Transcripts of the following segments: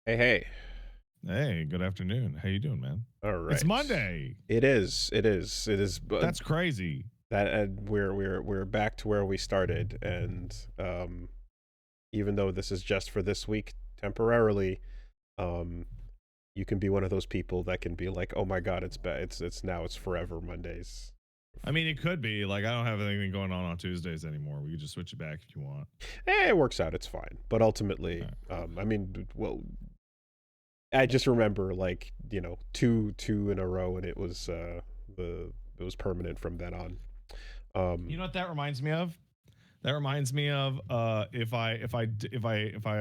Hey. Hey, good afternoon. How you doing, man? All right. It's Monday. It is. That's crazy. We're back to where we started, and even though this is just for this week temporarily, you can be one of those people that can be like, oh my god, it's forever Mondays. I mean, it could be like I don't have anything going on Tuesdays anymore. We could just switch it back if you want. It works out. It's fine. But ultimately, I mean, well, I just remember like, you know, two in a row, and it was permanent from then on. You know what that reminds me of? That reminds me of if I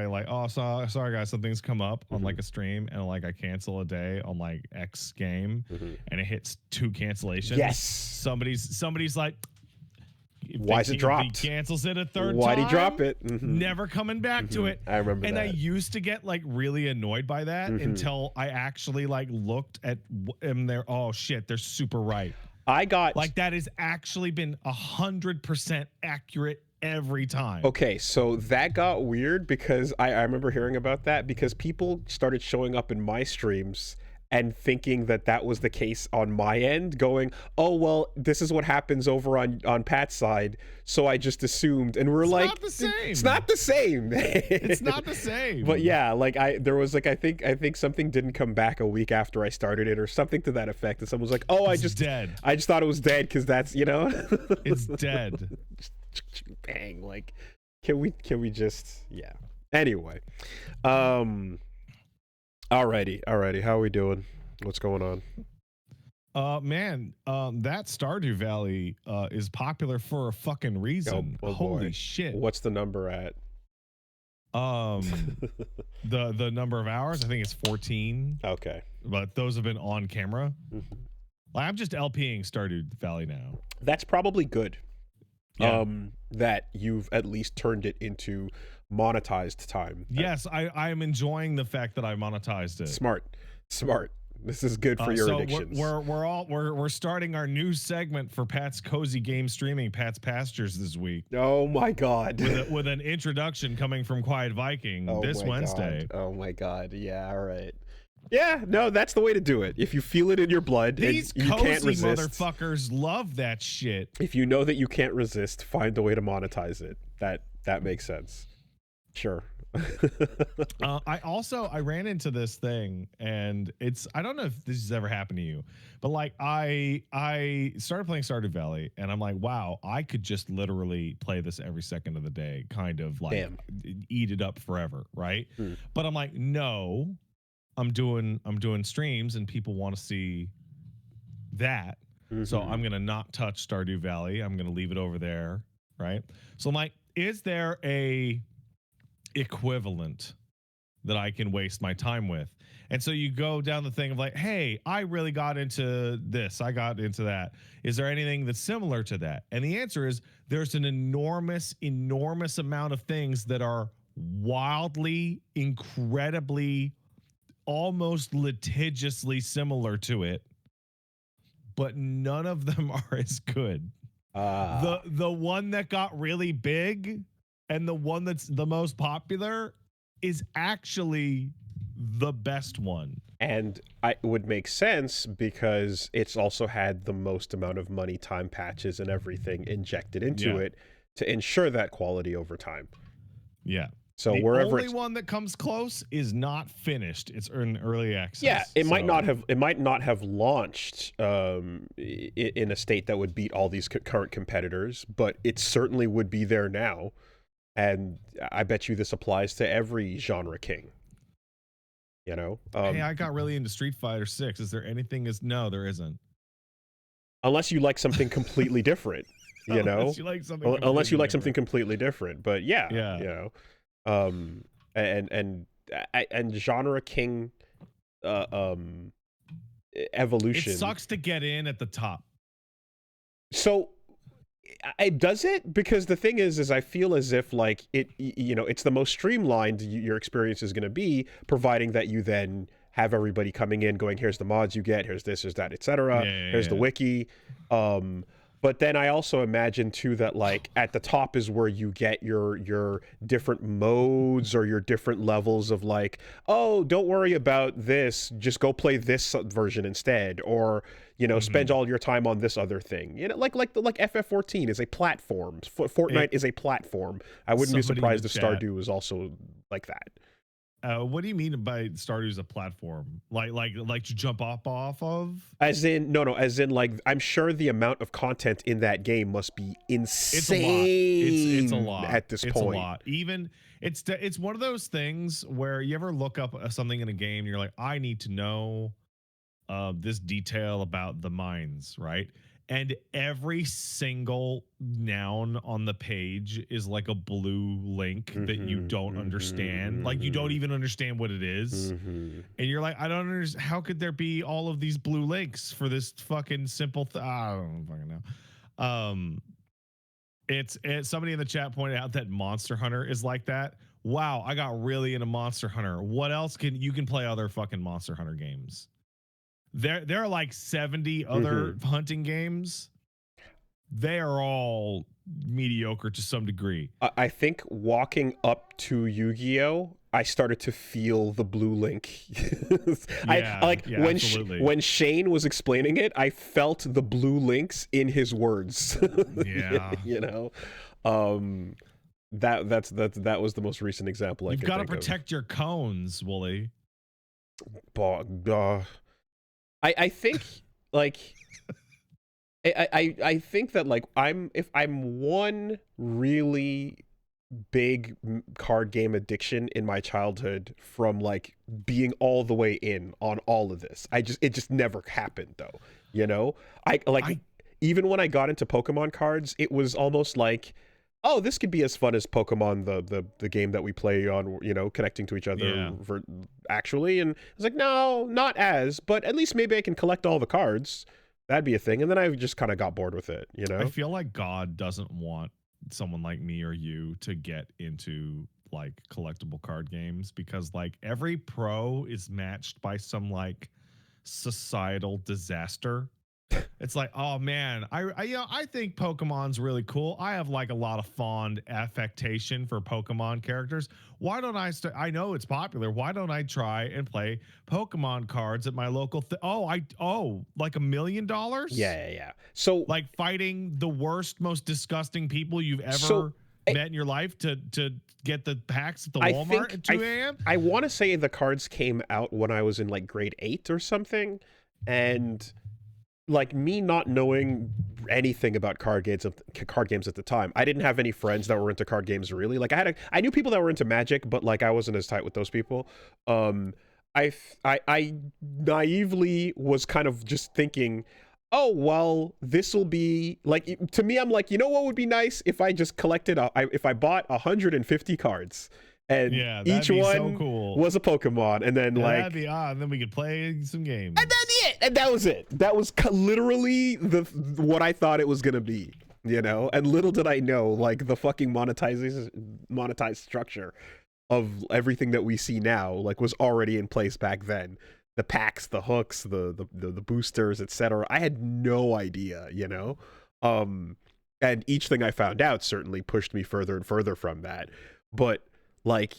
like, oh, sorry guys, something's come up on like a stream, and like I cancel a day on like X game, and it hits 2 cancellations. Yes. Somebody's like, why is it dropped? He cancels it a third time. Why'd he drop it? Never coming back to it. I remember and that. I used to get like really annoyed by that until I actually like looked at and they're, oh shit, they're super right. I got like that has actually been 100% accurate every time. Okay, so that got weird because I remember hearing about that because people started showing up in my streams and thinking that was the case on my end, going, oh, well, this is what happens over on Pat's side, so I just assumed, and we're like, not the same. It's not the same. It's not the same. But yeah, like there was like, I think something didn't come back a week after I started it or something to that effect, and someone was like, oh, it's dead. I just thought it was dead because that's, you know. It's dead. Bang, like, can we just, yeah. Anyway, Alrighty. How are we doing? What's going on? Man, that Stardew Valley is popular for a fucking reason. Oh Holy boy. shit. What's the number at? The number of hours, I think it's 14. Okay. But those have been on camera. Like, I'm just LPing Stardew Valley now. That's probably good. Yeah. That you've at least turned it into monetized time. Yes, I am enjoying the fact that I monetized it. Smart. This is good for your addictions. We're starting our new segment for Pat's Cozy Game Streaming, Pat's Pastures, this week. Oh my god. With an introduction coming from Quiet Viking this Wednesday. God. Oh my god. Yeah, all right. Yeah, no, that's the way to do it. If you feel it in your blood, these and you can't resist, motherfuckers love that shit. If you know that you can't resist, find a way to monetize it. That makes sense. Sure. I ran into this thing, and I don't know if this has ever happened to you, but like I started playing Stardew Valley, and I'm like, wow, I could just literally play this every second of the day, kind of like eat it up forever, right? But I'm like, no. I'm doing streams and people want to see that. So I'm going to not touch Stardew Valley. I'm going to leave it over there, right? So I'm like, is there a equivalent that I can waste my time with? And so you go down the thing of like, hey, I really got into this. I got into that. Is there anything that's similar to that? And the answer is there's an enormous amount of things that are wildly, incredibly, almost litigiously similar to it, but none of them are as good. The one that got really big and the one that's the most popular is actually the best one. And it would make sense because it's also had the most amount of money, time, patches, and everything injected into it to ensure that quality over time. Yeah. So the wherever only one that comes close is not finished. It's in early access. Yeah, it might not have launched in a state that would beat all these current competitors, but it certainly would be there now. And I bet you this applies to every genre king. You know? Hey, I got really into Street Fighter 6. Is there anything no, there isn't. Unless you like something completely different, you know? Unless you like something completely different. But yeah. You know. And genre king evolution. It sucks to get in at the top. So does it? Because the thing is I feel as if like it's the most streamlined your experience is going to be, providing that you then have everybody coming in going, here's the mods you get, here's this, here's that, etc. Yeah, yeah, Here's the yeah. wiki. But then I also imagine too that like at the top is where you get your different modes or your different levels of like, oh, don't worry about this, just go play this version instead, or spend all your time on this other thing. Like FF14 is a platform. Fortnite is a platform. I wouldn't be Somebody in surprised the if chat, Stardew is also like that. what do you mean by Stardew as a platform? Like to jump off of? As in, no, as in, like, I'm sure the amount of content in that game must be It's a lot. It's a insane lot at this it's point. a lot. Even it's one of those things where you ever look up something in a game and you're like, I need to know this detail about the mines, right? And every single noun on the page is like a blue link that you don't understand. Like you don't even understand what it is. And you're like, I don't understand. How could there be all of these blue links for this fucking simple I don't fucking know. It's somebody in the chat pointed out that Monster Hunter is like that. Wow, I got really into Monster Hunter. What else you can play other fucking Monster Hunter games? There are like 70 other hunting games. They are all mediocre to some degree. I think walking up to Yu-Gi-Oh, I started to feel the blue link. When Shane was explaining it, I felt the blue links in his words. Yeah. That was the most recent example. You've got to protect your cones, Wooly. I think like I think that like if I'm one really big card game addiction in my childhood from like being all the way in on all of this, it just never happened though. Even when I got into Pokemon cards, it was almost like, oh, this could be as fun as Pokemon, the game that we play on, connecting to each other actually. And I was like, no, not as, but at least maybe I can collect all the cards. That'd be a thing. And then I just kind of got bored with it, I feel like God doesn't want someone like me or you to get into like collectible card games, because like every pro is matched by some like societal disaster. It's like, oh man, I think Pokemon's really cool. I have like a lot of fond affectation for Pokemon characters. Why don't I know it's popular. Why don't I try and play Pokemon cards at my local like $1 million? Yeah. So like fighting the worst, most disgusting people you've ever met in your life to get the packs at the Walmart at 2 a.m. I want to say the cards came out when I was in like grade 8 or something, and like me not knowing anything about card games at the time, I didn't have any friends that were into card games really. Like I knew people that were into Magic, but like I wasn't as tight with those people. I naively was kind of just thinking, oh well, this will be like, to me, I'm like, what would be nice if I just collected if I bought 150 cards. And each one was a Pokemon, and then that'd be odd. And then we could play some games. And that was it. That was literally what I thought it was gonna be, And little did I know, like the fucking monetized structure of everything that we see now, like was already in place back then. The packs, the hooks, the boosters, etc. I had no idea, And each thing I found out certainly pushed me further and further from that, but. Like,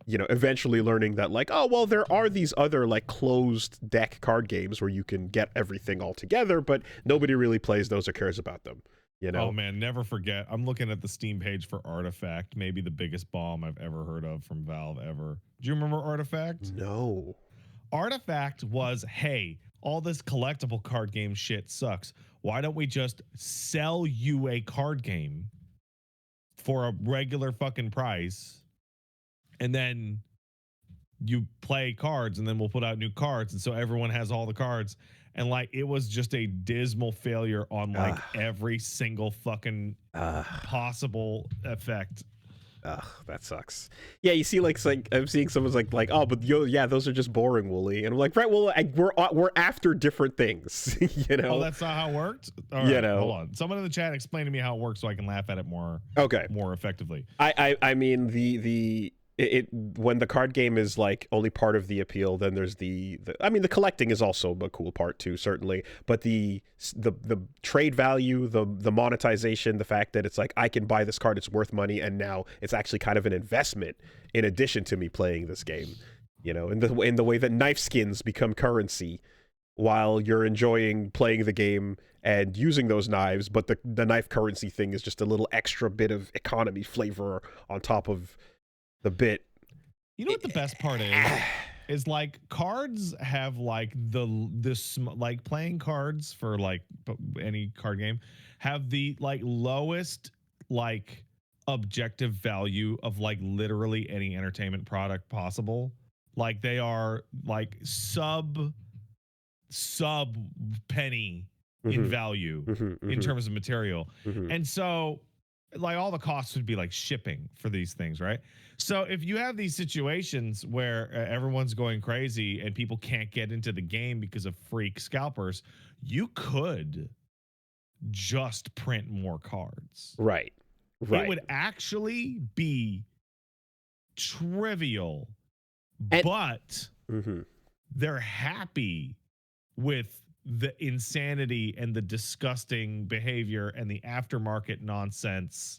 eventually learning that like, oh, well, there are these other like closed deck card games where you can get everything all together, but nobody really plays those or cares about them, Oh man, never forget. I'm looking at the Steam page for Artifact, maybe the biggest bomb I've ever heard of from Valve ever. Do you remember Artifact? No. Artifact was, hey, all this collectible card game shit sucks. Why don't we just sell you a card game for a regular fucking price? And then you play cards, and then we'll put out new cards. And so everyone has all the cards. And like, it was just a dismal failure on like every single fucking possible effect. Ugh, that sucks. Yeah, you see, like, it's like I'm seeing someone's like, oh, but yeah, those are just boring, Wooly, and I'm like, right, well, we're after different things, you Oh, know, that's not how it worked. All you right, know. hold on. Someone in the chat explain to me how it works so I can laugh at it Okay, more effectively. I mean when the card game is like only part of the appeal, then there's the I mean the collecting is also a cool part too, certainly, but the trade value, the monetization, the fact that it's like I can buy this card, it's worth money, and now it's actually kind of an investment in addition to me playing this game, you know, in the way that knife skins become currency while you're enjoying playing the game and using those knives, but the knife currency thing is just a little extra bit of economy flavor on top of the bit. You know what the best part is? Is like cards have like like playing cards for like any card game have the like lowest like objective value of like literally any entertainment product possible. Like they are like sub penny in Mm-hmm, value mm-hmm, in mm-hmm, terms of material. mm-hmm. And so like all the costs would be like shipping for these things, right? So if you have these situations where everyone's going crazy and people can't get into the game because of freak scalpers, you could just print more cards. Right, It right. would actually be trivial, And but mm-hmm. they're happy with the insanity and the disgusting behavior and the aftermarket nonsense.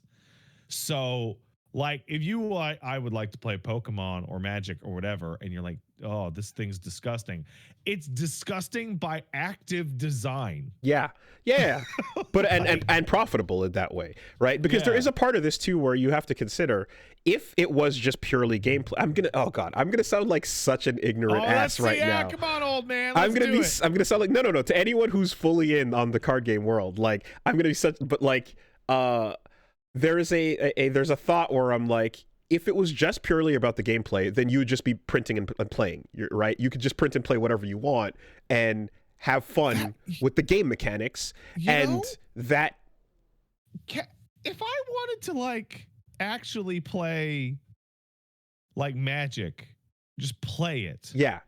So, like, if you like, I would like to play Pokemon or Magic or whatever, and you're like, oh, this thing's disgusting. It's disgusting by active design. Yeah, yeah, but Like, and profitable in that way, right? Because there yeah. is a part of this too where you have to consider if it was just purely gameplay. Oh god, I'm gonna sound like such an ignorant Oh, ass right yeah, now. come on, old man. Let's do it. I'm gonna sound like no to anyone who's fully in on the card game world. Like I'm gonna be such, but like there is there's a thought where I'm like, if it was just purely about the gameplay, then you would just be printing and playing, right? You could just print and play whatever you want and have fun with the game mechanics, You and know, that if I wanted to like actually play like Magic, just play it. yeah,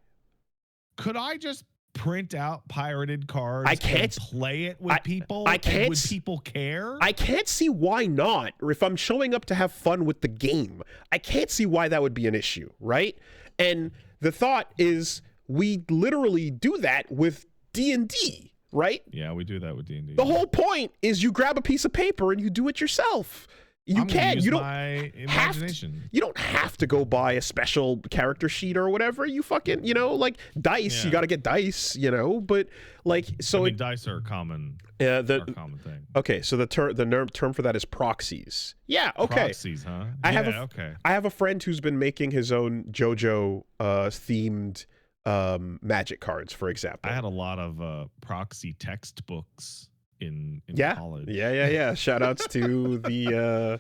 Could I just print out pirated cards I can't and play it with people? I can't And would people care? I can't see why not. If I'm showing up to have fun with the game, I can't see why that would be an issue, right? And the thought is we literally do that with D&D, right? Yeah, we do that with D&D. The whole point is you grab a piece of paper and you do it yourself. You can't. You don't my have imagination. to, you don't have to go buy a special character sheet or whatever. You fucking, like dice. Yeah. You got to get dice, but like so. I mean, dice are a common, common thing. Okay, so the term for that is proxies. Yeah. Okay. Proxies, huh? I have I have a friend who's been making his own JoJo themed magic cards, for example. I had a lot of proxy textbooks in college. Yeah. Shout outs to the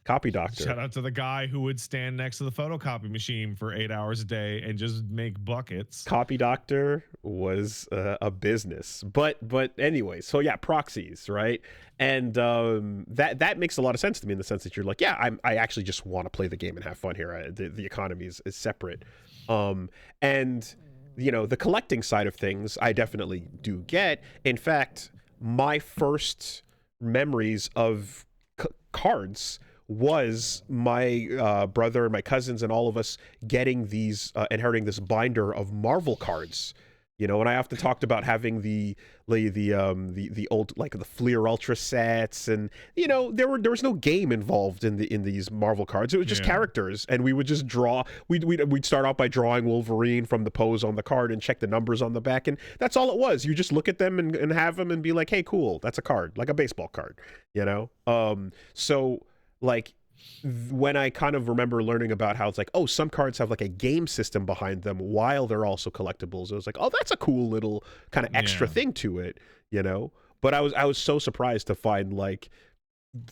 copy doctor. Shout out to the guy who would stand next to the photocopy machine for 8 hours a day and just make buckets. Copy doctor was a business, but anyway, so yeah, proxies, right? And that makes a lot of sense to me in the sense that you're like, yeah, I actually just want to play the game and have fun here. The economy is separate, and the collecting side of things, I definitely do get. In fact, my first memories of cards was my brother and my cousins and all of us getting these inheriting this binder of Marvel cards, and I often talked about having the old, like, the Fleer Ultra sets, and there was no game involved in these Marvel cards. It was just characters, and we would just draw. We'd start out by drawing Wolverine from the pose on the card and check the numbers on the back, and that's all it was. You just look at them and have them and be like, hey, cool, that's a card, like a baseball card, so like when I kind of remember learning about how it's like, oh, some cards have like a game system behind them while they're also collectibles, it was like, oh, that's a cool little kind of extra thing to it, but I was so surprised to find like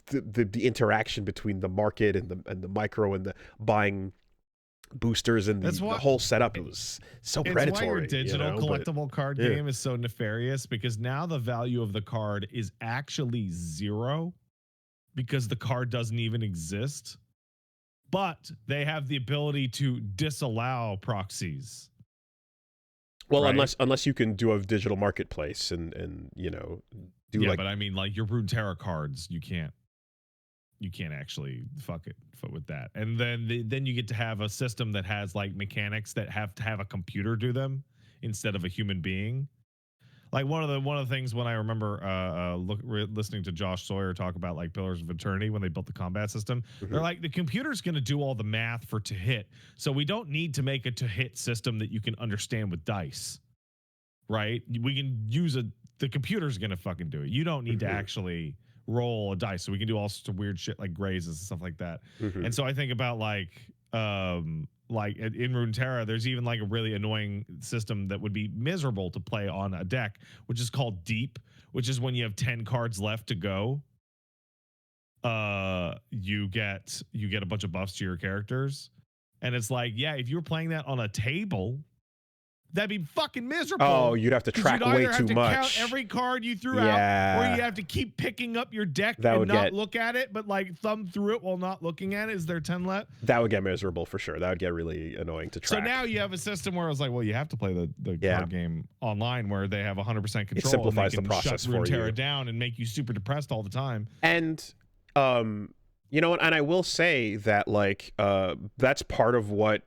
the interaction between the market and the micro and the buying boosters and the whole setup. It was so predatory. It's why your digital collectible card game is so nefarious, because now the value of the card is actually zero because the card doesn't even exist. but they have the ability to disallow proxies. Well, right? unless you can do a digital marketplace and do Yeah, like but I mean, like your Runeterra cards, you can't actually fuck with that. And then you get to have a system that has like mechanics that have to have a computer do them instead of a human being. Like one of the things when I remember listening to Josh Sawyer talk about like Pillars of Eternity when they built the combat system, they're mhm. like the computer's going to do all the math for to hit, so we don't need to make a to hit system that you can understand with dice, right? We can use the computer's going to fucking do it. You don't need to Mhm. actually roll a dice, so we can do all sorts of weird shit like grazes and stuff like that. And Mhm. so I think about like in Runeterra, there's even like a really annoying system that would be miserable to play on a deck, which is called Deep, which is when you have 10 cards left to go. You get a bunch of buffs to your characters. And it's like, yeah, if you were playing that on a table, that'd be fucking Oh, miserable you'd have to because you'd track way either have too to count much. every card you threw out, or you Yeah, have to keep picking up your deck that and would not get look at it, but like thumb through it while not looking at it. Is there 10 left? miserable for sure. That would get really annoying to So track. now you have a system where it's like, well, you have to play the Yeah, card game online where they have 100% it control and they simplifies the can shut process for you. Runeterra down and make you super depressed all the time. And and I will say that like that's part of what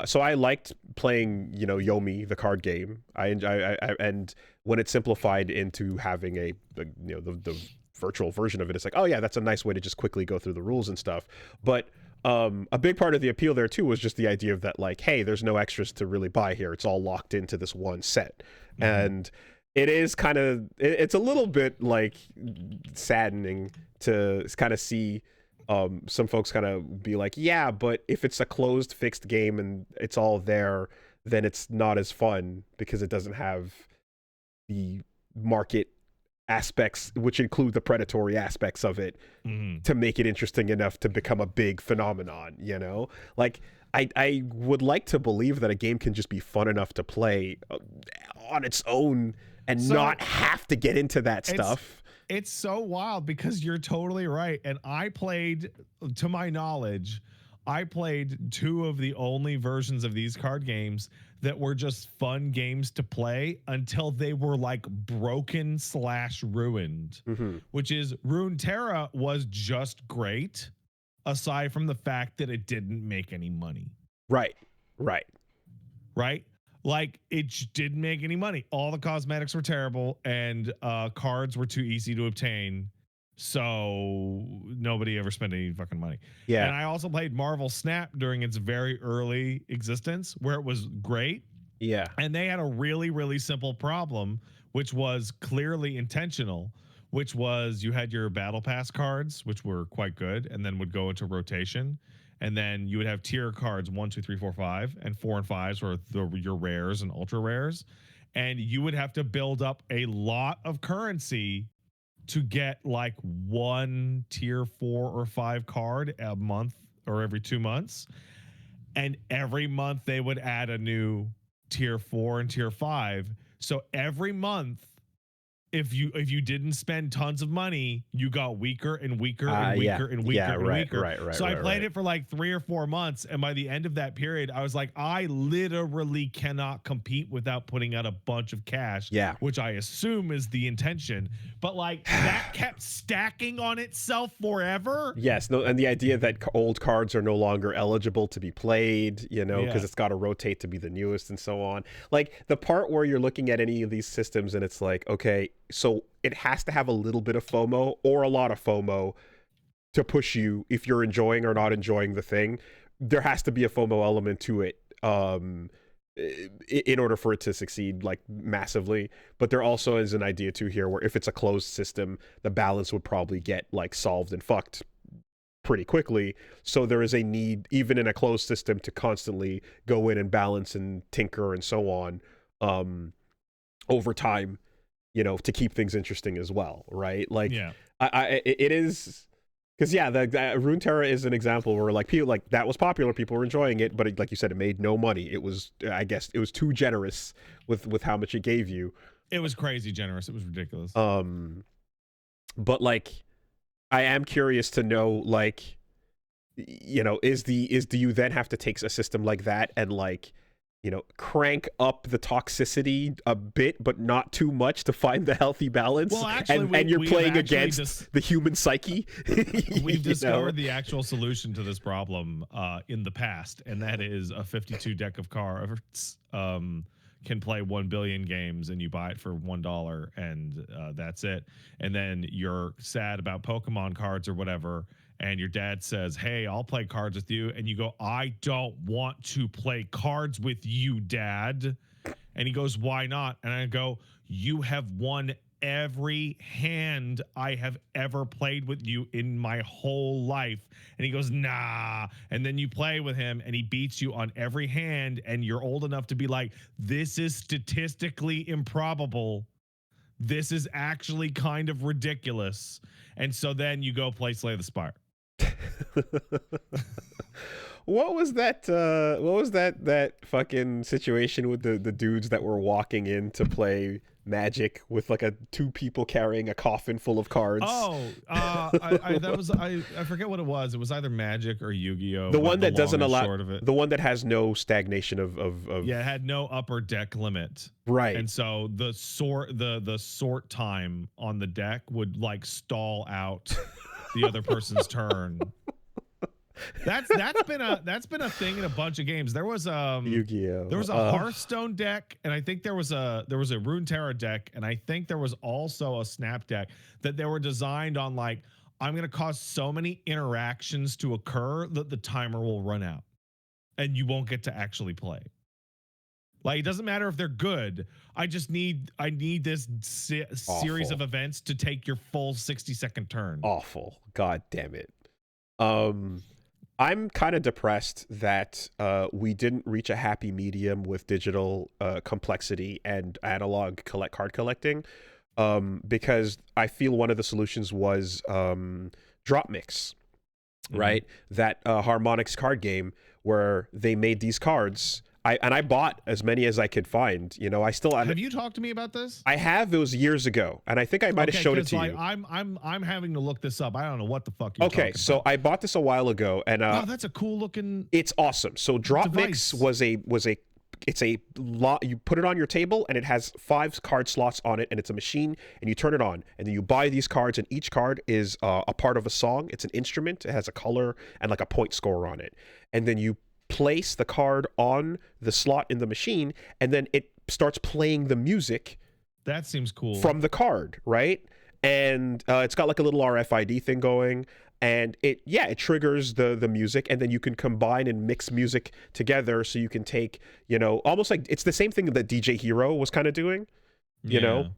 so I liked playing, Yomi, the card game. And when it simplified into having the virtual version of it, it's like, oh yeah, that's a nice way to just quickly go through the rules and stuff. But a big part of the appeal there too was just the idea of that, like, hey, there's no extras to really buy here. It's all locked into this one set. Mm-hmm. And it is kind of it's a little bit like saddening to kind of see some folks kind of be like, yeah, but if it's a closed fixed game and it's all there, then it's not as fun because it doesn't have the market aspects, which include the predatory aspects of it, Mm-hmm. to make it interesting enough to become a big phenomenon, like I would like to believe that a game can just be fun enough to play on its own and So not have to get into that it's stuff. it's so wild because you're totally right. And I played, to my knowledge, I played two of the only versions of these card games that were just fun games to play until they were like broken / ruined, Hmm. which is Runeterra was just great, aside from the fact that it didn't make any money. Right, right. Right? Like it didn't make any money. All the cosmetics were terrible, and cards were too easy to obtain. So nobody ever spent any fucking money. And Yeah. I also played Marvel Snap during its very early existence, where it was great. Yeah. And they had a really, really simple problem, which was clearly intentional, which was you had your battle pass cards, which were quite good, and then would go into rotation. And then you would have tier cards 1, 2, 3, 4, 5, and 4 and 5s were your rares and ultra rares. And you would have to build up a lot of currency to get like one tier 4 or 5 card a month or every 2 months. And every month they would add a new tier 4 and tier 5. So every month, if you didn't spend tons of money, you got weaker and weaker and Yeah. weaker and Yeah, weaker and right, weaker. right, So I played right. it for like 3 or 4 months, and by the end of that period, I was like, I literally cannot compete without putting out a bunch of cash, Yeah. which I assume is the intention. But like that kept stacking on itself forever. Yes, no, and the idea that old cards are no longer eligible to be played, Yeah. because it's got to rotate to be the newest and so on. Like the part where you're looking at any of these systems and it's like, okay, so it has to have a little bit of FOMO or a lot of FOMO to push you if you're enjoying or not enjoying the thing. There has to be a FOMO element to it. In order for it to succeed like massively, but there also is an idea too here where if it's a closed system, the balance would probably get like solved and fucked pretty quickly. So there is a need, even in a closed system, to constantly go in and balance and tinker and so on, over time, to keep things interesting as well, right? Like, Yeah. it is. Because yeah, the Runeterra is an example where like people like that was popular, people were enjoying it, but like you said, it made no money. It was, I guess, it was too generous with how much it gave you. It was crazy generous. It was ridiculous. But like, I am curious to know like Do you then have to take a system like that and like, crank up the toxicity a bit, but not too much to find the healthy balance? Well, actually, And you're we've playing actually against the human psyche. we've discovered the actual solution to this problem in the past, and that is a 52 deck of cards can play 1 billion games, and you buy it for $1, and that's it. And then you're sad about Pokemon cards or whatever, and your dad says, "Hey, I'll play cards with you," and you go, "I don't want to play cards with you, Dad." And he goes, "Why not?" And I go, "You have won every hand I have ever played with you in my whole life." And he goes, "Nah." And then you play with him and he beats you on every hand, and you're old enough to be like, "This is statistically improbable. This is actually kind of ridiculous." And so then you go play Slay the Spire. What was that fucking situation with the dudes that were walking in to play Magic with like two people carrying a coffin full of cards? I forget what it was. It was either Magic or Yu-Gi-Oh. The one that doesn't allow, short of it. the one that has no stagnation of Yeah, it had no upper deck limit. Right. And so the sort time on the deck would like stall out the other person's turn. That's been a thing in a bunch of games. There was Yu-Gi-Oh. There was a Hearthstone deck, and I think there was a Runeterra deck, and I think there was also a Snap deck that they were designed on like, I'm going to cause so many interactions to occur that the timer will run out and you won't get to actually play. Like, it doesn't matter if they're good. I need this series of events to take your full 60-second turn. Awful. God damn it. I'm kind of depressed that we didn't reach a happy medium with digital complexity and analog card collecting, because I feel one of the solutions was drop mix, right? That Harmonix card game where they made these cards. I bought as many as I could find. I still have you talked to me about this? I have. It was years ago, and I think I might have showed it to you. I'm having to look this up. I don't know what the fuck you're talking about. I bought this a while ago, and that's a cool looking. It's awesome. So drop mix was a it's a lot. You put it on your table, and it has 5 card slots on it, and it's a machine, and you turn it on, and then you buy these cards, and each card is a part of a song. It's an instrument. It has a color and like a point score on it, and then you place the card on the slot in the machine, and then it starts playing the music. That seems cool. From the card, right? And it's got like a little RFID thing going, and it triggers the music, and then you can combine and mix music together, so you can take, almost like it's the same thing that DJ Hero was kind of doing, you know.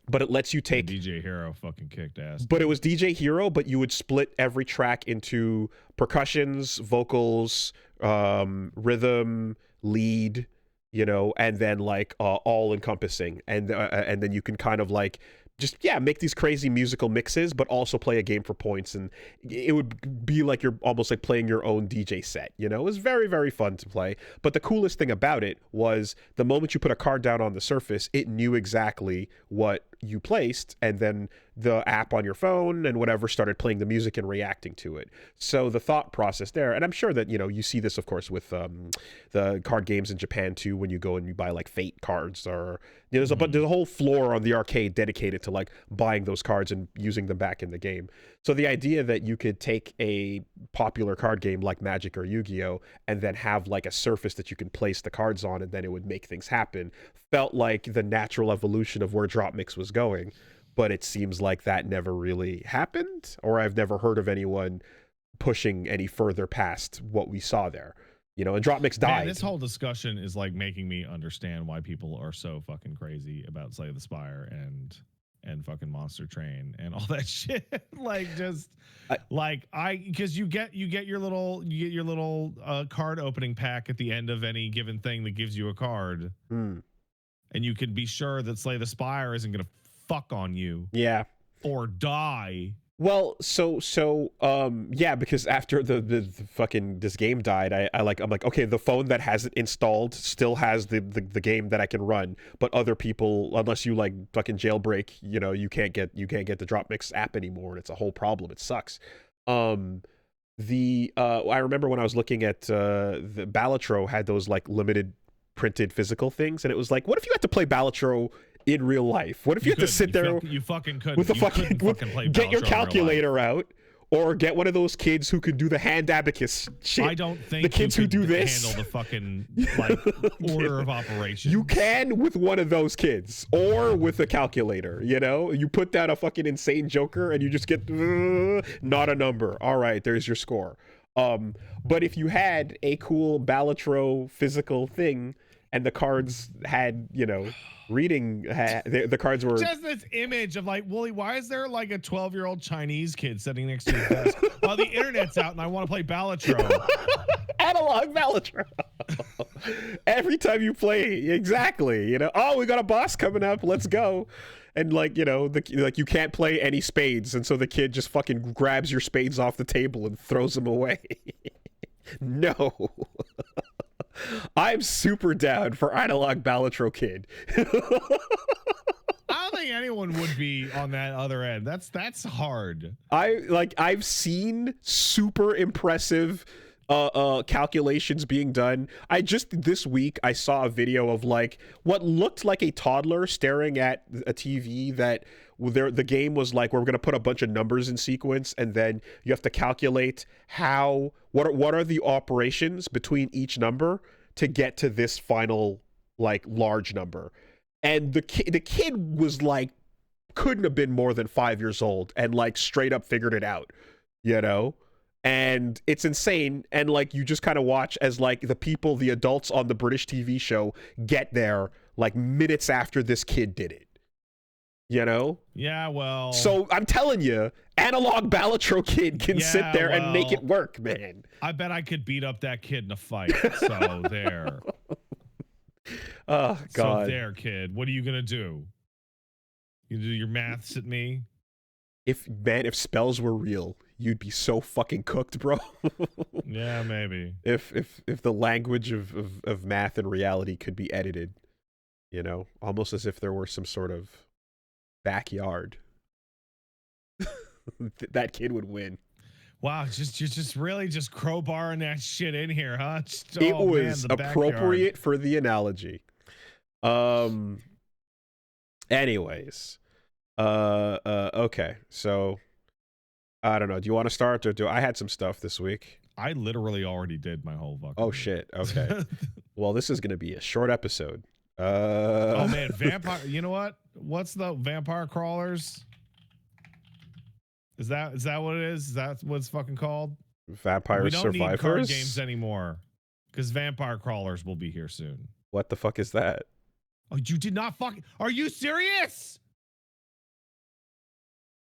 But it lets you take DJ Hero fucking kicked ass. But it was DJ Hero, but you would split every track into percussions, vocals, rhythm, lead, and then like all encompassing, and then you can kind of like just make these crazy musical mixes, but also play a game for points, and it would be like you're almost like playing your own DJ set. It was very, very fun to play. But the coolest thing about it was the moment you put a card down on the surface, it knew exactly what you placed, and then the app on your phone and whatever started playing the music and reacting to it. So the thought process there, and I'm sure that you see this of course with the card games in Japan too, when you go and you buy like Fate cards, or there's a whole floor on the arcade dedicated to like buying those cards and using them back in the game. So the idea that you could take a popular card game like Magic or Yu-Gi-Oh and then have like a surface that you can place the cards on, and then it would make things happen, felt like the natural evolution of where drop mix was going. But it seems like that never really happened, or I've never heard of anyone pushing any further past what we saw there. And drop mix died. Man, this whole discussion is like making me understand why people are so fucking crazy about Slay the Spire and fucking Monster Train and all that shit. Like, just because you get your little card opening pack at the end of any given thing that gives you a card, and you can be sure that Slay the Spire isn't gonna fuck on you, or die. Well, so because after the fucking this game died, I'm like, okay, the phone that has it installed still has the game that I can run, but other people, unless you like fucking jailbreak, you can't get the drop mix app anymore, and it's a whole problem. It sucks. I remember when I was looking at the Balatro had those like limited printed physical things, and it was like, what if you had to play Balatro in real life? What if you had to sit there you fucking couldn't. with a You fucking, couldn't fucking play get your Balatro in real life. calculator out, or get one of those kids who can do the hand abacus shit? I don't think the kids you who do could this handle the fucking like order of operations. You can with one of those kids, or with a calculator. You know, you put down a fucking insane joker, and you just get not a number. All right, there's your score. But if you had a cool Balatro physical thing, and the cards had, you know, reading, the cards were just this image of like, Wooly, why is there like a 12-year-old Chinese kid sitting next to your desk while the internet's out and I want to play Balatro? Analog Balatro. Every time you play, exactly. You know, oh, we got a boss coming up. Let's go. And like, you know, like you can't play any spades, and so the kid just fucking grabs your spades off the table and throws them away. No. I'm super down for Analogue Balatro Kid. I don't think anyone would be on that other end. That's hard. I've seen super impressive calculations being done. This week I saw a video of like what looked like a toddler staring at a TV that the game was like, we're going to put a bunch of numbers in sequence, and then you have to calculate what are the operations between each number to get to this final like large number. And the kid was like, couldn't have been more than 5 years old, and like straight up figured it out, you know? And it's insane. And like, you just kind of watch as like the adults on the British TV show get there like minutes after this kid did it, you know? Yeah, well. So I'm telling you, Analogue Balatro Kid can sit there and make it work, man. I bet I could beat up that kid in a fight. So there. Oh, God. So there, kid. What are you going to do? You do your maths at me? If spells were real, you'd be so fucking cooked, bro. Yeah, maybe. If the language of math and reality could be edited, you know, almost as if there were some sort of backyard, that kid would win. Wow, just really just crowbarring that shit in here, huh? It was appropriate for the analogy. Anyways. Okay, so I don't know. Do you want to start, or I had some stuff this week? I literally already did my whole fucking. Oh shit. Okay. Well, this is gonna be a short episode. Oh man, vampire. You know what? What's the vampire crawlers? Is that what it is? Is that what it's fucking called? Vampire Survivors. We don't need card games anymore, because vampire crawlers will be here soon. What the fuck is that? Oh, you did not fucking. Are you serious?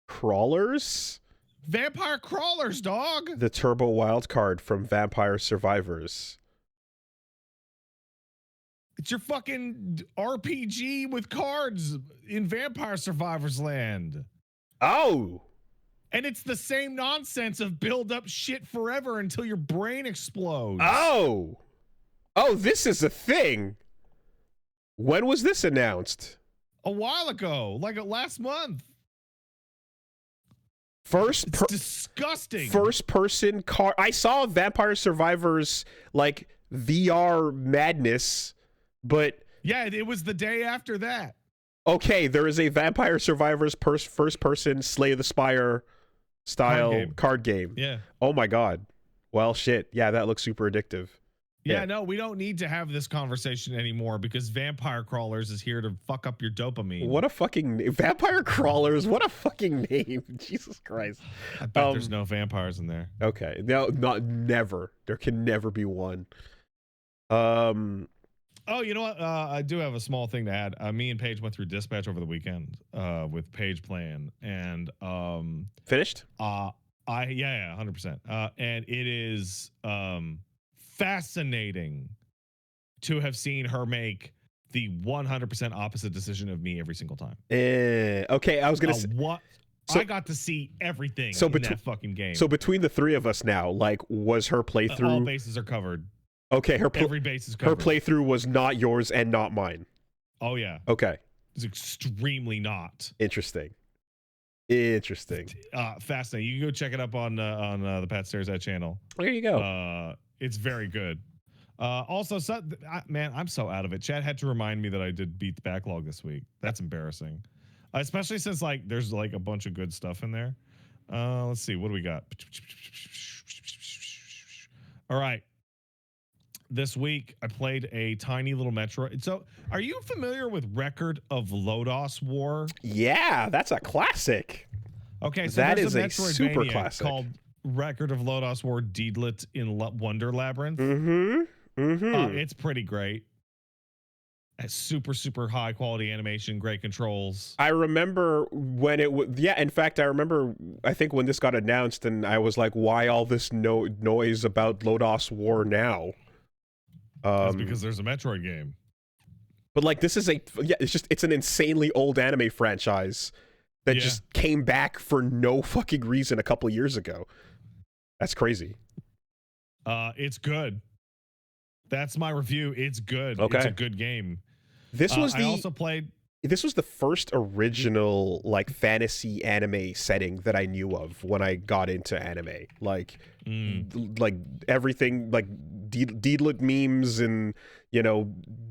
Crawlers? Vampire crawlers, dog. The turbo wild card from Vampire Survivors. It's your fucking RPG with cards in Vampire Survivors land. Oh. And it's the same nonsense of build up shit forever until your brain explodes. Oh. Oh, this is a thing. When was this announced? A while ago, like last month. It's disgusting. First person car. I saw Vampire Survivors like VR madness, but yeah, it was the day after that. Okay, there is a Vampire Survivors first person Slay the Spire style card game. Yeah. Oh my god. Well, shit. Yeah, that looks super addictive. Yeah, no, we don't need to have this conversation anymore because Vampire Crawlers is here to fuck up your dopamine. What a fucking Vampire Crawlers! What a fucking name! Jesus Christ! I bet there's no vampires in there. Okay, no, never. There can never be one. Oh, you know what? I do have a small thing to add. Me and Paige went through Dispatch over the weekend with Paige playing, and finished. 100%. And it is fascinating to have seen her make the 100% opposite decision of me every single time. Okay, I was gonna say what. So, I got to see everything in that fucking game. So between the three of us now, like, was her playthrough? All bases are covered. Okay, every base is covered. Her playthrough was not yours and not mine. Oh yeah. Okay. It's extremely not. Interesting. Interesting. Fascinating. You can go check it up on the Pat Stares At channel. There you go. It's very good. Also, man, I'm so out of it. Chad had to remind me that I did beat the backlog this week. That's embarrassing, especially since like there's like a bunch of good stuff in there. Let's see, what do we got? All right. This week I played a tiny little Metroid. So, are you familiar with Record of Lodoss War? Yeah, that's a classic. Okay, so that there's is a super classic called Record of Lodoss War Deedlit in Wonder Labyrinth. It's pretty great. It's super high quality animation, great controls. I remember when it was, yeah, in fact, I think when this got announced and I was like, why all this noise about Lodoss War now? That's because there's a Metroid game. But like, this is it's an insanely old anime franchise that just came back for no fucking reason a couple years ago. That's crazy. It's good. That's my review. It's good. Okay. It's a good game. This was I also played. This was the first original like fantasy anime setting that I knew of when I got into anime. Like everything, like Deedlit memes and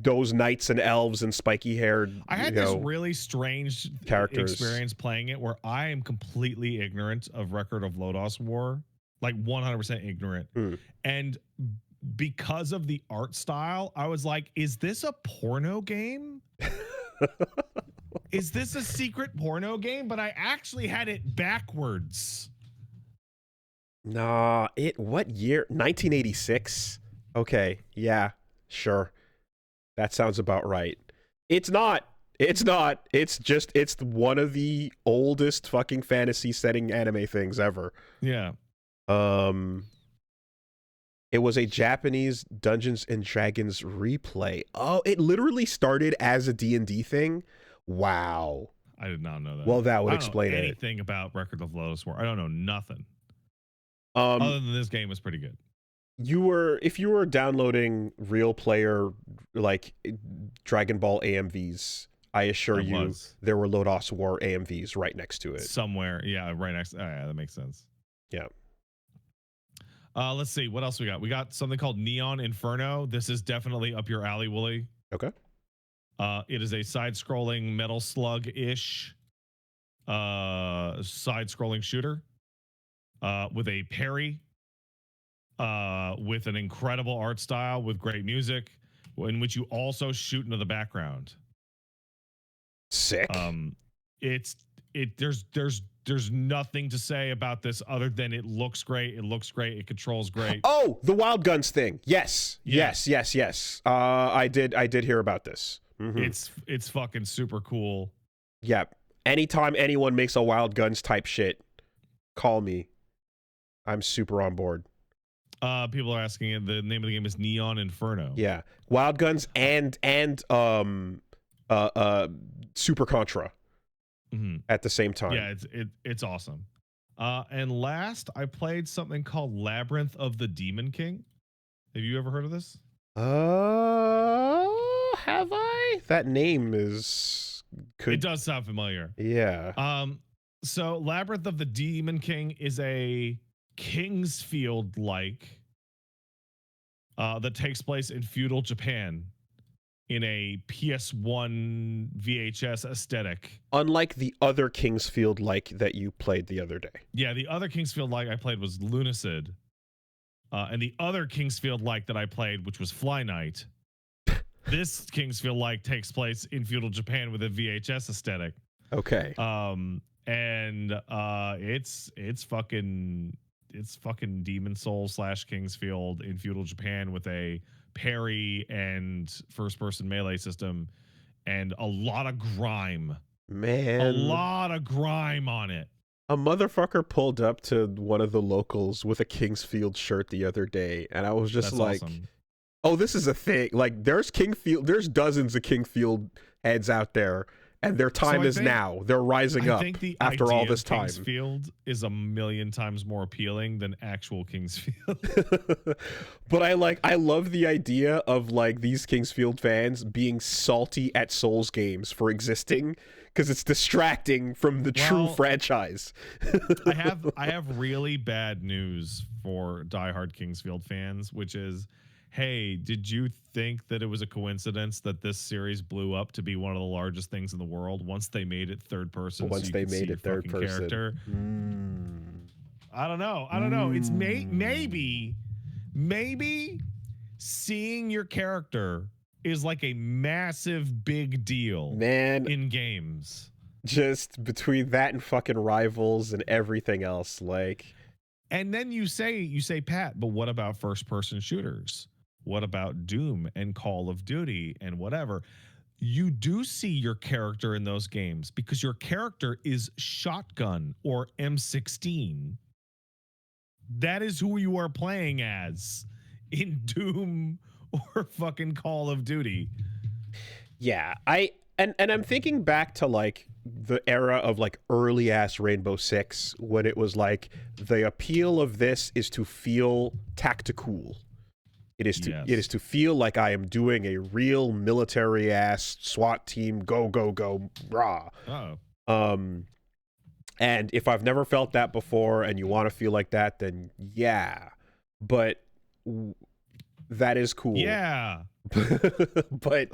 those knights and elves and spiky haired. I had this really strange characters experience playing it where I am completely ignorant of Record of Lodoss War, like 100% ignorant, and because of the art style, I was like, is this a porno game? Is this a secret porno game? But I actually had it backwards. Nah, what year? 1986? Okay, yeah, sure. That sounds about right. It's not. It's one of the oldest fucking fantasy setting anime things ever. Yeah. It was a Japanese Dungeons and Dragons replay. Oh, it literally started as a D&D thing? Wow. I did not know that. Well, that would explain it. Anything about Record of Lodoss War. I don't know nothing. Other than this game was pretty good. If you were downloading real player like Dragon Ball AMVs, I assure you there were Lodoss War AMVs right next to it. Somewhere. Yeah, right next. Oh, yeah, that makes sense. Yeah. Let's see. What else we got? We got something called Neon Inferno. This is definitely up your alley, Wooly. Okay. It is a side-scrolling Metal Slug-ish side-scrolling shooter with a parry, with an incredible art style, with great music, in which you also shoot into the background. Sick. There's nothing to say about this other than it looks great. It looks great. It controls great. Oh, the Wild Guns thing. Yes. I did hear about this. It's fucking super cool. Yep. Anytime anyone makes a Wild Guns type shit, call me. I'm super on board. People are asking it. The name of the game is Neon Inferno. Yeah. Wild Guns and Super Contra. At the same time. Yeah, it's awesome. And last, I played something called Labyrinth of the Demon King. Have you ever heard of this? Have I? That name is. It does sound familiar. Yeah. So Labyrinth of the Demon King is a Kingsfield like that takes place in feudal Japan. In a PS1 VHS aesthetic. Unlike the other Kingsfield-like that you played the other day. Yeah, the other Kingsfield-like I played was Lunacid. And the other Kingsfield-like that I played, which was Fly Knight. This Kingsfield-like takes place in feudal Japan with a VHS aesthetic. Okay. It's fucking Demon Soul / Kingsfield in feudal Japan with a parry and first-person melee system and a lot of grime. Man. A lot of grime on it. A motherfucker pulled up to one of the locals with a Kingsfield shirt the other day, and I was just awesome. Oh, this is a thing. Like, there's dozens of Kingfield heads out there, and their time is now. They're rising up after all this time. Kingsfield is a million times more appealing than actual Kingsfield. But I love the idea of like these Kingsfield fans being salty at Souls games for existing, because it's distracting from the true franchise. I have really bad news for diehard Kingsfield fans, which is, hey, did you think that it was a coincidence that this series blew up to be one of the largest things in the world once they made it third person? Once they made it third person. Character? I don't know. It's maybe seeing your character is like a massive big deal, man, in games. Just between that and fucking Rivals and everything else, like. And then you say, Pat, but what about first person shooters? What about Doom and Call of Duty and whatever? You do see your character in those games because your character is Shotgun or M16. That is who you are playing as in Doom or fucking Call of Duty. Yeah, and I'm thinking back to like the era of like early ass Rainbow Six, when it was like the appeal of this is to feel tactical. It is to feel like I am doing a real military ass SWAT team, go rah. And if I've never felt that before and you want to feel like that, then yeah. But that is cool. Yeah. But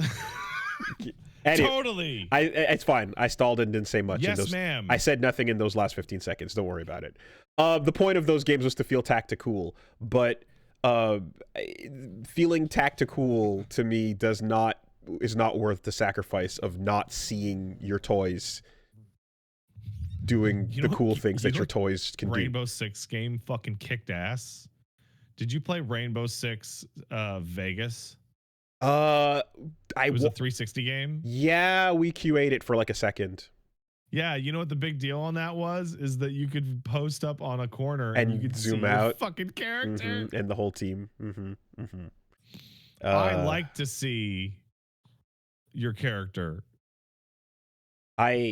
anyway, totally. It's fine. I stalled and didn't say much. Yes, ma'am. I said nothing in those last 15 seconds. Don't worry about it. The point of those games was to feel tactical, but feeling tactical to me is not worth the sacrifice of not seeing your toys doing the cool things that your toys can do. Rainbow Six game fucking kicked ass. Did you play Rainbow Six Vegas? It was a 360 game. Yeah, we QA'd it for like a second. Yeah, you know what the big deal on that was? Is that you could post up on a corner and you could zoom out your fucking character and the whole team. I like to see your character.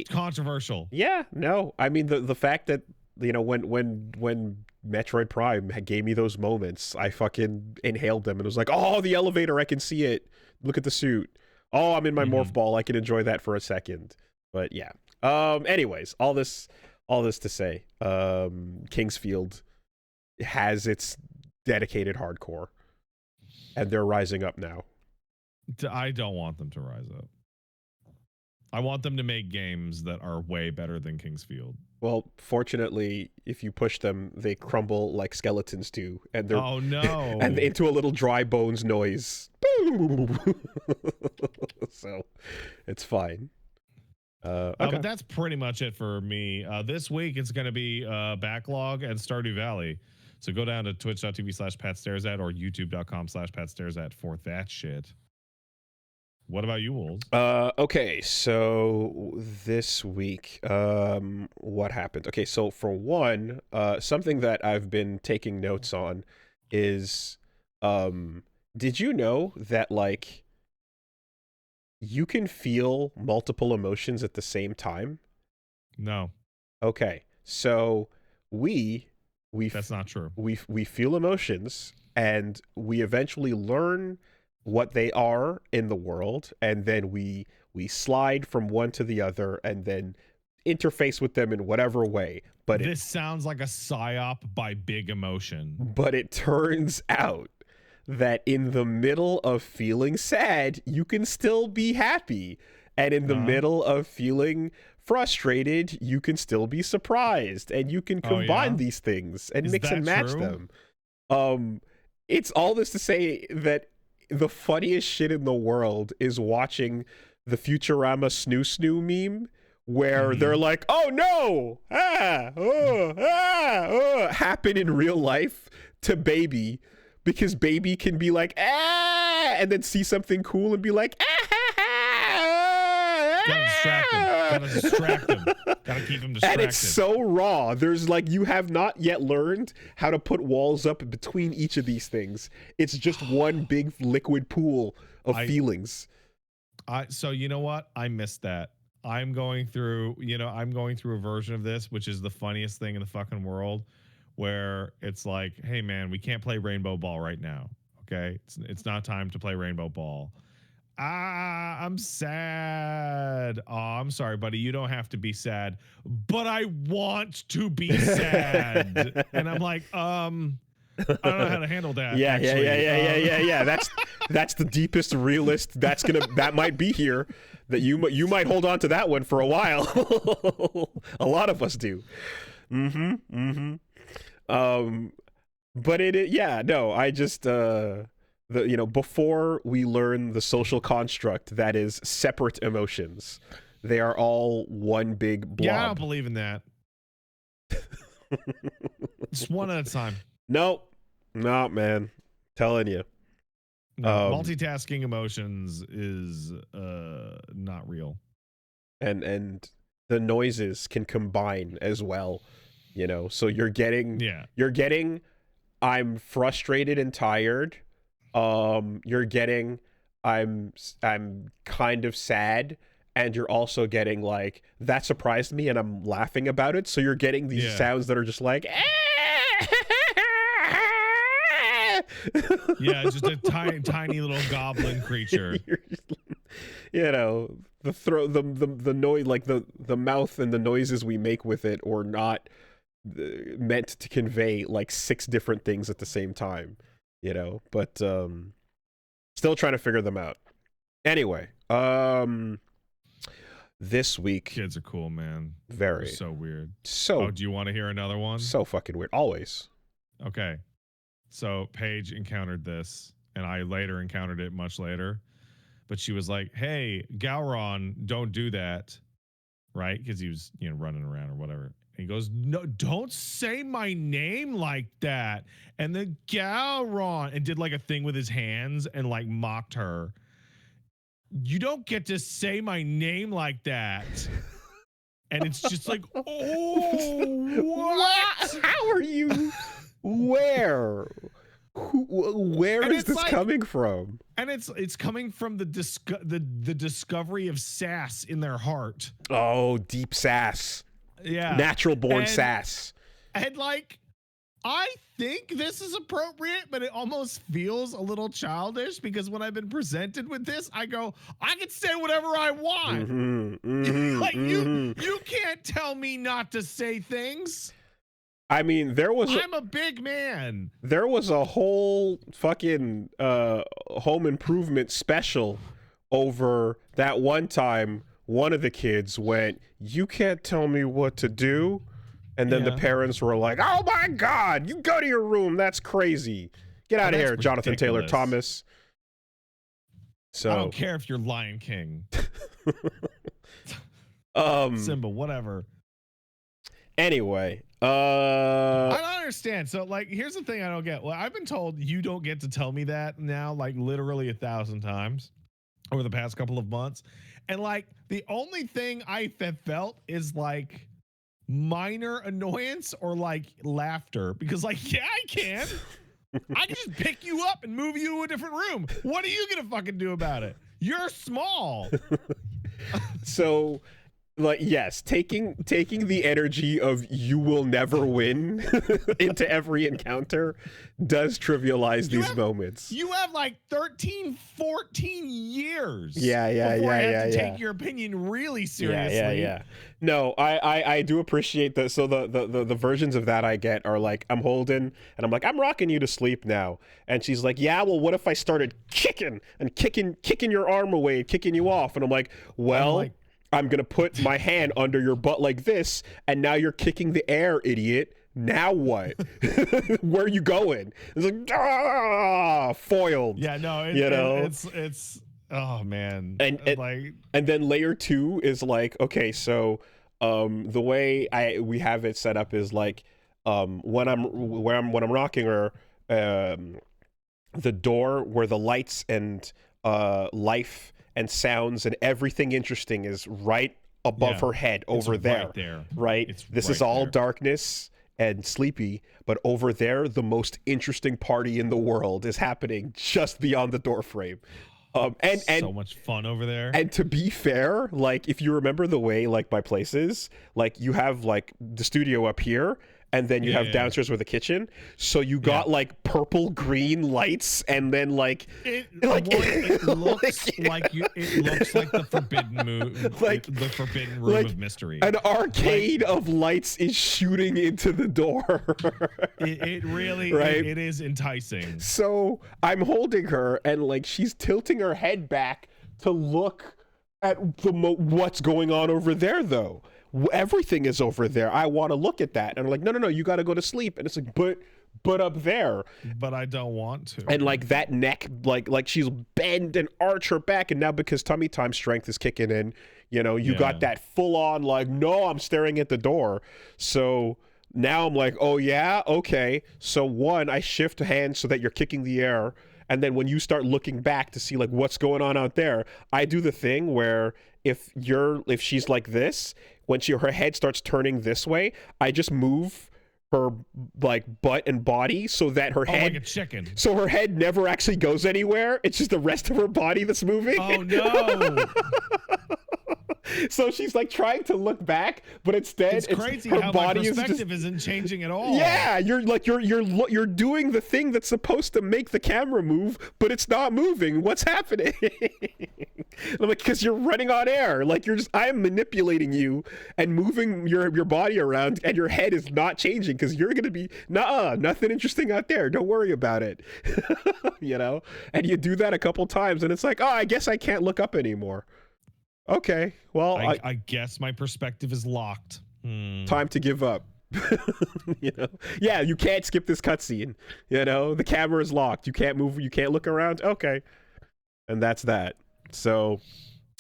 Controversial. Yeah, no. I mean the fact that, you know, when Metroid Prime gave me those moments, I fucking inhaled them and was like, oh, the elevator, I can see it. Look at the suit. Oh, I'm in my morph ball. I can enjoy that for a second. But yeah. Anyways, all this to say, Kingsfield has its dedicated hardcore, and they're rising up now. I don't want them to rise up. I want them to make games that are way better than Kingsfield. Well, fortunately, if you push them, they crumble like skeletons do, and they're and into a little dry bones noise. So, it's fine. Okay. But that's pretty much it for me. This week it's going to be Backlog and Stardew Valley. So go down to twitch.tv/PatStaresAt or youtube.com/PatStaresAt for that shit. What about you, Wolves? Okay, so this week, what happened? Okay, so for one, something that I've been taking notes on is, did you know that, like, you can feel multiple emotions at the same time? No. Okay, so that's not true. We feel emotions, and we eventually learn what they are in the world, and then we slide from one to the other and then interface with them in whatever way. But this sounds like a psyop by Big Emotion. But it turns out that in the middle of feeling sad, you can still be happy. And in the middle of feeling frustrated, you can still be surprised. And you can combine these things and mix and match them. It's all this to say that the funniest shit in the world is watching the Futurama Snoo Snoo meme, where they're like, oh no, happen in real life to Baby, because Baby can be like, and then see something cool and be like, Gotta distract him. Gotta keep him distracted. And it's so raw. There's like, you have not yet learned how to put walls up between each of these things. It's just one big liquid pool of feelings. So you know what? I missed that. I'm going through, I'm going through a version of this, which is the funniest thing in the fucking world, where it's like, hey man, we can't play Rainbow Ball right now. Okay. It's not time to play Rainbow Ball. I'm sad. Oh, I'm sorry, buddy. You don't have to be sad, but I want to be sad. And I'm like, I don't know how to handle that. Yeah. That's the deepest realist. That might be here. That you might hold on to that one for a while. A lot of us do. But I just before we learn the social construct that is separate emotions, they are all one big blob. Yeah, I don't believe in that. It's one at a time. Nope. No, man. Telling you. No, multitasking emotions is not real. And the noises can combine as well, so you're getting I'm frustrated and tired. You're getting I'm kind of sad, and you're also getting like that surprised me and I'm laughing about it. So you're getting these sounds that are just like yeah, just a tiny little goblin creature. The throat, the noise, like the mouth and the noises we make with it, or not meant to convey like 6 different things at the same time, but still trying to figure them out. Anyway, this week, kids are cool, man. Very. They're so weird. So do you want to hear another one? So fucking weird. Always. Okay. So Paige encountered this, and I later encountered it much later. But she was like, hey, Gowron, don't do that. Right? Because he was, running around or whatever. And he goes, no, don't say my name like that. And then Gowron, and did like a thing with his hands and like mocked her. You don't get to say my name like that. And it's just like, oh, what? How are you? Where? Where is this coming from? And it's coming from the discovery of sass in their heart. Oh, deep sass. Yeah. Natural born sass. And like, I think this is appropriate, but it almost feels a little childish, because when I've been presented with this, I go, I can say whatever I want. You can't tell me not to say things. I mean, I'm a big man. There was a whole fucking home improvement special over that one time one of the kids went, you can't tell me what to do. And then the parents were like, oh my God, you go to your room. That's crazy. Get out of here, Jonathan Taylor Thomas. So I don't care if you're Lion King. Simba, whatever. Anyway, I don't understand. So like, here's the thing I don't get. Well, I've been told you don't get to tell me that now, like literally 1,000 times over the past couple of months. And like, the only thing I have felt is like minor annoyance or like laughter, because like, yeah, I can just pick you up and move you to a different room. What are you going to fucking do about it? You're small. So like, yes, taking the energy of you will never win into every encounter does trivialize these moments. You have like 13, 14 years. Before I have to take your opinion really seriously. Yeah. No, I do appreciate that. So the versions of that I get are like, I'm holding and I'm like, I'm rocking you to sleep now. And she's like, yeah, well, what if I started kicking your arm away and kicking you off? And I'm like, well, I'm going to put my hand under your butt like this, and now you're kicking the air, idiot. Now what? Where are you going? It's like, foiled. Yeah, no, it's oh man. And then layer 2 is like, okay, so the way we have it set up is like when I'm rocking her, the door where the lights and life and sounds and everything interesting is right above her head over there. Right? This is all darkness and sleepy, but over there, the most interesting party in the world is happening just beyond the door frame. So much fun over there. And to be fair, like if you remember the way like my place is, like you have like the studio up here and then you have downstairs with the kitchen. So you got like purple green lights and then like it looks like it looks like the the forbidden room of mystery. An arcade of lights is shooting into the door. it really right? it is enticing. So I'm holding her and like she's tilting her head back to look at what's going on over there though. Everything is over there. I want to look at that. And I'm like, no, you got to go to sleep. And it's like, but up there. But I don't want to. And like that neck, like she's bend and arch her back. And now because tummy time strength is kicking in, you know, you got that full on like, no, I'm staring at the door. So now I'm like, oh yeah, okay. So one, I shift hands so that you're kicking the air. And then when you start looking back to see like what's going on out there, I do the thing where if she's like this, when her head starts turning this way, I just move her like butt and body so that her head like a chicken. So her head never actually goes anywhere. It's just the rest of her body that's moving. Oh no. So she's like trying to look back, but instead it's crazy her how body my perspective is just, isn't changing at all. Yeah, you're like you're doing the thing that's supposed to make the camera move, but it's not moving. What's happening? I'm like, because you're running on air. Like I'm manipulating you and moving your body around, and your head is not changing because you're gonna be nothing interesting out there. Don't worry about it. You know, and you do that a couple times, and it's like, I guess I can't look up anymore. Okay, well, I guess my perspective is locked. Time to give up. You know, yeah, you can't skip this cutscene. You know, the camera is locked. You can't move. You can't look around. Okay, and that's that. So,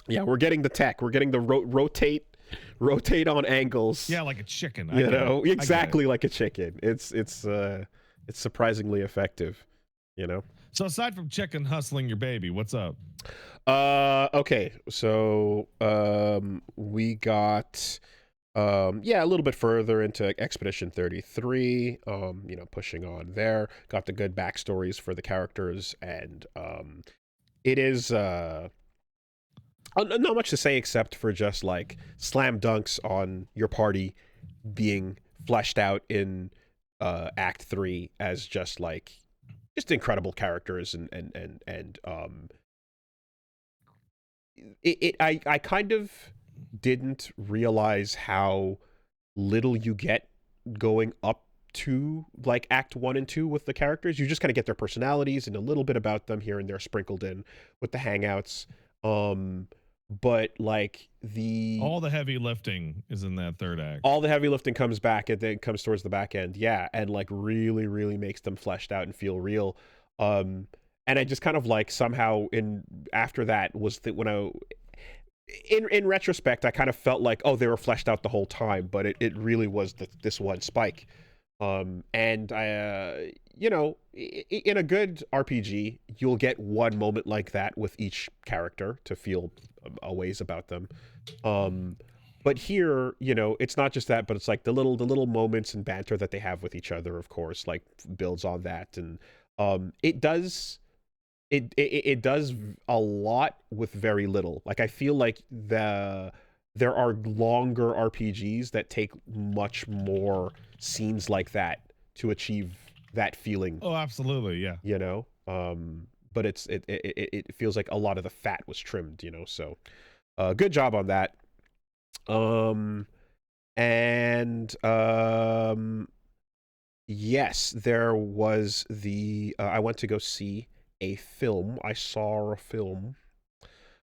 yeah, we're getting the tech. We're getting the rotate on angles. Yeah, like a chicken. You know, exactly like a chicken. It's surprisingly effective. You know. So aside from chicken hustling your baby, what's up? Okay, so we got a little bit further into Expedition 33, you know, pushing on there. Got the good backstories for the characters, and it is not much to say except for just like slam dunks on your party being fleshed out in Act 3 as just incredible characters and I kind of didn't realize how little you get going up to like Act 1 and 2 with the characters. You just kind of get their personalities and a little bit about them here and there sprinkled in with the hangouts. But like all the heavy lifting is in that third act. All the heavy lifting comes back and then comes towards the back end. Yeah, and like really makes them fleshed out and feel real. And I just kind of like somehow after that was that when in retrospect, I kind of felt like, they were fleshed out the whole time, but it really was this one spike. And I, you know, in a good RPG, you'll get one moment like that with each character to feel a ways about them. But here, you know, it's not just that, but it's like the little moments and banter that they have with each other, of course, like builds on that. And it does a lot with very little. Like I feel like there are longer RPGs that take much more scenes like that to achieve that feeling. Oh, absolutely, yeah. You know, but it feels like a lot of the fat was trimmed. You know, so good job on that. Yes, there was I went to go see a film. I saw a film.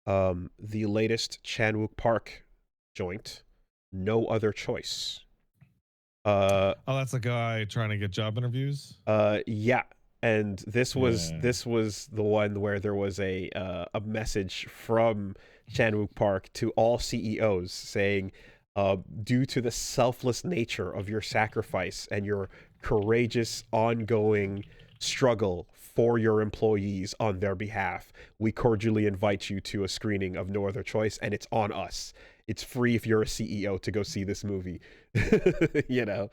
The latest Chan-wook Park joint, No Other Choice. That's a guy trying to get job interviews? Yeah. And this was the one where there was a message from Chan-wook Park to all CEOs saying, due to the selfless nature of your sacrifice and your courageous ongoing struggle for your employees on their behalf, we cordially invite you to a screening of No Other Choice, and it's on us. It's free if you're a CEO to go see this movie. You know,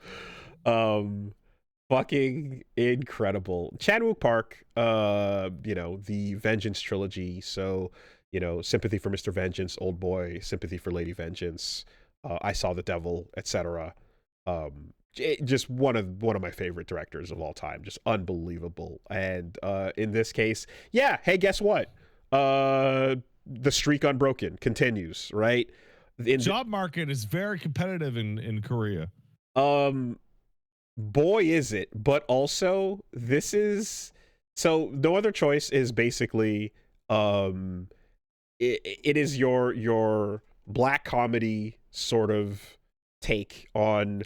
Fucking incredible. Chan-wook Park, the Vengeance trilogy. So, Sympathy for Mr. Vengeance, Old Boy, Sympathy for Lady Vengeance, I Saw the Devil, etc. Just one of my favorite directors of all time. Just unbelievable. And in this case, yeah, hey, guess what? The streak unbroken continues, right? Job market is very competitive in Korea. Um boy is it, but also this is, so No Other Choice is basically um it is your black comedy sort of take on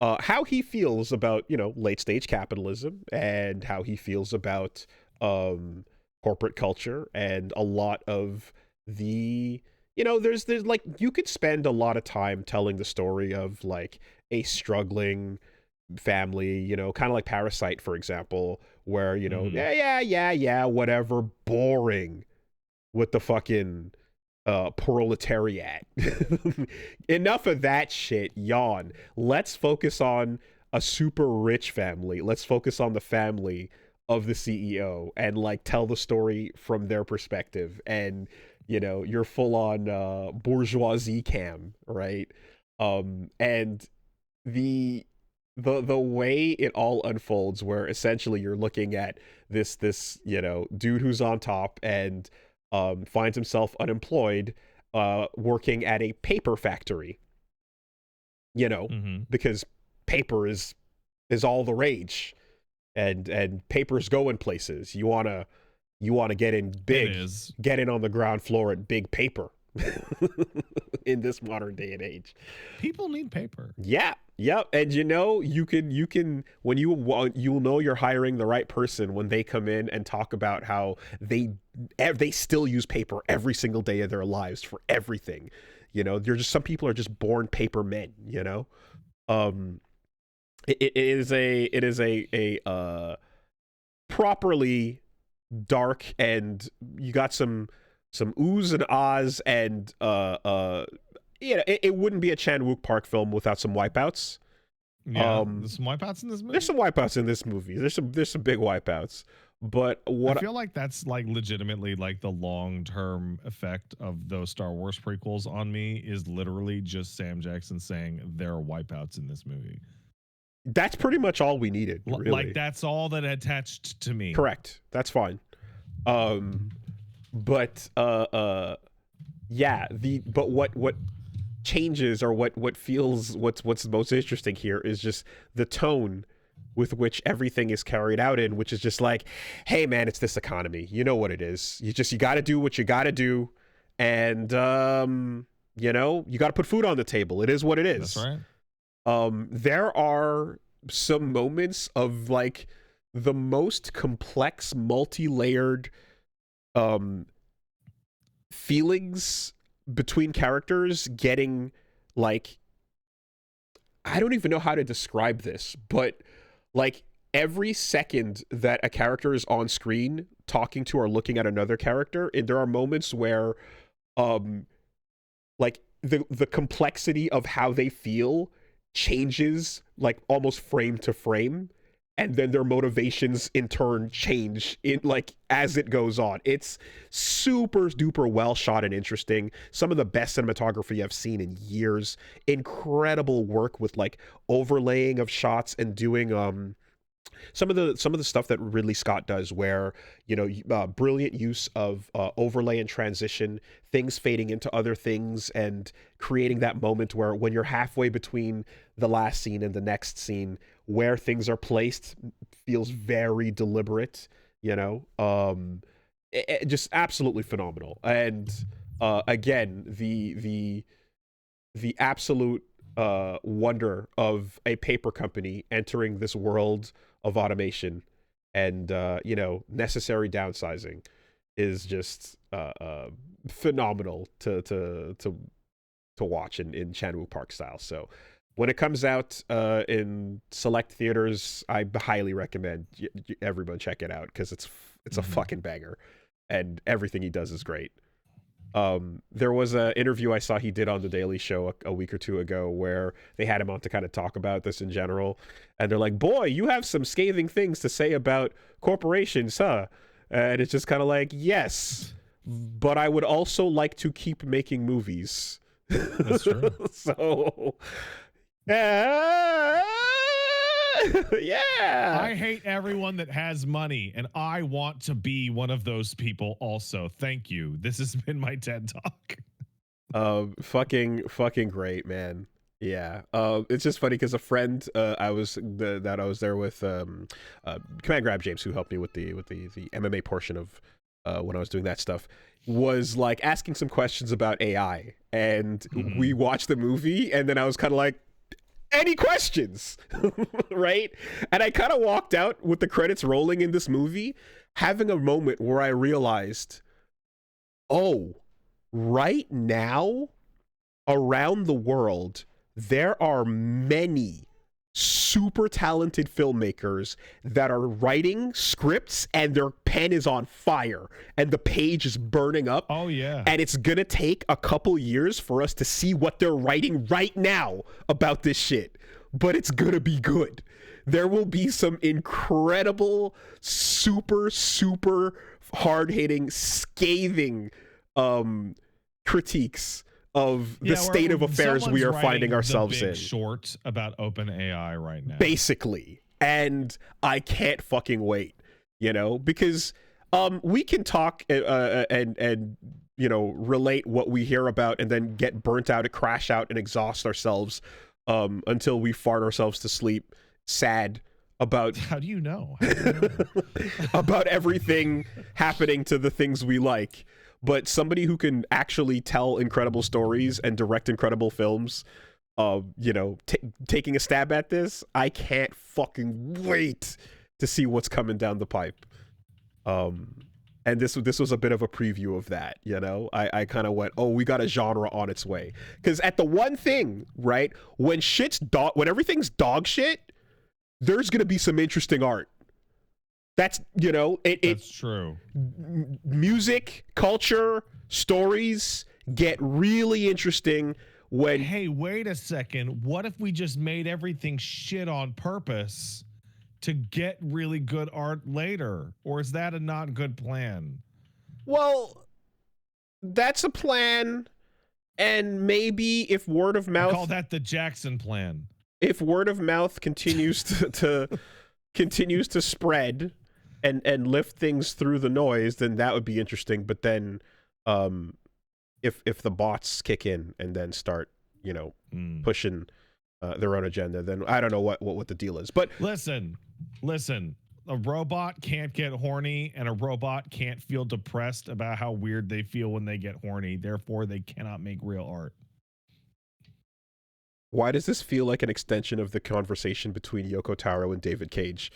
how he feels about, late stage capitalism, and how he feels about um corporate culture, and a lot of the, there's like, you could spend a lot of time telling the story of like a struggling family, kind of like Parasite, for example, where, yeah, whatever, boring with the fucking proletariat. Enough of that shit, yawn. Let's focus on a super rich family. Let's focus on the family of the CEO, and like tell the story from their perspective. And you're full on bourgeoisie cam, right? And the the way it all unfolds, where essentially you're looking at this dude who's on top, and finds himself unemployed, working at a paper factory, because paper is all the rage, and paper's going places. You wanna get in It big, is. get in on the ground floor at big paper. In this modern day and age. People need paper. Yeah, yep. And you can when you'll know you're hiring the right person when they come in and talk about how they still use paper every single day of their lives for everything. You're just, some people are just born paper men. Um, it is a properly dark, and you got some oohs and ahs, and it wouldn't be a Chan-wook Park film without some wipeouts. Yeah, there's some wipeouts in this movie. There's some wipeouts in this movie. There's some big wipeouts. But I feel like that's like legitimately like the long-term effect of those Star Wars prequels on me is literally just Sam Jackson saying there are wipeouts in this movie. That's pretty much all we needed, really. Like that's all that attached to me. Correct. That's fine. But yeah, but what changes, or what feels, what's most interesting here is just the tone with which everything is carried out in, which is just like, hey man, it's this economy. You know what it is. You got to do what you got to do, and you got to put food on the table. It is what it is. That's right. There are some moments of like the most complex, multi-layered feelings between characters getting, like, I don't even know how to describe this, but like every second that a character is on screen talking to or looking at another character, and there are moments where like the complexity of how they feel changes, like almost frame to frame, and then their motivations in turn change in, like, as it goes on. It's super duper well shot and interesting. Some of the best cinematography I've seen in years. Incredible work with like overlaying of shots, and doing some of the stuff that Ridley Scott does, where brilliant use of overlay and transition, things fading into other things, and creating that moment where, when you're halfway between the last scene and the next scene, where things are placed feels very deliberate. Just absolutely phenomenal. And again, the absolute wonder of a paper company entering this world of automation, and necessary downsizing, is just phenomenal to watch in Chan-wook Park style. So when it comes out in select theaters, I highly recommend everyone check it out, because it's a fucking banger, and everything he does is great. There was an interview I saw he did on The Daily Show a week or two ago where they had him on to kind of talk about this in general. And they're like, boy, you have some scathing things to say about corporations, huh? And it's just kind of like, yes, but I would also like to keep making movies. That's true. So, yeah. Yeah. I hate everyone that has money, and I want to be one of those people also. Thank you. This has been my TED Talk. Fucking great, man. Yeah. It's just funny because a friend that I was there with, Command Grab James, who helped me with the MMA portion of when I was doing that stuff, was like asking some questions about AI, and we watched the movie, and then I was kind of like, any questions? Right? And I kind of walked out with the credits rolling in this movie, having a moment where I realized, oh, right now around the world, there are many super talented filmmakers that are writing scripts and their pen is on fire and the page is burning up. Oh, yeah. And it's gonna take a couple years for us to see what they're writing right now about this shit. But it's gonna be good. There will be some incredible, super, super hard-hitting, scathing critiques of the state of affairs we are finding ourselves in. Short about OpenAI right now, basically, and I can't fucking wait. Because we can talk and relate what we hear about, and then get burnt out and crash out and exhaust ourselves until we fart ourselves to sleep, sad about how do you know about everything happening to the things we like. But somebody who can actually tell incredible stories and direct incredible films, taking a stab at this, I can't fucking wait to see what's coming down the pipe. And this was a bit of a preview of that, I kind of went, oh, we got a genre on its way. Because at the one thing, right, when everything's dog shit, there's gonna be some interesting art. That's that's true. Music, culture, stories get really interesting when. Hey, wait a second. What if we just made everything shit on purpose to get really good art later? Or is that a not good plan? Well, that's a plan, and maybe if word of mouth. I call that the Jackson plan. If word of mouth continues continues to spread. And lift things through the noise, then that would be interesting. But then, if the bots kick in and then start, pushing their own agenda, then I don't know what the deal is. But listen, a robot can't get horny, and a robot can't feel depressed about how weird they feel when they get horny. Therefore, they cannot make real art. Why does this feel like an extension of the conversation between Yoko Taro and David Cage?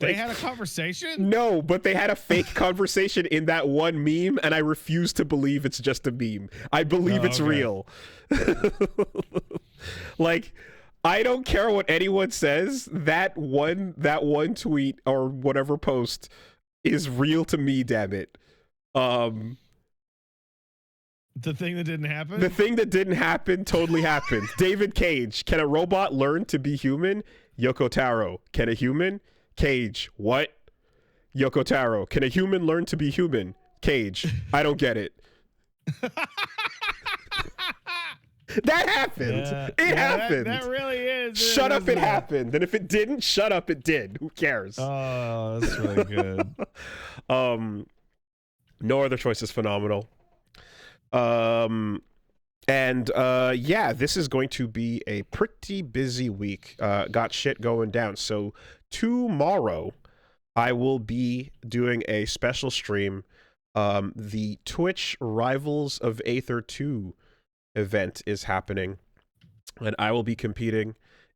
They had a conversation? No, but they had a fake conversation in that one meme, and I refuse to believe it's just a meme. I believe it's real. Like, I don't care what anyone says. That one tweet or whatever post is real to me, damn it. The thing that didn't happen? The thing that didn't happen totally happened. David Cage, can a robot learn to be human? Yoko Taro, can a human? Cage, what? Yoko Taro, can a human learn to be human? Cage, I don't get it. That happened. Yeah. It happened. That really is. Shut up, it happened. And if it didn't, shut up, it did. Who cares? Oh, that's really good. No Other Choice is phenomenal. Yeah, this is going to be a pretty busy week. Got shit going down. So tomorrow I will be doing a special stream. The Twitch Rivals of Aether 2 event is happening, and I will be competing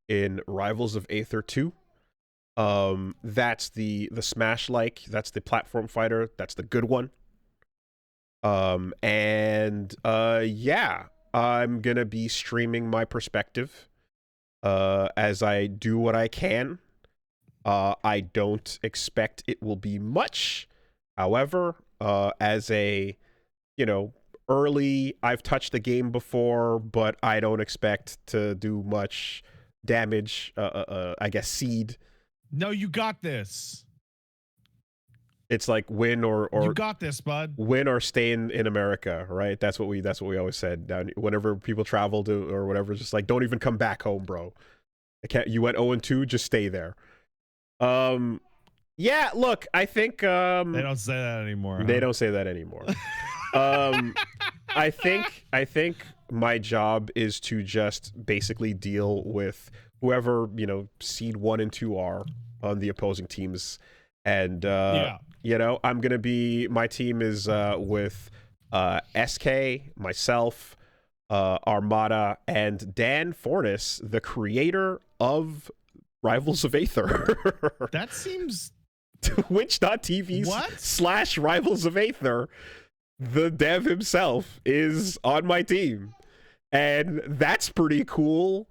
in Rivals of Aether 2. That's the Smash-like, that's the platform fighter, that's the good one. Yeah, I'm gonna be streaming my perspective as I do what I can. I don't expect it will be much. However, as a you know, early. I've touched the game before, but I don't expect to do much damage. I guess seed. No, you got this. It's like win or You got this, bud. win or stay in America, right? That's what we always said. Now, whenever people travel to or whatever, just like don't even come back home, bro. I can't. You went 0-2, just stay there. Yeah. Look, I think They don't say that anymore. they don't say that anymore. I think my job is to just basically deal with whoever seed 1 and 2 are on the opposing teams, and I'm gonna be. My team is with SK, myself, Armada, and Dan Fornes, the creator of Rivals of Aether. That seems Twitch.tv/ Rivals of Aether. The dev himself is on my team, and that's pretty cool.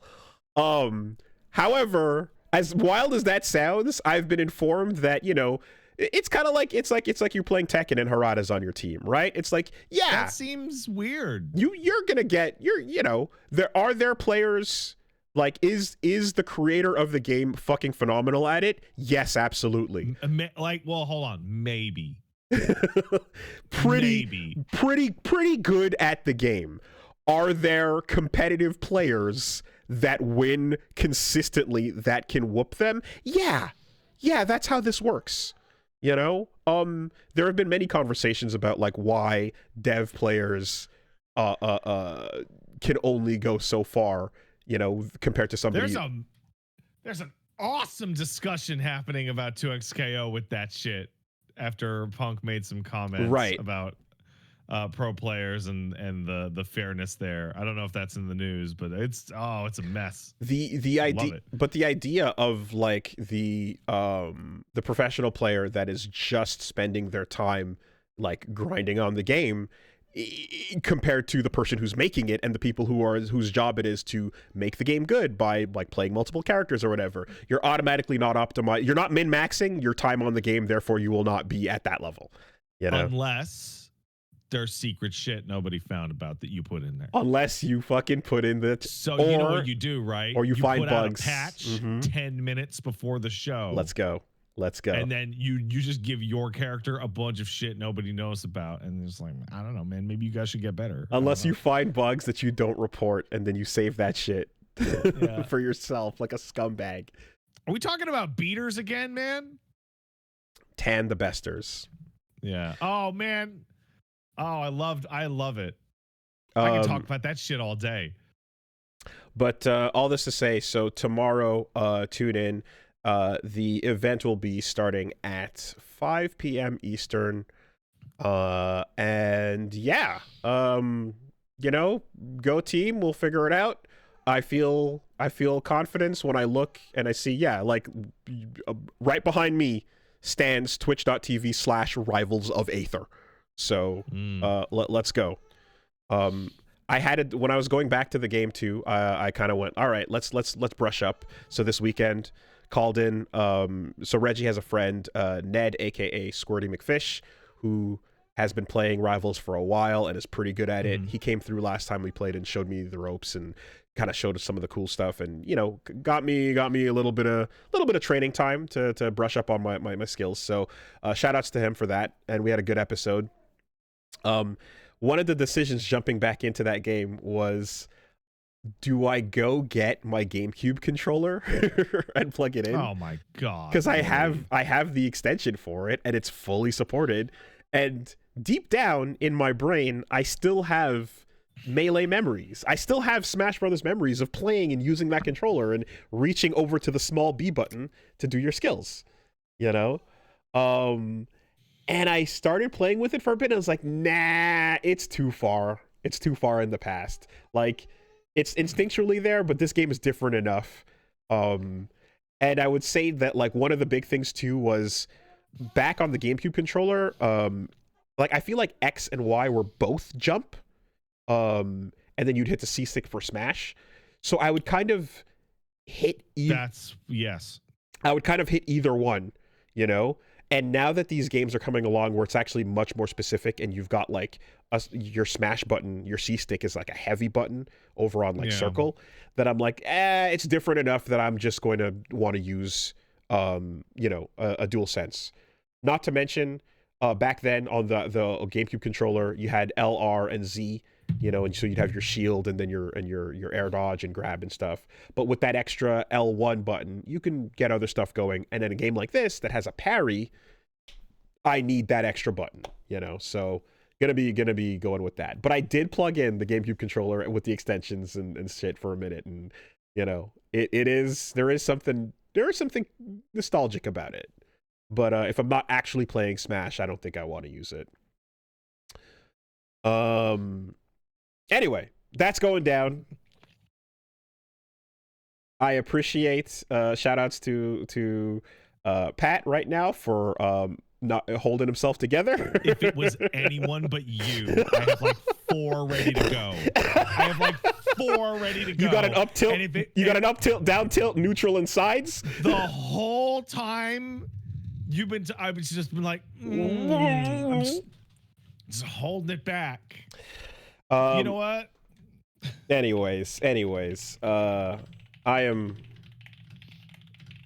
However, as wild as that sounds, I've been informed that it's kind of like it's like you're playing Tekken and Harada's on your team, right? It's like, yeah, that seems weird. You're gonna get there players. Like, is the creator of the game fucking phenomenal at it? Yes, absolutely. Well, hold on, maybe. pretty good at the game. Are there competitive players that win consistently that can whoop them? Yeah, that's how this works. There have been many conversations about like why dev players can only go so far, compared to somebody. There's an awesome discussion happening about 2XKO with that shit after Punk made some comments about pro players and the fairness there. I don't know if that's in the news, but it's a mess. The idea, but the idea of like the professional player that is just spending their time like grinding on the game, compared to the person who's making it and the people whose job it is to make the game good by like playing multiple characters or whatever, you're automatically not optimized. You're not min-maxing your time on the game, therefore you will not be at that level. Unless there's secret shit nobody found about that you put in there. Unless you fucking put in the you know what you do, right? Or you find put bugs. Out a patch 10 minutes before the show. Let's go. And then you just give your character a bunch of shit nobody knows about, and it's like, I don't know, man. Maybe you guys should get better. Unless you find bugs that you don't report, and then you save that shit for yourself, like a scumbag. Are we talking about beaters again, man? Tan the besters. Yeah. Oh man. Oh, I love it. I can talk about that shit all day. But all this to say, so tomorrow, tune in. The event will be starting at 5 p.m. Eastern. And yeah, go team. We'll figure it out. I feel confidence when I look and I see, like right behind me stands twitch.tv/ Rivals of Aether. So let's go. I had it when I was going back to the game too. I kind of went, all right, let's brush up. So this weekend called in. So Reggie has a friend, Ned, aka Squirty McFish, who has been playing Rivals for a while and is pretty good at it. He came through last time we played and showed me the ropes and kind of showed us some of the cool stuff, and got me a little bit of training time to brush up on my skills. So shout outs to him for that, and we had a good episode. One of the decisions jumping back into that game was, do I go get my GameCube controller and plug it in? Oh my god! Because I have the extension for it and it's fully supported, and deep down in my brain I still have Melee memories. I still have Smash Brothers memories of playing and using that controller and reaching over to the small B button to do your skills, and I started playing with it for a bit, and I was like, nah, it's too far. It's too far in the past. Like, it's instinctually there, but this game is different enough. And I would say that, like, one of the big things, too, was back on the GameCube controller, like, I feel like X and Y were both jump, and then you'd hit the C stick for smash. So I would kind of hit... Yes. I would kind of hit either one, And now that these games are coming along where it's actually much more specific, and you've got like your smash button, your C stick is like a heavy button over on like circle, that I'm like, it's different enough that I'm just going to want to use, you know, a DualSense. Not to mention, back then on the GameCube controller, you had L, R, and Z, you know, and so you'd have your shield and then your air dodge and grab and stuff. But with that extra L1 button, you can get other stuff going. And then a game like this that has a parry, I need that extra button, you know. So gonna be going with that. But I did plug in the GameCube controller with the extensions and shit for a minute, and you know, there is something nostalgic about it. But if I'm not actually playing Smash, I don't think I want to use it. Anyway, that's going down. I appreciate shout outs to Pat right now for not holding himself together. If it was anyone but you, I have like 4 ready to go. I have like 4 ready to go. You got an up tilt, got an up tilt, down tilt, neutral, and sides? The whole time I was just been like, I'm just holding it back. You know what? Anyways, I am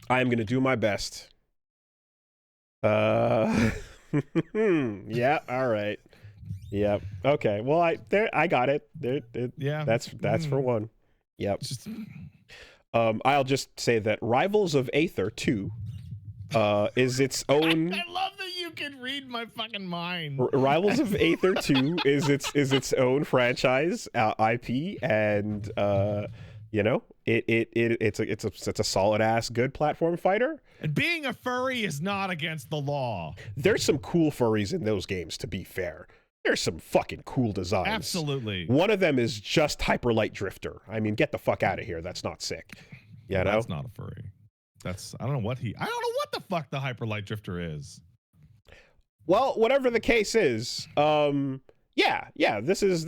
gonna do my best. Yeah, all right. Yep. Okay. Well, I got it. Yeah. That's for one. Yep. I'll just say that Rivals of Aether 2 is its own. I love that you can read my fucking mind. Rivals of Aether 2 is its own franchise IP, and you know, it's a solid ass good platform fighter. And being a furry is not against the law. There's some cool furries in those games, to be fair. There's some fucking cool designs. Absolutely. One of them is just Hyper Light Drifter. I mean, get the fuck out of here. That's not sick. You know? That's not a furry. I don't know what the fuck the Hyper Light Drifter is. Well, whatever the case is, yeah. This is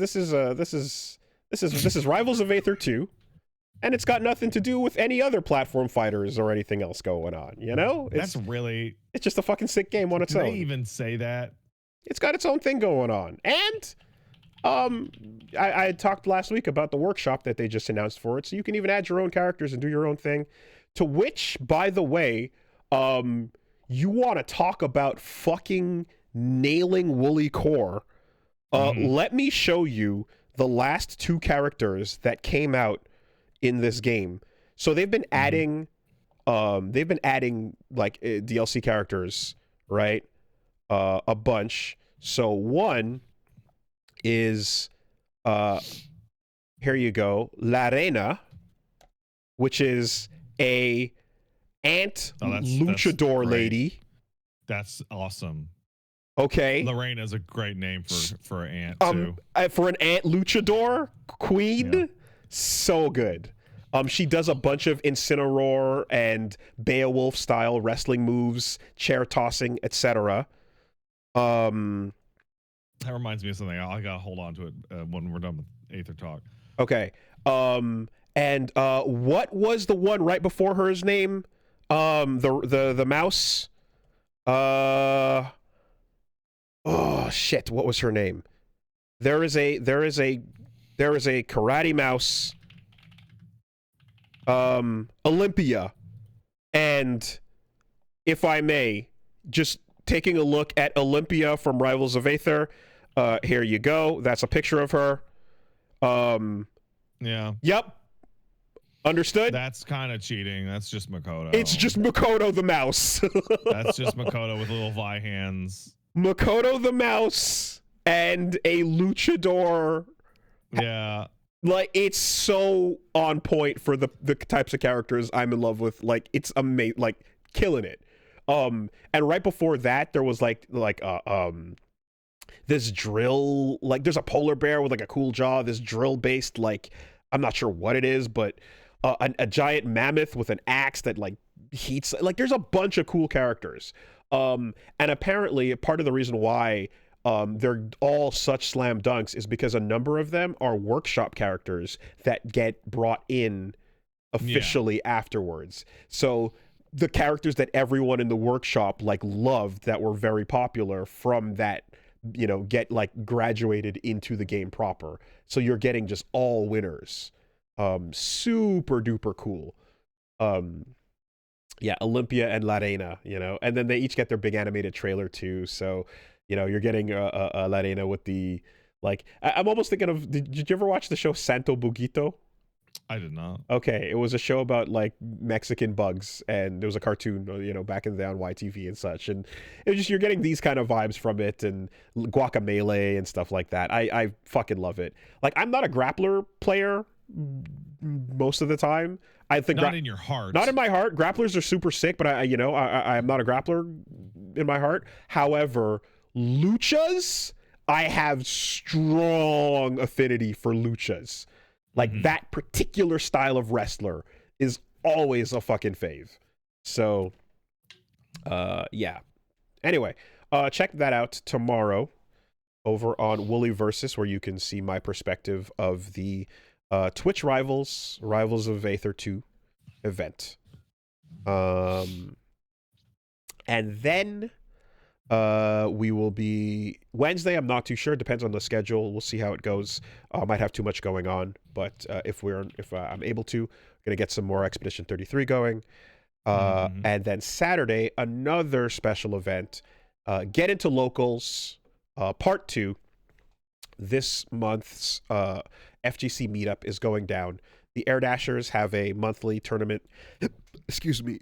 Rivals of Aether 2. And it's got nothing to do with any other platform fighters or anything else going on, you know? It's just a fucking sick game on its own. Did they even say that? It's got its own thing going on. And I had talked last week about the workshop that they just announced for it, so you can even add your own characters and do your own thing. To which, by the way, you want to talk about fucking nailing Wooly Core. Let me show you the last 2 characters that came out in this game. So they've been adding like DLC characters, right? A bunch. So one is here you go, La Reina, which is a luchador lady. That's awesome. Okay. Lorena is a great name for an ant too. For an ant luchador queen. Yeah. So good. She does a bunch of Incineroar and Beowulf style wrestling moves, chair tossing, etc. That reminds me of something. I gotta hold on to it when we're done with Aether talk. Okay. And what was the one right before her's name? The mouse. Oh shit! What was her name? There is a karate mouse. Olympia. And if I may, just taking a look at Olympia from Rivals of Aether. Here you go. That's a picture of her. Yeah. Yep. Understood? That's kind of cheating. That's just Makoto. It's just Makoto the mouse. That's just Makoto with little Vi hands. Makoto the mouse and a luchador. Yeah. Like, it's so on point for the types of characters I'm in love with. Like, it's amazing. Like, killing it. And right before that, there was this drill, like there's a polar bear with like a cool jaw, this drill based, like, I'm not sure what it is, but a giant mammoth with an axe that like heats, like there's a bunch of cool characters. And apparently part of the reason why they're all such slam dunks is because a number of them are workshop characters that get brought in officially afterwards. So the characters that everyone in the workshop like loved that were very popular from that, get like graduated into the game proper. So you're getting just all winners. Super duper cool. Yeah, Olympia and La Reina, and then they each get their big animated trailer too. So, you're getting La Reina with the, like, I'm almost thinking of, did you ever watch the show Santo Bugito? I did not. Okay, it was a show about like Mexican bugs, and there was a cartoon, back in the day on YTV and such, and it was just, you're getting these kind of vibes from it, and Guacamelee and stuff like that. I fucking love it. Like, I'm not a grappler player most of the time. I think not in your heart. Not in my heart. Grapplers are super sick, but I am not a grappler in my heart. However, luchas, I have strong affinity for luchas. Like, that particular style of wrestler is always a fucking fave. So, yeah. Anyway, check that out tomorrow over on Wooly Versus, where you can see my perspective of the Twitch Rivals of Aether 2 event. And then we will be Wednesday. I'm not too sure. Depends on the schedule. We'll see how it goes. Might have too much going on, but if I'm able to, gonna get some more Expedition 33 going. And then Saturday, another special event. Get into locals, part 2. This month's FGC meetup is going down. The Air Dashers have a monthly tournament,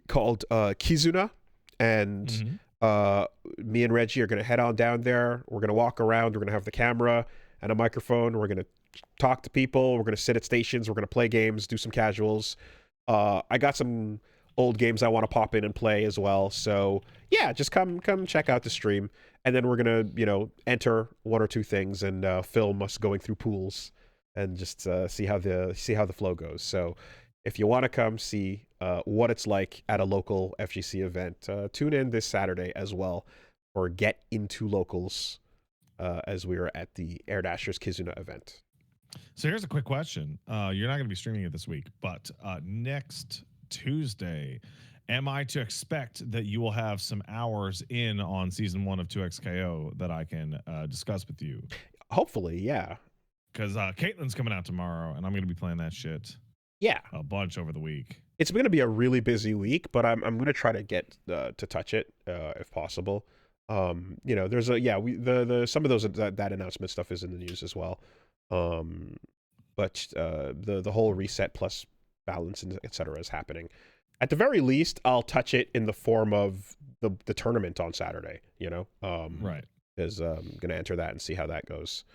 called Kizuna, and me and Reggie are going to head on down there. We're going to walk around. We're going to have the camera and a microphone. We're going to talk to people. We're going to sit at stations. We're going to play games, do some casuals. I got some old games I want to pop in and play as well. So yeah, just come check out the stream. And then we're going to, enter one or two things and film us going through pools and just see how the flow goes. So if you want to come see what it's like at a local FGC event, tune in this Saturday as well for Get Into Locals as we are at the Air Dashers Kizuna event. So here's a quick question. You're not going to be streaming it this week, but next Tuesday, am I to expect that you will have some hours in on season 1 of 2XKO that I can discuss with you? Hopefully, yeah. Because Caitlin's coming out tomorrow, and I'm going to be playing that shit. Yeah, a bunch over the week. It's going to be a really busy week, but I'm going to try to get to touch it if possible. There's some of those that announcement stuff is in the news as well. But the whole reset plus balance and etc. is happening. At the very least, I'll touch it in the form of the tournament on Saturday. Right? Because I'm going to enter that and see how that goes.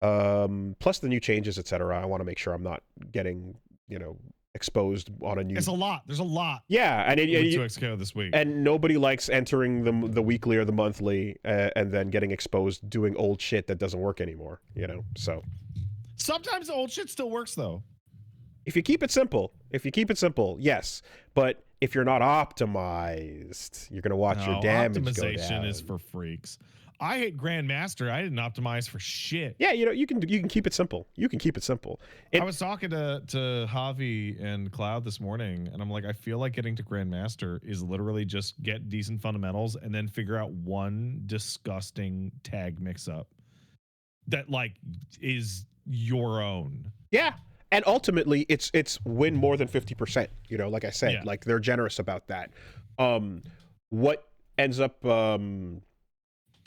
Plus the new changes, etc. I want to make sure I'm not getting exposed on a new. It's a lot. There's a lot. Yeah, and 2XKO this week, and nobody likes entering the weekly or the monthly and then getting exposed doing old shit that doesn't work anymore. So sometimes the old shit still works though. If you keep it simple, yes. But if you're not optimized, you're gonna watch your damage go down. Optimization is for freaks. I hit Grandmaster. I didn't optimize for shit. Yeah, you can keep it simple. I was talking to Javi and Cloud this morning, and I'm like, I feel like getting to Grandmaster is literally just get decent fundamentals and then figure out one disgusting tag mix-up that like is your own. Yeah. And ultimately, it's win more than 50%. Like I said, like they're generous about that. What ends up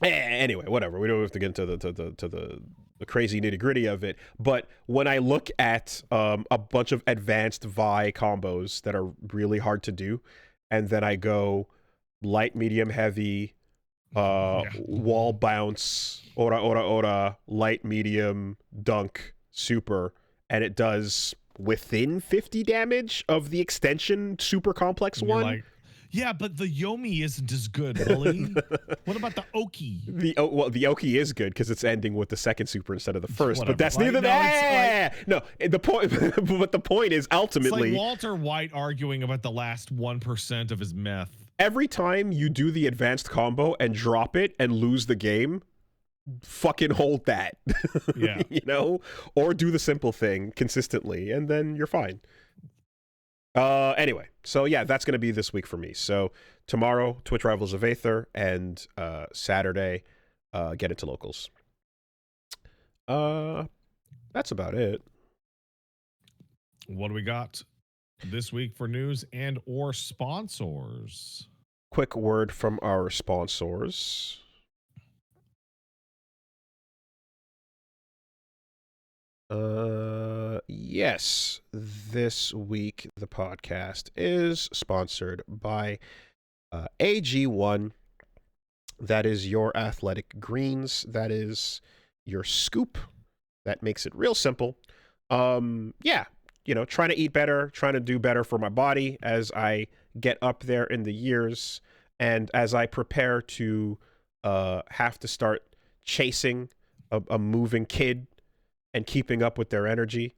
anyway, whatever. We don't have to get into the crazy nitty gritty of it. But when I look at a bunch of advanced Vi combos that are really hard to do, and then I go light, medium, heavy, wall bounce, ora, light, medium, dunk, super, and it does within 50 damage of the extension super complex one. Like, yeah, but the Yomi isn't as good, Bully. What about the Oki? The Oki is good because it's ending with the second super instead of the first. Whatever. But that's neither the point. But the point is ultimately it's like Walter White arguing about the last 1% of his meth. Every time you do the advanced combo and drop it and lose the game, fucking hold that. Yeah. Or do the simple thing consistently, and then you're fine. Anyway, so yeah, that's going to be this week for me. So tomorrow, Twitch Rivals of Aether, and Saturday, get into locals. That's about it. What do we got this week for news and or sponsors? Quick word from our sponsors. Yes, this week the podcast is sponsored by AG1. That is your athletic greens. That is your scoop. That makes it real simple. Yeah, trying to eat better, trying to do better for my body as I get up there in the years, and as I prepare to have to start chasing a moving kid and keeping up with their energy.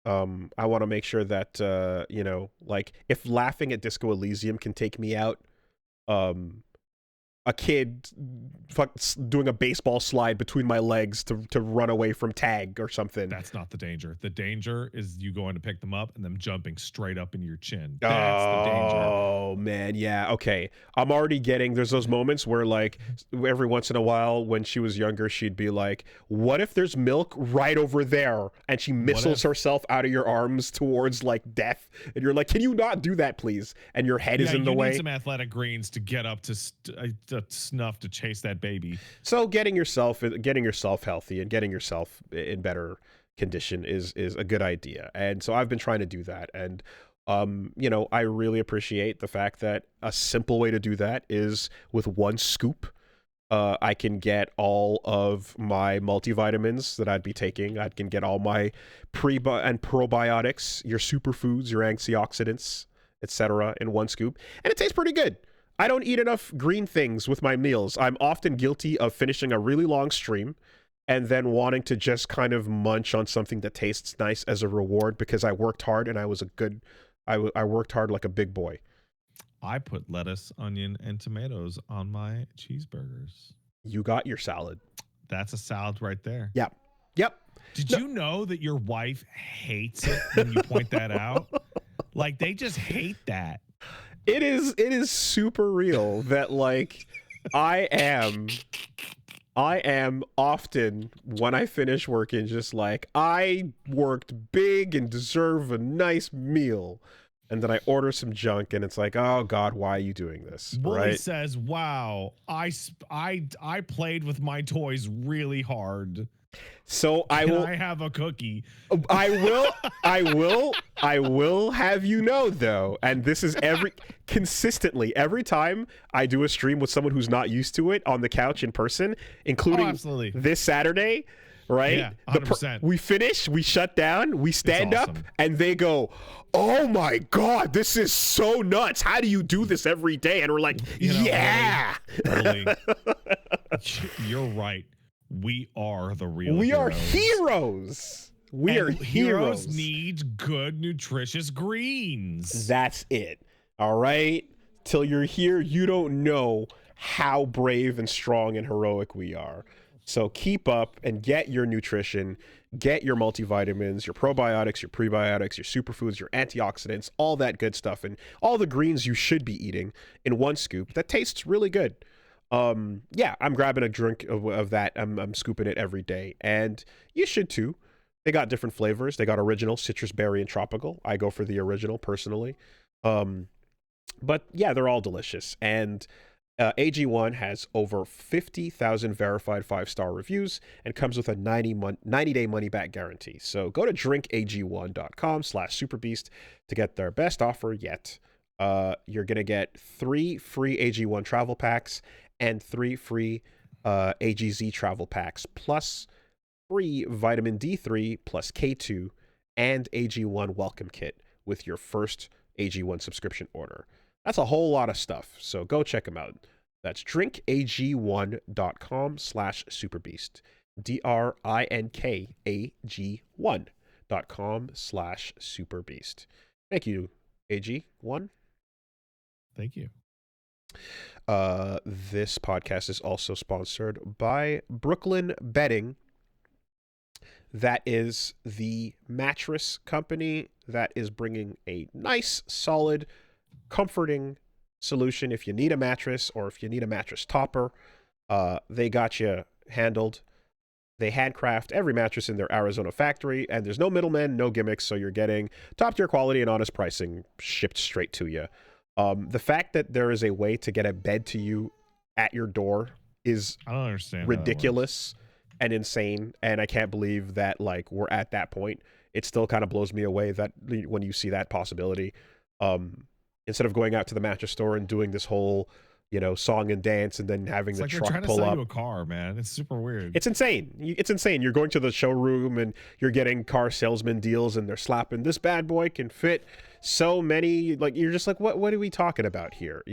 I want to make sure that like if laughing at Disco Elysium can take me out, a kid doing a baseball slide between my legs to run away from tag or something. That's not the danger. The danger is you going to pick them up and them jumping straight up in your chin. That's the danger. Oh man, yeah, okay. I'm already getting, there's those moments where like every once in a while when she was younger, she'd be like, what if there's milk right over there? And she missiles herself out of your arms towards like death. And you're like, can you not do that, please? And your head is in the way. You need some athletic greens to get up to snuff to chase that baby. So getting yourself healthy and getting yourself in better condition is a good idea. And so I've been trying to do that. And I really appreciate the fact that a simple way to do that is with one scoop. I can get all of my multivitamins that I'd be taking. I can get all my and probiotics, your superfoods, your antioxidants, etc. in one scoop. And it tastes pretty good. I don't eat enough green things with my meals. I'm often guilty of finishing a really long stream and then wanting to just kind of munch on something that tastes nice as a reward because I worked hard and I worked hard like a big boy. I put lettuce, onion, and tomatoes on my cheeseburgers. You got your salad. That's a salad right there. Yep. Did you know that your wife hates it when you point that out? Like, they just hate that. It is super real that like I am often when I finish working just like I worked big and deserve a nice meal, and then I order some junk and it's like, oh God, why are you doing this? Bully right? says, wow, I played with my toys really hard. So I have a cookie. I will have you know though, and this is consistently every time I do a stream with someone who's not used to it on the couch in person, including this Saturday, right? Yeah, 100%. We finish, we shut down, we stand up, and they go, oh my God, this is so nuts. How do you do this every day? And we're like, yeah. Bully, you're right. We are the real We heroes. are heroes. We are heroes. Need good, nutritious greens. That's it. All right? Till you're here, you don't know how brave and strong and heroic we are. So keep up and get your nutrition, get your multivitamins, your probiotics, your prebiotics, your superfoods, your antioxidants, all that good stuff, and all the greens you should be eating in one scoop that tastes really good. Yeah, I'm grabbing a drink of that. I'm scooping it every day, and you should too. They got different flavors. They got original, citrus berry, and tropical. I go for the original personally. But yeah, they're all delicious. And AG1 has over 50,000 verified 5-star reviews and comes with a 90-day money-back guarantee. So go to drinkag1.com/superbeast to get their best offer yet. You're going to get 3 free AG1 travel packs and 3 free AGZ travel packs, plus free vitamin D3 plus K2 and AG1 welcome kit with your first AG1 subscription order. That's a whole lot of stuff, so go check them out. That's drinkag1.com/superbeast. drinkag1.com/superbeast. Thank you, AG1. Thank you. This podcast is also sponsored by Brooklyn Bedding. That is the mattress company that is bringing a nice, solid, comforting solution if you need a mattress or if you need a mattress topper. They got you handled. They handcraft every mattress in their Arizona factory, and there's no middlemen, no gimmicks, so you're getting top tier quality and honest pricing shipped straight to you. The fact that there is a way to get a bed to you at your door is I don't understand. ridiculous and insane, and I can't believe that like we're at that point. It still kind of blows me away that when you see that possibility, instead of going out to the mattress store and doing this whole song and dance and then having It's the like truck they're trying to pull sell up. you a car, man. It's super weird. It's insane. It's insane. You're going to the showroom and you're getting car salesman deals and they're slapping this bad boy can fit so many. Like you're just like, what are we talking about here?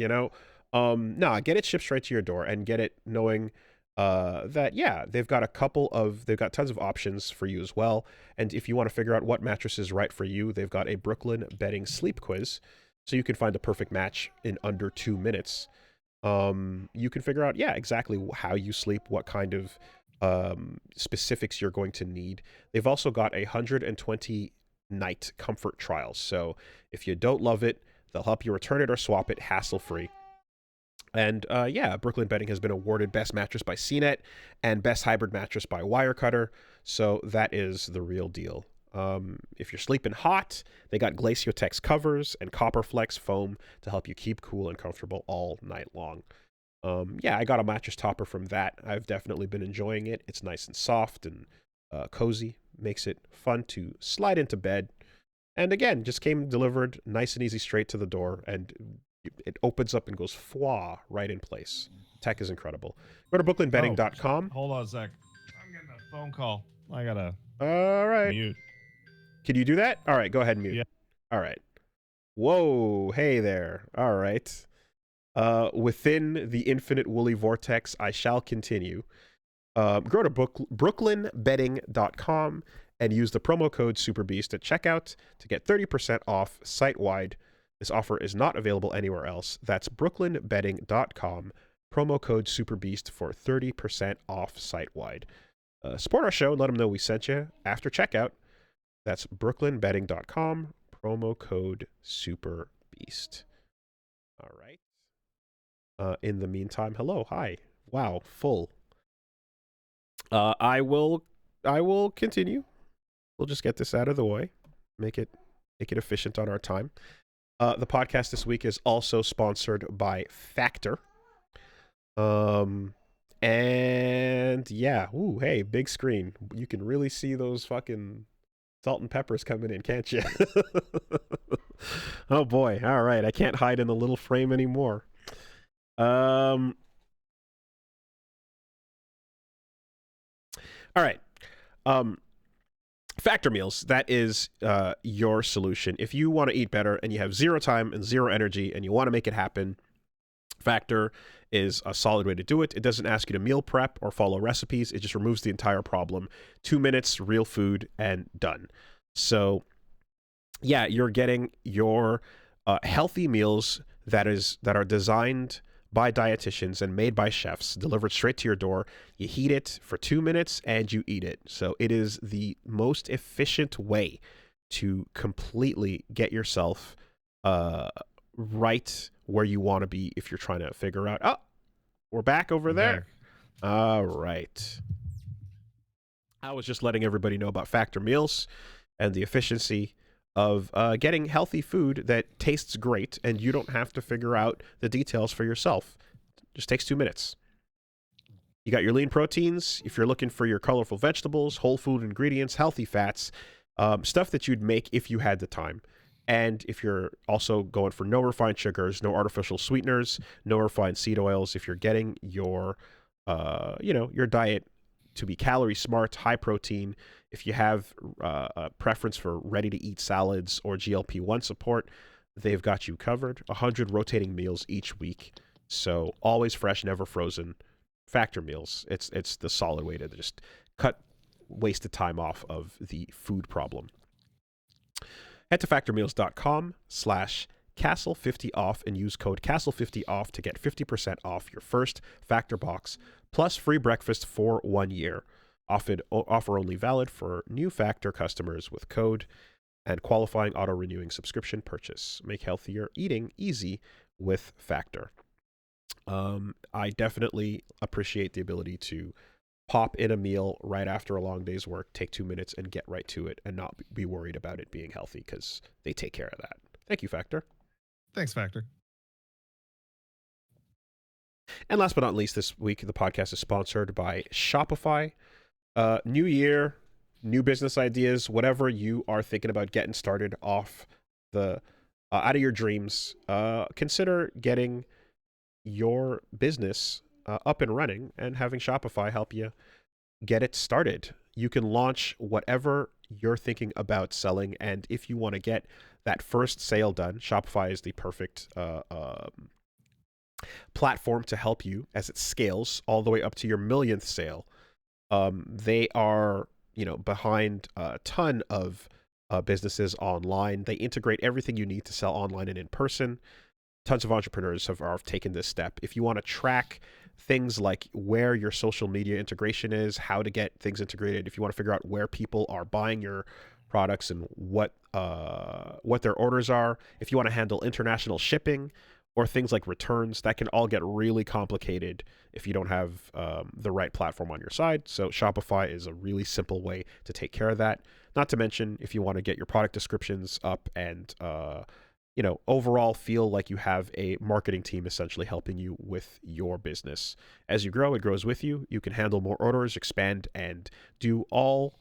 Nah, get it shipped straight to your door and get it knowing that they've got tons of options for you as well. And if you want to figure out what mattress is right for you, they've got a Brooklyn bedding sleep quiz, so you can find a perfect match in under 2 minutes. You can figure out, exactly how you sleep, what kind of specifics you're going to need. They've also got 120 night comfort trials. So if you don't love it, they'll help you return it or swap it hassle-free. And Brooklyn Bedding has been awarded Best Mattress by CNET and Best Hybrid Mattress by Wirecutter. So that is the real deal. If you're sleeping hot, they got Glaciotex covers and Copperflex foam to help you keep cool and comfortable all night long. I got a mattress topper from that. I've definitely been enjoying it. It's nice and soft and cozy. Makes it fun to slide into bed. And again, just came delivered nice and easy straight to the door, and it opens up and goes fwa right in place. Tech is incredible. Go to brooklynbedding.com. Hold on a sec. I'm getting a phone call. I gotta All right. mute. Can you do that? All right, go ahead and mute. Yeah. All right. Whoa, hey there. All right. Within the infinite woolly vortex, I shall continue. Go to brooklynbedding.com and use the promo code SuperBeast at checkout to get 30% off site-wide. This offer is not available anywhere else. That's brooklynbedding.com, promo code SuperBeast for 30% off site-wide. Support our show and let them know we sent you after checkout. That's brooklynbedding.com, promo code SuperBeast. All right. In the meantime, hello, hi. Wow, full. I will continue. We'll just get this out of the way. Make it efficient on our time. The podcast this week is also sponsored by Factor. And ooh, hey, big screen. You can really see those fucking salt and peppers coming in, can't you? Oh boy. All right. I can't hide in the little frame anymore. All right. Factor meals. That is your solution. If you want to eat better and you have zero time and zero energy and you want to make it happen, Factor is a solid way to do it. It doesn't ask you to meal prep or follow recipes. It just removes the entire problem. 2 minutes, real food, and done. So, you're getting your healthy meals that are designed by dietitians and made by chefs, delivered straight to your door. You heat it for 2 minutes and you eat it. So it is the most efficient way to completely get yourself right where you want to be if you're trying to figure out, we're back over there. All right. I was just letting everybody know about Factor meals and the efficiency of getting healthy food that tastes great, and you don't have to figure out the details for yourself. Just takes 2 minutes. You got your lean proteins. If you're looking for your colorful vegetables, whole food ingredients, healthy fats, stuff that you'd make if you had the time. And if you're also going for no refined sugars, no artificial sweeteners, no refined seed oils, if you're getting your, your diet to be calorie smart, high protein, if you have a preference for ready-to-eat salads or GLP-1 support, they've got you covered. 100 rotating meals each week. So always fresh, never frozen. Factor meals. It's the solid way to just cut wasted time off of the food problem. Head to factormeals.com/Castle50off and use code Castle50off to get 50% off your first Factor box plus free breakfast for 1 year. Offer only valid for new Factor customers with code and qualifying auto-renewing subscription purchase. Make healthier eating easy with Factor. I definitely appreciate the ability to pop in a meal right after a long day's work, take 2 minutes and get right to it and not be worried about it being healthy, because they take care of that. Thank you, Factor. Thanks, Factor. And last but not least, this week the podcast is sponsored by Shopify. New year, new business ideas, whatever you are thinking about getting started off the out of your dreams, consider getting your business up and running and having Shopify help you get it started. You can launch whatever you're thinking about selling, and if you want to get that first sale done, Shopify is the perfect platform to help you as it scales all the way up to your millionth sale. They are, behind a ton of businesses online. They integrate everything you need to sell online and in person. Tons of entrepreneurs have taken this step. If you want to track things like where your social media integration is, how to get things integrated, if you want to figure out where people are buying your products and what their orders are, if you want to handle international shipping or things like returns, that can all get really complicated if you don't have the right platform on your side. So Shopify is a really simple way to take care of that. Not to mention, if you want to get your product descriptions up and overall feel like you have a marketing team essentially helping you with your business. As you grow, it grows with you. You can handle more orders, expand, and do all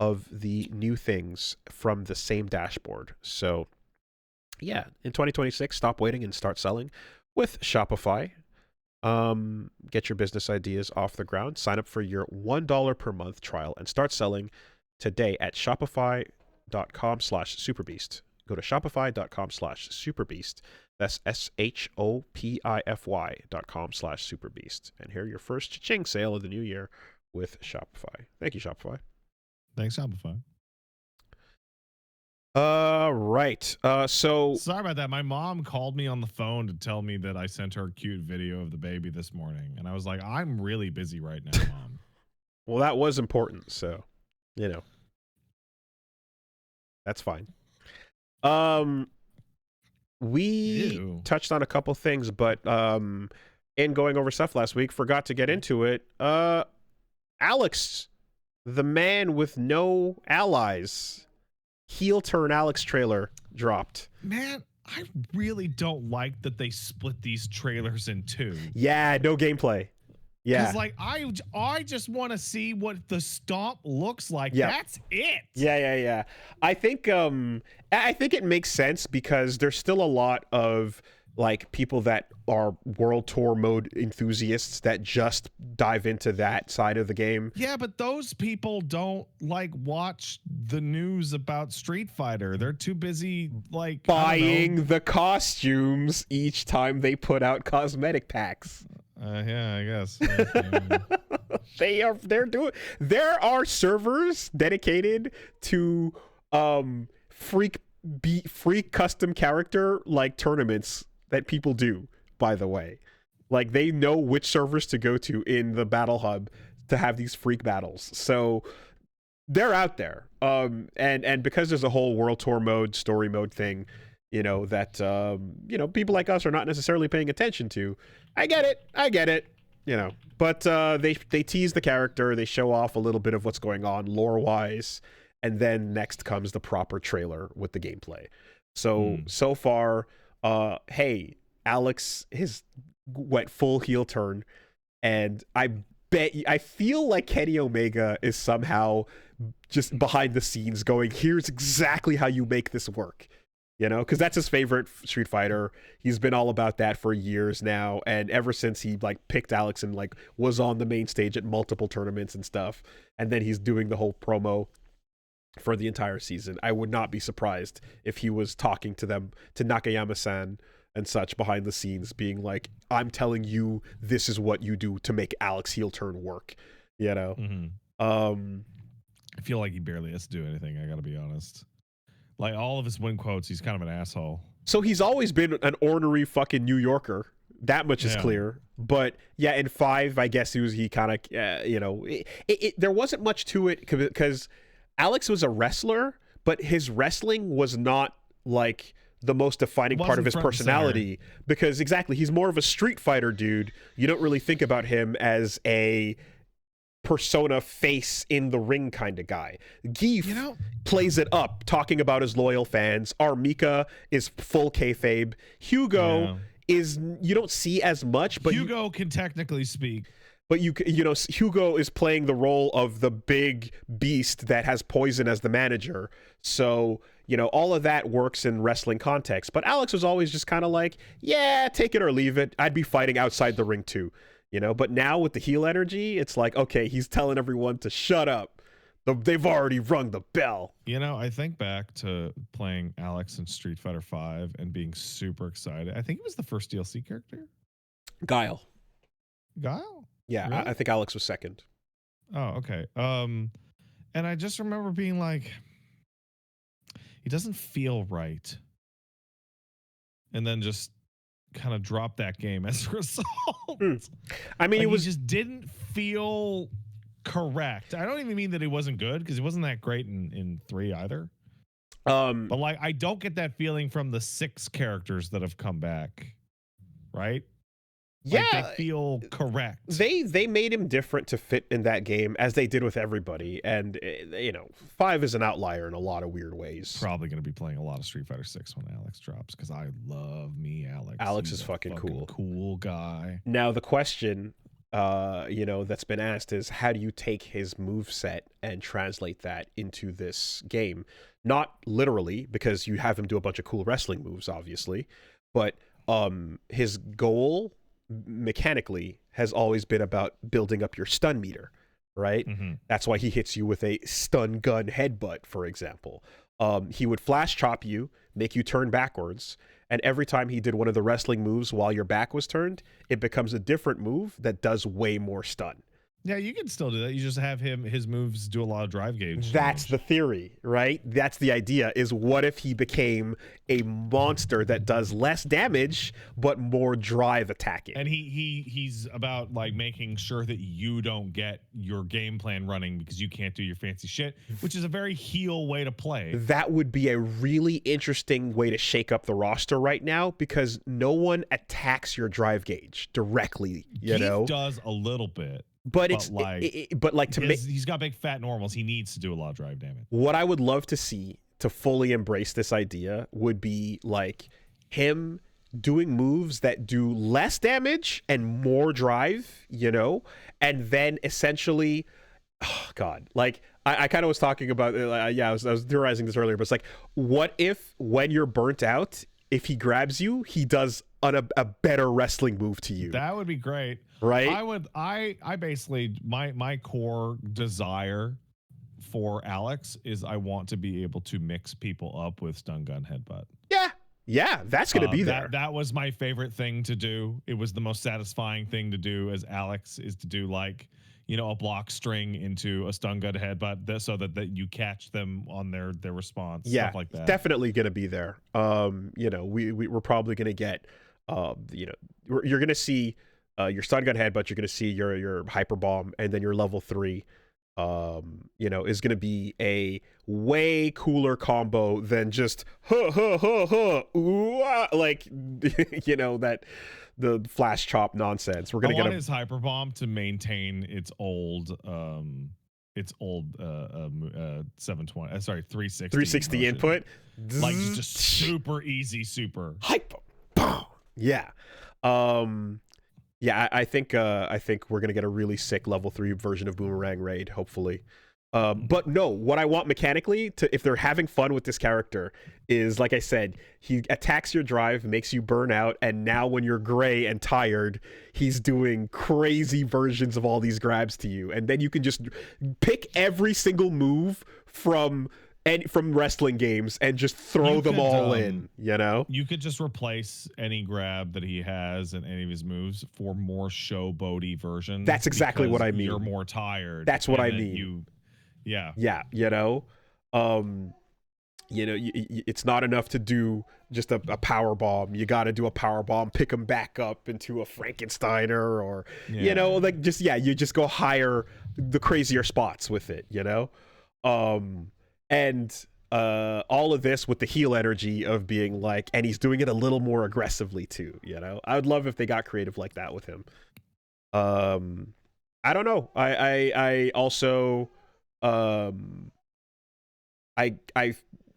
of the new things from the same dashboard. So yeah, in 2026, stop waiting and start selling with Shopify. Get your business ideas off the ground. Sign up for your $1 per month trial and start selling today at shopify.com/superbeast. Go to shopify.com/superbeast. That's shopify.com/superbeast. And hear your first cha-ching sale of the new year with Shopify. Thank you, Shopify. Thanks, Shopify. Right. So sorry about that. My mom called me on the phone to tell me that I sent her a cute video of the baby this morning. And I was like, I'm really busy right now, Mom. Well, that was important. So, that's fine. We touched on a couple things, but in going over stuff last week, forgot to get into it. Alex, the man with no allies, heel turn Alex trailer dropped. Man, I really don't like that they split these trailers in two. Yeah, no gameplay. Yeah, because I just want to see what the stomp looks like. Yep. That's it. Yeah. I think it makes sense because there's still a lot of like people that are World Tour mode enthusiasts that just dive into that side of the game. Yeah, but those people don't watch the news about Street Fighter. They're too busy buying the costumes each time they put out cosmetic packs. Yeah, I guess. There are servers dedicated to freak custom character tournaments that people do, by the way. They know which servers to go to in the battle hub to have these freak battles. So they're out there. And because there's a whole World Tour mode, story mode thing, that people like us are not necessarily paying attention to. I get it. But they tease the character, they show off a little bit of what's going on lore-wise, and then next comes the proper trailer with the gameplay. So far, hey, Alex went full heel turn, and I feel like Kenny Omega is somehow just behind the scenes going, here's exactly how you make this work. Because that's his favorite Street Fighter. He's been all about that for years now, and ever since he picked Alex and was on the main stage at multiple tournaments and stuff, and then he's doing the whole promo for the entire season. I would not be surprised if he was talking to Nakayama-san and such behind the scenes, being like, I'm telling you, this is what you do to make Alex heel turn work. Mm-hmm. I feel like he barely has to do anything, I gotta be honest. All of his win quotes, he's kind of an asshole. So he's always been an ornery fucking New Yorker. That much is clear. But yeah, in 5, I guess he kind of, there wasn't much to it because Alex was a wrestler, but his wrestling was not like the most defining part of Wasn't his front and personality, because exactly, he's more of a Street Fighter dude. You don't really think about him as a persona face in the ring kind of guy. Geef plays it up, talking about his loyal fans. Armika is full kayfabe. Hugo is, you don't see as much, but Hugo can technically speak. But Hugo is playing the role of the big beast that has Poison as the manager. So, all of that works in wrestling context. But Alex was always just kind of like, yeah, take it or leave it. I'd be fighting outside the ring too, But now with the heel energy, it's like, okay, he's telling everyone to shut up. They've already rung the bell. I think back to playing Alex in Street Fighter V and being super excited. I think it was the first DLC character. Guile. Yeah, Really? I think Alex was second. Oh, okay. And I just remember being like, he doesn't feel right. And then just kind of drop that game as a result. I mean, he just didn't feel correct. I don't even mean that he wasn't good, because he wasn't that great in 3 either. But like, I don't get that feeling from the 6 characters that have come back, right? Like, they feel correct. They made him different to fit in that game, as they did with everybody. And 5 is an outlier in a lot of weird ways. Probably going to be playing a lot of Street Fighter 6 when Alex drops, because I love me Alex. Alex is fucking cool. Cool guy. Now the question, that's been asked is, how do you take his moveset and translate that into this game? Not literally, because you have him do a bunch of cool wrestling moves, obviously, but his goal mechanically has always been about building up your stun meter, right? That's why he hits you with a stun gun headbutt, for example. He would flash chop you, make you turn backwards, and every time he did one of the wrestling moves while your back was turned, it becomes a different move that does way more stun. Yeah, you can still do that. You just have his moves do a lot of drive gauge. That's the theory, right? That's the idea, is what if he became a monster that does less damage but more drive attacking? And he's about like making sure that you don't get your game plan running because you can't do your fancy shit, which is a very heel way to play. That would be a really interesting way to shake up the roster right now, because no one attacks your drive gauge directly, Keith does a little bit. But he's got big fat normals. He needs to do a lot of drive damage. What I would love to see to fully embrace this idea would be like him doing moves that do less damage and more drive, and then essentially, oh God, like I kind of was talking about, I was theorizing this earlier, but it's like, what if when you're burnt out, if he grabs you, he does a better wrestling move to you? That would be great. Right? I basically, my core desire for Alex is I want to be able to mix people up with stun gun headbutt. Yeah, that's going to be there. That was my favorite thing to do. It was the most satisfying thing to do as Alex, is to do like, a block string into a stun gun headbutt, so that you catch them on their response. Yeah, stuff like that. Definitely going to be there. We're probably going to get, you're going to see your stun gun headbutt, you're going to see your hyper bomb, and then your level 3 is going to be a way cooler combo than just ooh, like that the flash chop nonsense. We're going to get his hyper bomb to maintain its old 720 360 input, like just super easy, super hyper bomb. I think we're gonna get a really sick level 3 version of Boomerang Raid, hopefully. But no, what I want mechanically, if they're having fun with this character, is, like I said, he attacks your drive, makes you burn out, and now when you're gray and tired, he's doing crazy versions of all these grabs to you, and then you can just pick every single move from wrestling games and just throw them all in. You could just replace any grab that he has and any of his moves for more showboaty versions. That's exactly what I mean. You're more tired. That's what I mean. It's not enough to do just a power bomb. You got to do a power bomb, pick him back up into a Frankensteiner, or you just go higher, the crazier spots with it. And all of this with the heel energy of being like, and he's doing it a little more aggressively too. You know, I would love if they got creative like that with him. I don't know. I also, I'm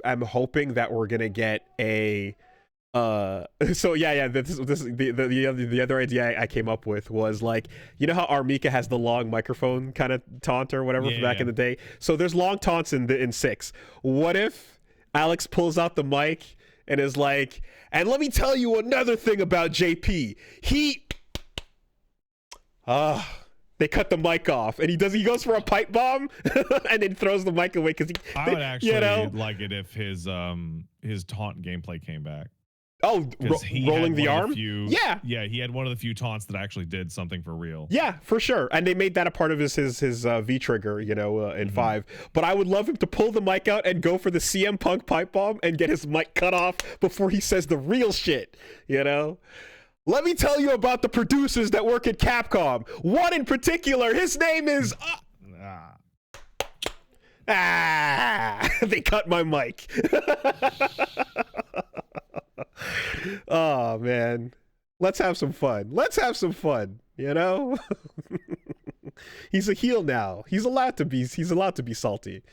hoping that we're gonna get a. So yeah. The other idea I came up with was like, you know how Armika has the long microphone kind of taunt or whatever from back in the day. So there's long taunts in 6. What if Alex pulls out the mic and is like, and let me tell you another thing about JP. They cut the mic off, and he goes for a pipe bomb, and then throws the mic away because I would actually like it if his taunt gameplay came back. Oh, rolling the arm? Yeah, he had one of the few taunts that actually did something for real. Yeah, for sure. And they made that a part of his V trigger, you know, in 5. But I would love him to pull the mic out and go for the CM Punk pipe bomb and get his mic cut off before he says the real shit, you know? Let me tell you about the producers that work at Capcom. One in particular, his name is... They cut my mic. Oh, man. Let's have some fun. You know? He's a heel now. He's allowed to be salty.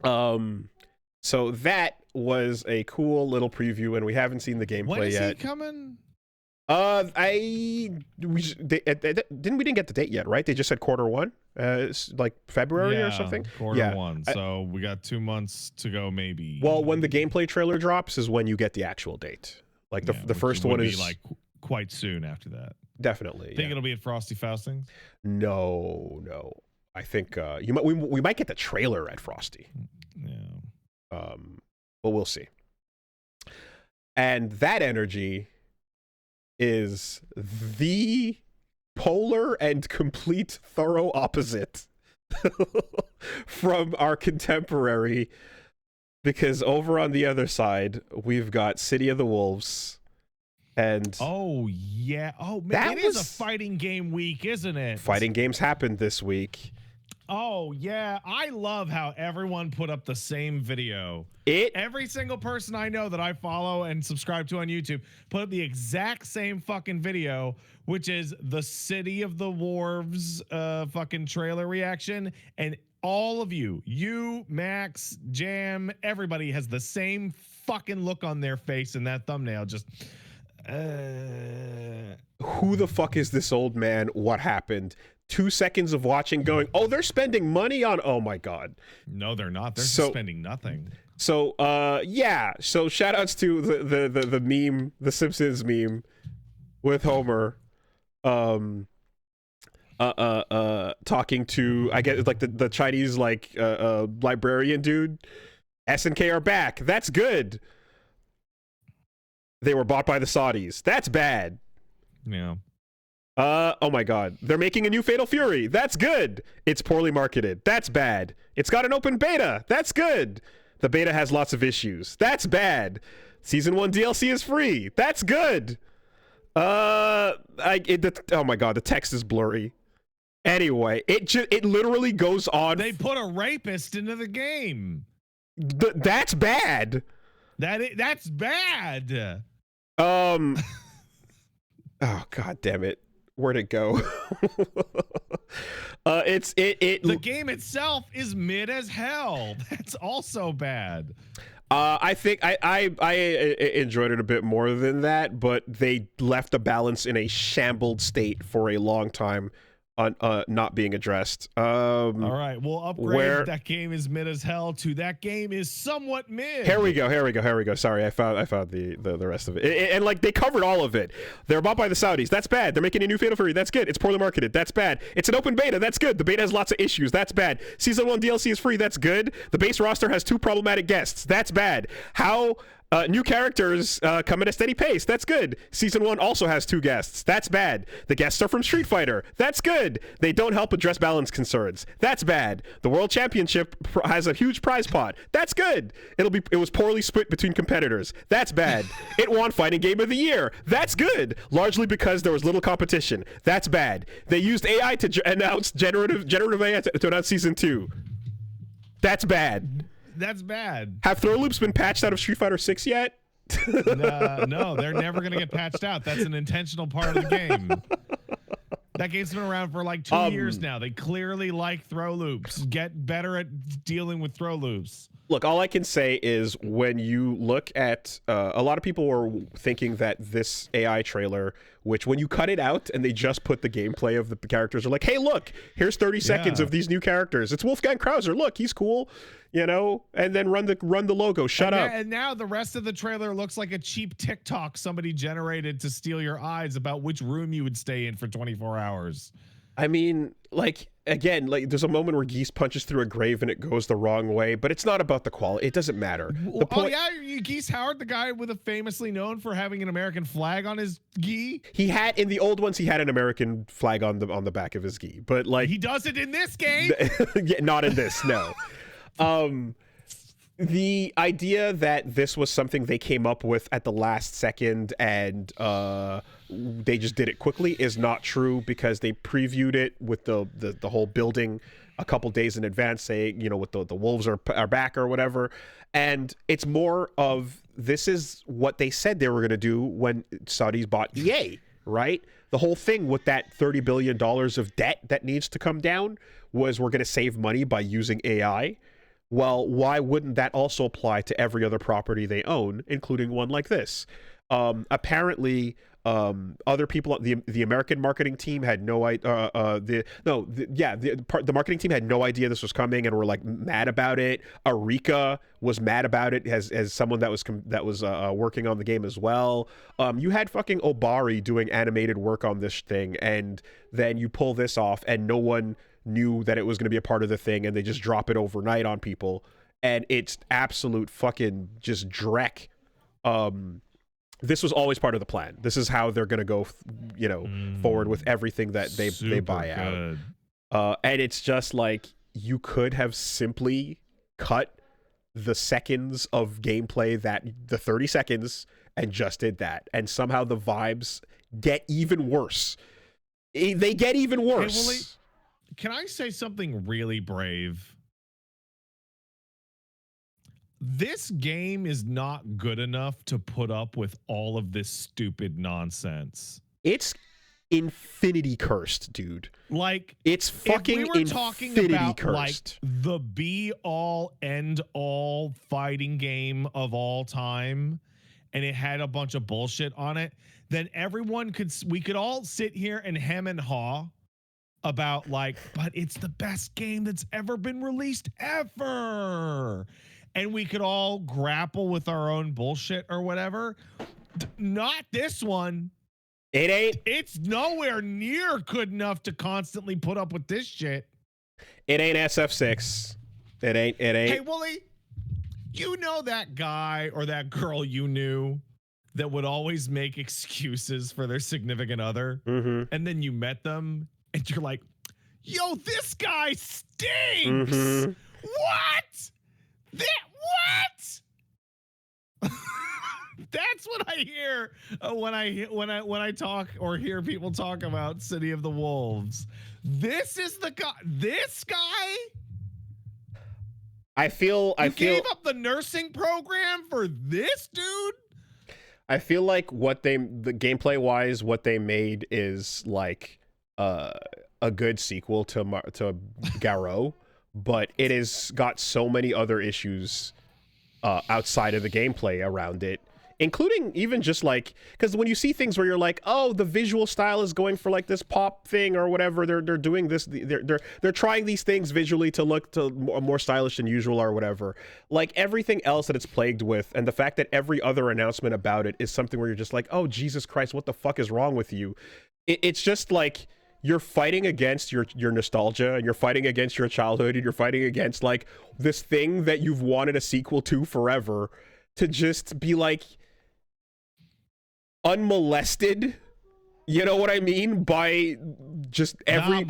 So that was a cool little preview, and we haven't seen the gameplay yet. When is he coming? We didn't get the date yet, right? They just said Q1, it's like February or something. Q1. So we got 2 months to go, maybe. Well, when the gameplay trailer drops is when you get the actual date. Like the first one is like quite soon after that. Definitely. Think it'll be at Frosty Faustings? No. I think we might get the trailer at Frosty. Yeah. But we'll see. And that energy is the polar and complete thorough opposite from our contemporary, because over on the other side we've got City of the Wolves. And man, it is a fighting game week, isn't it? Fighting games happened this week. Oh yeah, I love how everyone put up the same video. Every single person I know that I follow and subscribe to on YouTube put up the exact same fucking video, which is the City of the Wolves fucking trailer reaction, and all of you, Max, Jam, everybody has the same fucking look on their face in that thumbnail. Just who the fuck is this old man? What happened? 2 seconds of watching going, oh, they're spending money on, oh my God. No, they're not. They're just spending nothing. So, so shout outs to the meme, the Simpsons meme with Homer, talking to, I guess, like the Chinese, like, librarian dude. SNK are back. That's good. They were bought by the Saudis. That's bad. Yeah. Oh my God. They're making a new Fatal Fury. That's good. It's poorly marketed. That's bad. It's got an open beta. That's good. The beta has lots of issues. That's bad. Season 1 DLC is free. That's good. Oh my God, the text is blurry. Anyway, it literally goes on. They put a rapist into the game. That's bad. That's bad. Oh God damn it. Where'd it go? The game itself is mid as hell. That's also bad. I think I enjoyed it a bit more than that, but they left the balance in a shambled state for a long time, not being addressed. All right, we'll upgrade that game is mid as hell to that game is somewhat mid. Here we go. Sorry, I found the rest of it. And like they covered all of it. They're bought by the Saudis. That's bad. They're making a new Fatal Fury. That's good. It's poorly marketed. That's bad. It's an open beta. That's good. The beta has lots of issues. That's bad. Season 1 DLC is free. That's good. The base roster has 2 problematic guests. That's bad. How new characters come at a steady pace. That's good. Season 1 also has 2 guests. That's bad. The guests are from Street Fighter. That's good. They don't help address balance concerns. That's bad. The World Championship has a huge prize pot. That's good. It was poorly split between competitors. That's bad. It won Fighting Game of the Year. That's good. Largely because there was little competition. That's bad. They used AI to announce generative AI to announce Season 2. That's bad. That's bad. Have throw loops been patched out of Street Fighter 6 yet? No, they're never going to get patched out. That's an intentional part of the game. That game's been around for like 2 years now. They clearly like throw loops. Get better at dealing with throw loops. Look, all I can say is when you look at a lot of people were thinking that this AI trailer, which when you cut it out and they just put the gameplay of the characters, are like, hey, look, here's 30 seconds of these new characters. It's Wolfgang Krauser. Look, he's cool, you know, and then run the logo. Shut up. And now the rest of the trailer looks like a cheap TikTok somebody generated to steal your eyes about which room you would stay in for 24 hours. I mean, like, again, like there's a moment where Geese punches through a grave and it goes the wrong way, but it's not about the quality. It doesn't matter. Geese Howard, the guy with a famously known for having an American flag on his gi. He had in the old ones, he had an American flag on the back of his gi, but like he does it in this game. Yeah, not in this, no. The idea that this was something they came up with at the last second and they just did it quickly is not true, because they previewed it with the whole building a couple days in advance, saying, you know, with the wolves are back or whatever. And it's more of, this is what they said they were going to do when Saudis bought EA, right? The whole thing with that $30 billion of debt that needs to come down was, we're going to save money by using AI. Well, why wouldn't that also apply to every other property they own, including one like this? Apparently, other people, the American marketing team had no idea. The marketing team had no idea this was coming and were like mad about it. Arika was mad about it as someone that was working on the game as well. You had fucking Obari doing animated work on this thing, and then you pull this off, and no one knew that it was going to be a part of the thing, and they just drop it overnight on people, and it's absolute fucking just dreck. This was always part of the plan. This is how they're going to go, you know, forward with everything that they buy out. And it's just like, you could have simply cut the seconds of gameplay, that the 30 seconds, and just did that, and somehow the vibes get even worse. They get even worse. Hey, Willie, can I say something really brave? This game is not good enough to put up with all of this stupid nonsense. It's infinity cursed, dude. Like, it's fucking if we were talking about cursed. Like the be all end all fighting game of all time, and it had a bunch of bullshit on it, then we could all sit here and hem and haw about like, but it's the best game that's ever been released ever. And we could all grapple with our own bullshit or whatever. Not this one. It ain't. It's nowhere near good enough to constantly put up with this shit. It ain't SF6. It ain't. Hey, Wooly, you know that guy or that girl you knew that would always make excuses for their significant other, and then you met them and you're like, yo, this guy stinks. What? What? That's what I hear when I talk or hear people talk about City of the Wolves. This is the guy. This guy. I feel gave up the nursing program for this dude. I feel like the gameplay wise, what they made is like a good sequel to Garou, but it has got so many other issues outside of the gameplay around it, including even just like, because when you see things where you're like, oh, the visual style is going for like this pop thing or whatever, they're doing this, they're trying these things visually to look more stylish than usual or whatever. Like everything else that it's plagued with, and the fact that every other announcement about it is something where you're just like, oh, Jesus Christ, what the fuck is wrong with you? It's just like, you're fighting against your nostalgia, and you're fighting against your childhood, and you're fighting against like this thing that you've wanted a sequel to forever, to just be like unmolested, you know what I mean, by just every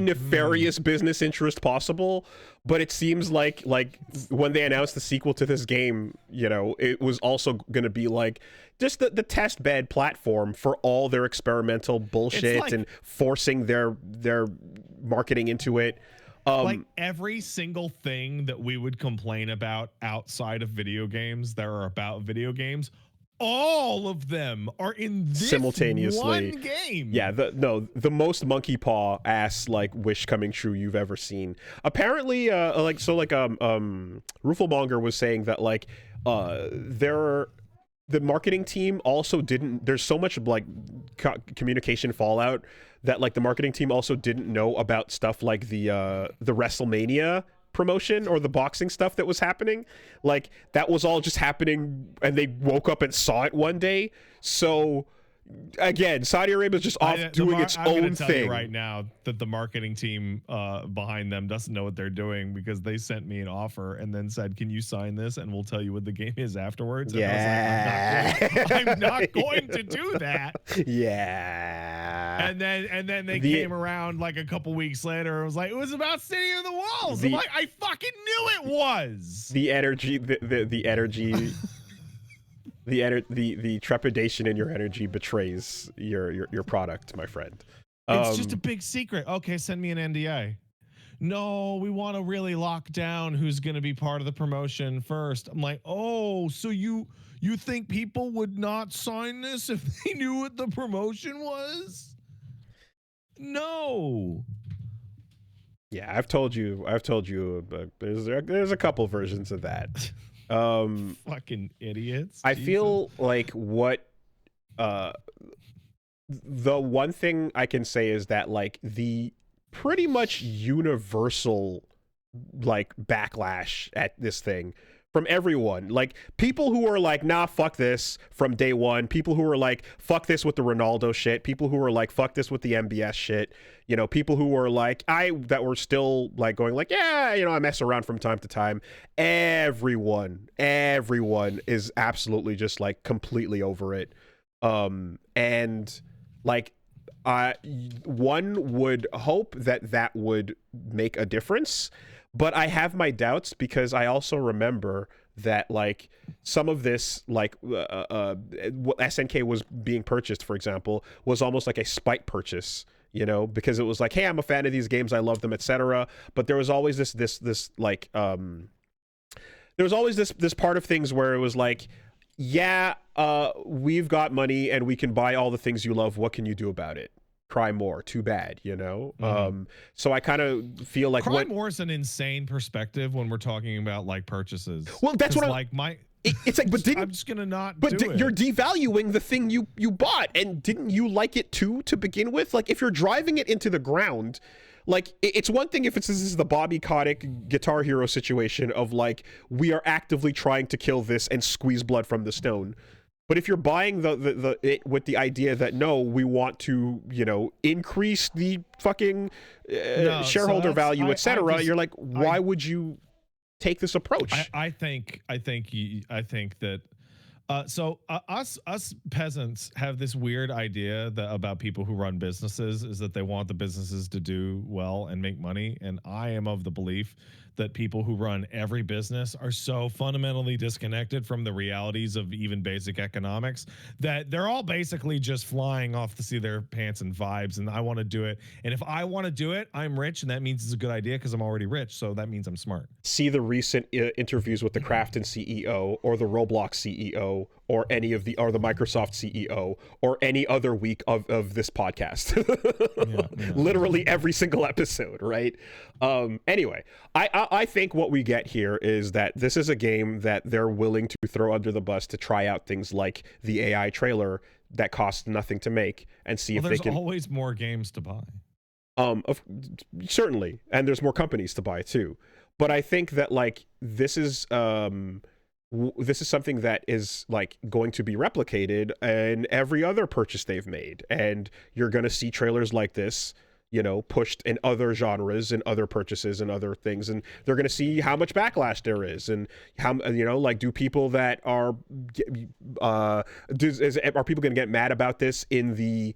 nefarious business interest possible. But it seems like when they announced the sequel to this game, you know, it was also going to be like just the test bed platform for all their experimental bullshit and forcing their marketing into it. Like every single thing that we would complain about outside of video games that are about video games, all of them are in this simultaneously. one game. Yeah, the most monkey paw ass like wish coming true you've ever seen. Apparently, Ruffelmonger was saying that like the marketing team also didn't. There's so much like communication fallout that like the marketing team also didn't know about stuff like the WrestleMania promotion or the boxing stuff that was happening. Like that was all just happening and they woke up and saw it one day. So again, Saudi Arabia is just off doing its own thing right now. That the marketing team behind them doesn't know what they're doing, because they sent me an offer and then said, "Can you sign this and we'll tell you what the game is afterwards?" And yeah, I was like, I'm not going to do that. Yeah. And then they came around like a couple weeks later and was like, "It was about City of the Walls." I'm like, I fucking knew it was. The energy, the energy. The trepidation in your energy betrays your product, my friend. It's just a big secret. Okay, send me an NDA. No, we want to really lock down who's going to be part of the promotion first. I'm like, oh, so you think people would not sign this if they knew what the promotion was? No. Yeah, I've told you. There's a couple versions of that. Fucking idiots. I feel like what the one thing I can say is that like the pretty much universal like backlash at this thing from everyone, like people who are like, nah, fuck this from day one, people who are like, fuck this with the Ronaldo shit, people who are like, fuck this with the MBS shit, you know, people who were like, that were still like going like, yeah, you know, I mess around from time to time. Everyone is absolutely just like completely over it. And like, one would hope that would make a difference, but I have my doubts because I also remember that like some of this, like what SNK was being purchased, for example, was almost like a spite purchase, you know, because it was like, hey, I'm a fan of these games, I love them, etc. But there was always this like there was always this part of things where it was like, yeah, we've got money and we can buy all the things you love. What can you do about it? Cry more, too bad, you know. So I kind of feel like cry more is an insane perspective when we're talking about like purchases. Well, that's what it's like, but I'm just gonna not. But you're devaluing the thing you bought, and didn't you like it too to begin with? Like if you're driving it into the ground, like it's one thing if this is the Bobby Kotick Guitar Hero situation of like we are actively trying to kill this and squeeze blood from the stone. But if you're buying it with the idea that no, we want to, you know, increase the fucking shareholder value, etc., you're like, why would you take this approach? I think that us peasants have this weird idea that about people who run businesses is that they want the businesses to do well and make money, and I am of the belief that people who run every business are so fundamentally disconnected from the realities of even basic economics that they're all basically just flying off the seat of their pants and vibes, and I want to do it, and if I want to do it, I'm rich, and that means it's a good idea because I'm already rich, so that means I'm smart. See the recent interviews with the Krafton CEO or the Roblox CEO or any of the Microsoft CEO or any other week of this podcast. Literally every single episode, right? Anyway, I think what we get here is that this is a game that they're willing to throw under the bus to try out things like the AI trailer that costs nothing to make and see if they can. There's always more games to buy. Certainly, and there's more companies to buy too. But I think that like this is something that is like going to be replicated in every other purchase they've made, and you're going to see trailers like this, you know, pushed in other genres and other purchases and other things, and they're going to see how much backlash there is and how, you know, like, do people that are people going to get mad about this in the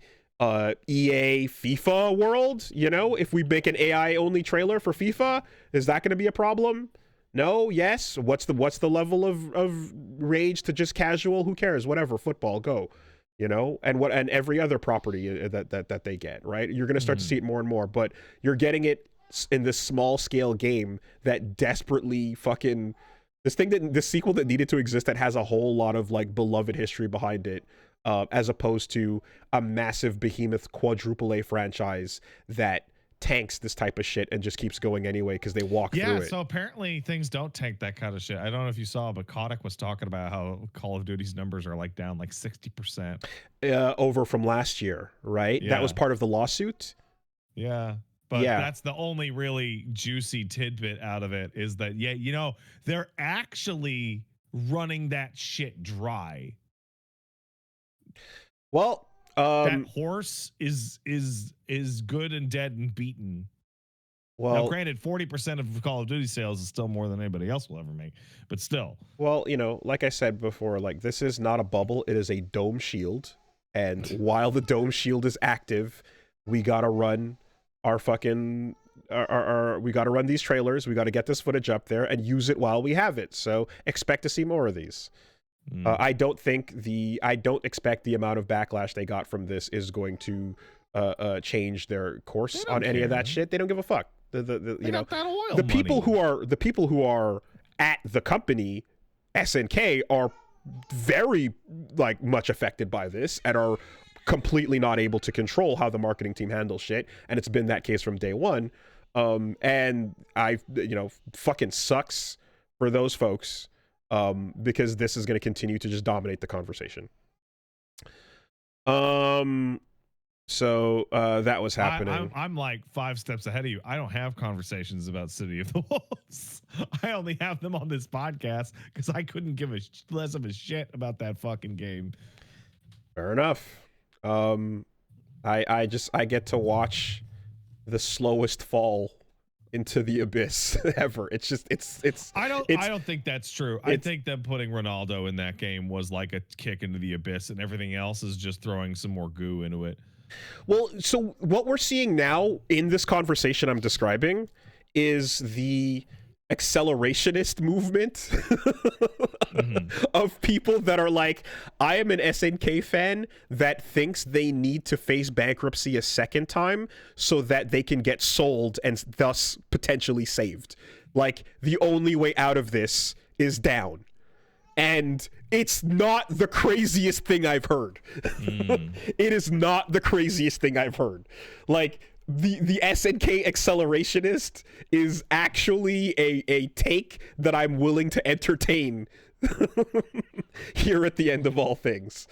EA FIFA world? You know, if we make an AI only trailer for FIFA, is that going to be a problem? No, yes. What's the level of rage to just casual? Who cares? Whatever, football, go. You know, and every other property that they get, right? You're going to start to see it more and more, but you're getting it in this small scale game that desperately fucking this sequel that needed to exist that has a whole lot of like beloved history behind it, as opposed to a massive behemoth quadruple A franchise that tanks this type of shit and just keeps going anyway because they walk through it. So apparently things don't tank that kind of shit. I don't know if you saw, but Kotick was talking about how Call of Duty's numbers are like down like 60%. Over from last year, right? Yeah. That was part of the lawsuit. Yeah. But that's the only really juicy tidbit out of it, is that, they're actually running that shit dry. Well, that horse is good and dead and beaten. Well, now, granted, 40% of Call of Duty sales is still more than anybody else will ever make, but still. Well, like I said before, like, this is not a bubble; it is a dome shield, and while the dome shield is active, we gotta run our fucking we gotta run these trailers. We gotta get this footage up there and use it while we have it. So expect to see more of these. I don't expect the amount of backlash they got from this is going to change their course on any of that shit. They don't give a fuck. The people who are at the company, SNK, are very like much affected by this and are completely not able to control how the marketing team handles shit, and it's been that case from day one. And fucking sucks for those folks. Because this is going to continue to just dominate the conversation. So that was happening. I'm like 5 steps ahead of you. I don't have conversations about City of the Wolves. I only have them on this podcast because I couldn't give less of a shit about that fucking game. Fair enough. I get to watch the slowest fall into the abyss ever. It's I don't think that's true. I think that putting Ronaldo in that game was like a kick into the abyss, and everything else is just throwing some more goo into it. Well, so what we're seeing now in this conversation I'm describing is the accelerationist movement of people that are like, I am an SNK fan that thinks they need to face bankruptcy a second time so that they can get sold and thus potentially saved. Like, the only way out of this is down. And it's not the craziest thing I've heard. It is not the craziest thing I've heard. Like, the SNK accelerationist is actually a take that I'm willing to entertain here at the end of all things.